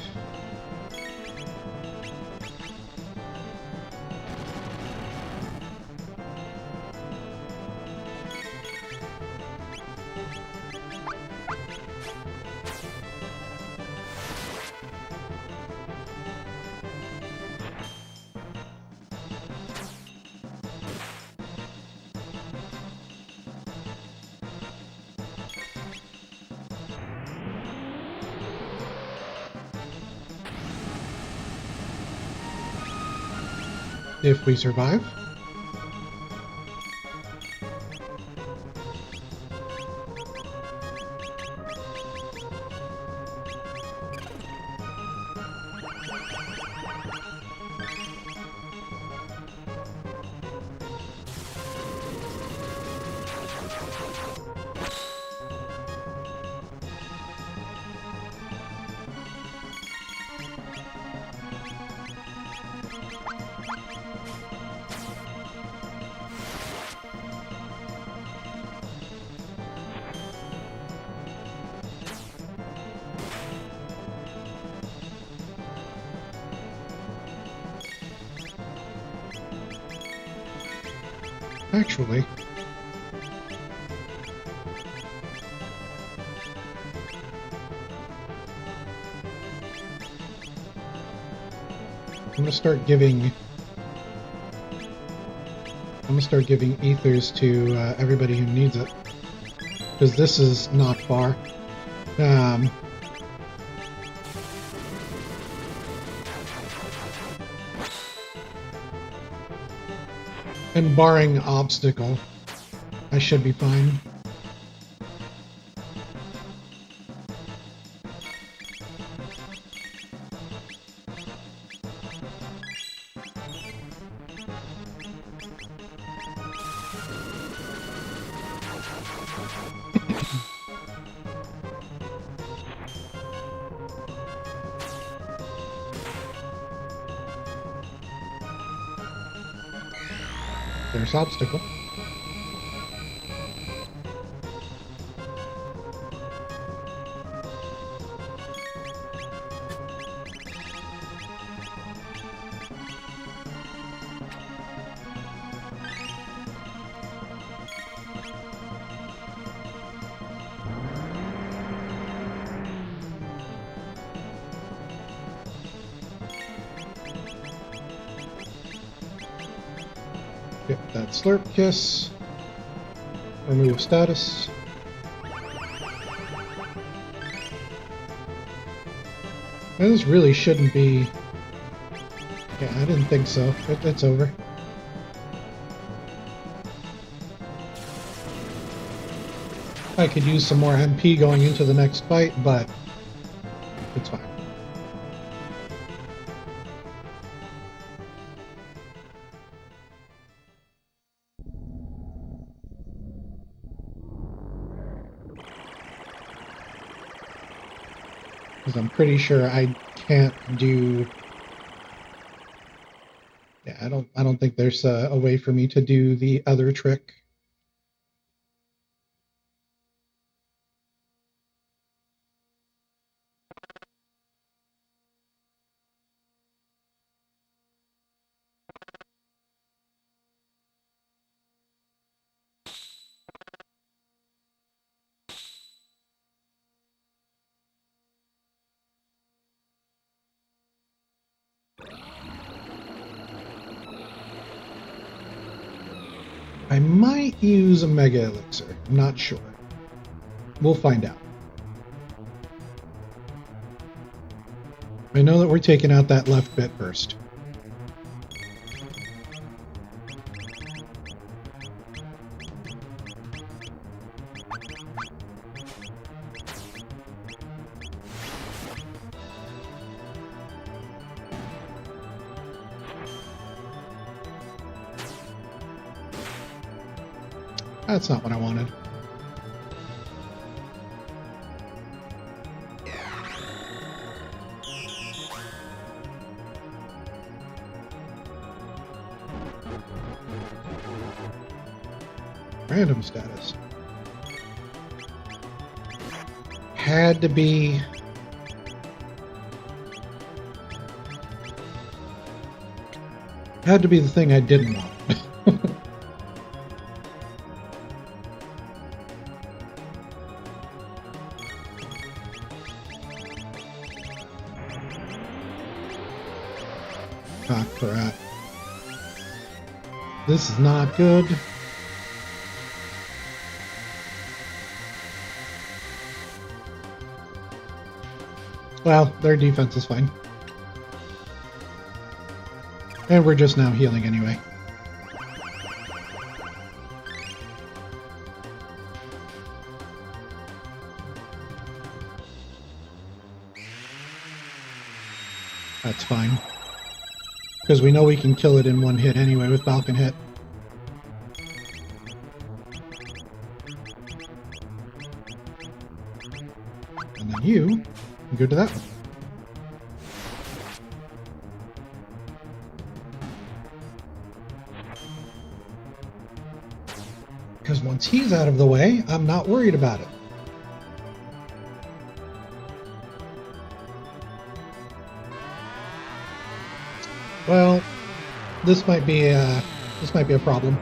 If we survive. Actually, I'm gonna start giving ethers to everybody who needs it, because this is not far. And barring obstacle, I should be fine. There's obstacle. Get that Slurp Kiss. Remove status. This really shouldn't be... Yeah, I didn't think so. It's over. I could use some more MP going into the next fight, but it's fine. Because I'm pretty sure I can't do... Yeah, I don't think there's a way for me to do the other trick. I might use a Mega Elixir. I'm not sure. We'll find out. I know that we're taking out that left bit first. That's not what I wanted. Random status. Had to be... Had to be the thing I didn't want. Ah, crap. This is not good. Well, their defense is fine. And we're just now healing anyway. That's fine. Because we know we can kill it in one hit anyway with Falcon Hit. And then you can go to that one. Because once he's out of the way, I'm not worried about it. Well, this might be a problem.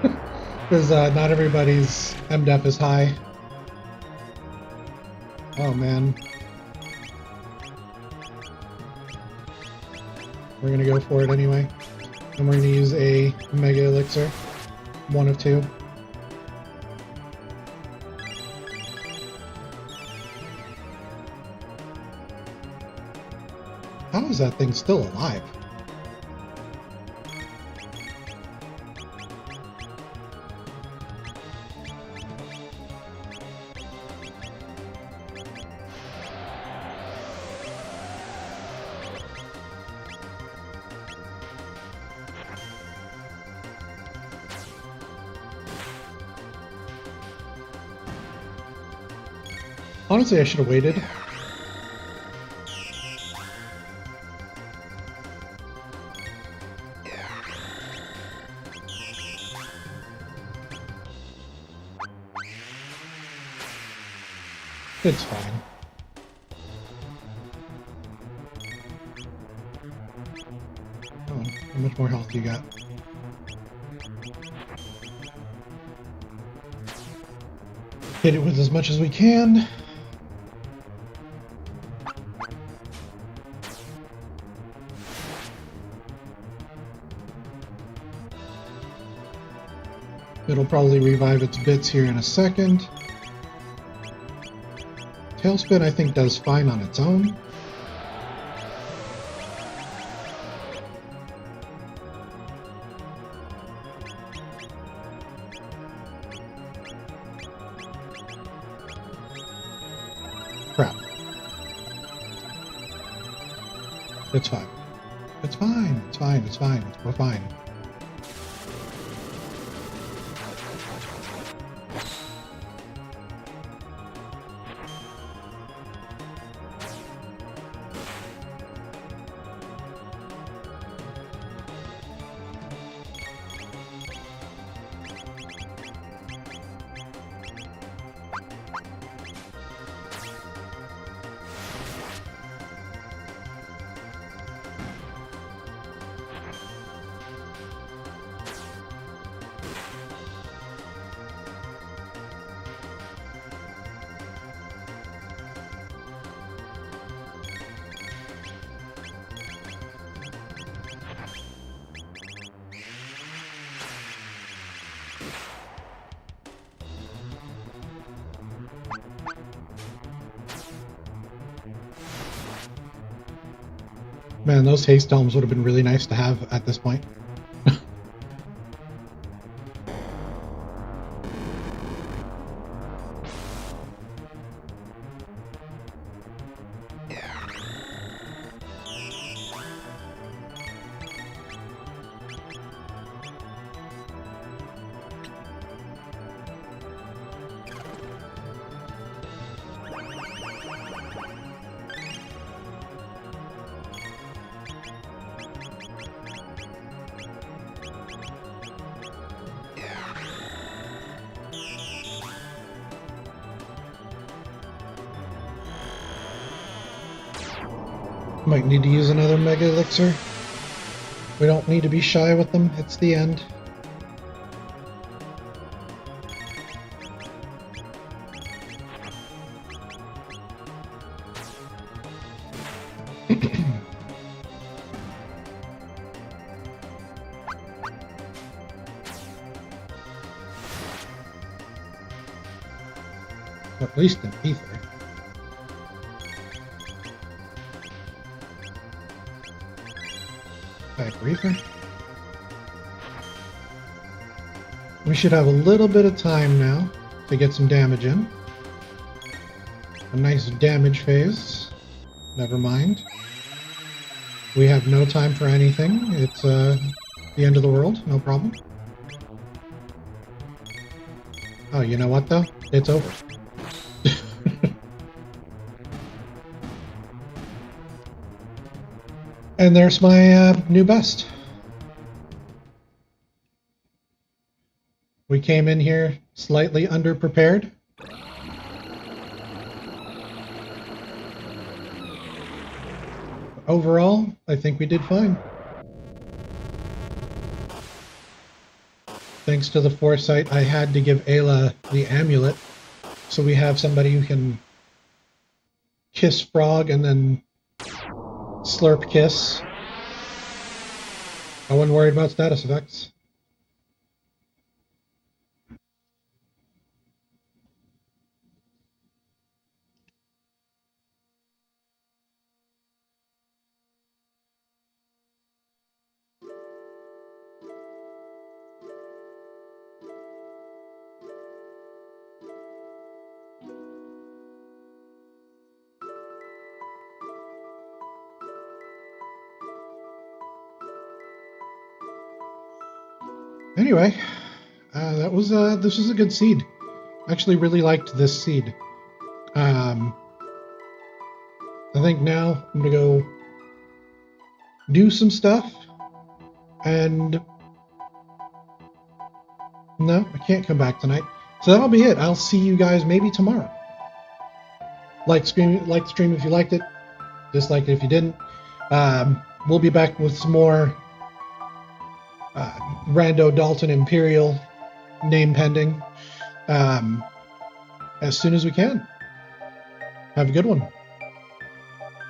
Because not everybody's MDEF is high. Oh man. We're gonna go for it anyway. And we're gonna use a Mega Elixir. One of two. How is that thing still alive? Honestly, I should have waited. It's fine. Oh, how much more health do you got? Hit it with as much as we can. It'll probably revive its bits here in a second. Tailspin, I think, does fine on its own. Crap. It's fine. It's fine. It's fine. It's fine. We're fine. Man, those haste domes would have been really nice to have at this point. Might need to use another Mega Elixir. We don't need to be shy with them. It's the end. At least an ether. Reaper. We should have a little bit of time now to get some damage in. A nice damage phase. Never mind. We have no time for anything. It's the end of the world. No problem. Oh, you know what though? It's over. And there's my new best. We came in here slightly underprepared. Overall, I think we did fine. Thanks to the foresight, I had to give Ayla the amulet, so we have somebody who can kiss Frog and then slurp kiss. I wasn't worried about status effects. Anyway, this was a good seed. I actually really liked this seed. I think now I'm gonna go do some stuff, and no, I can't come back tonight. So that'll be it. I'll see you guys maybe tomorrow. Like the stream if you liked it. Dislike it if you didn't. We'll be back with some more Rando-Dalton Imperial, name pending, as soon as we can. Have a good one.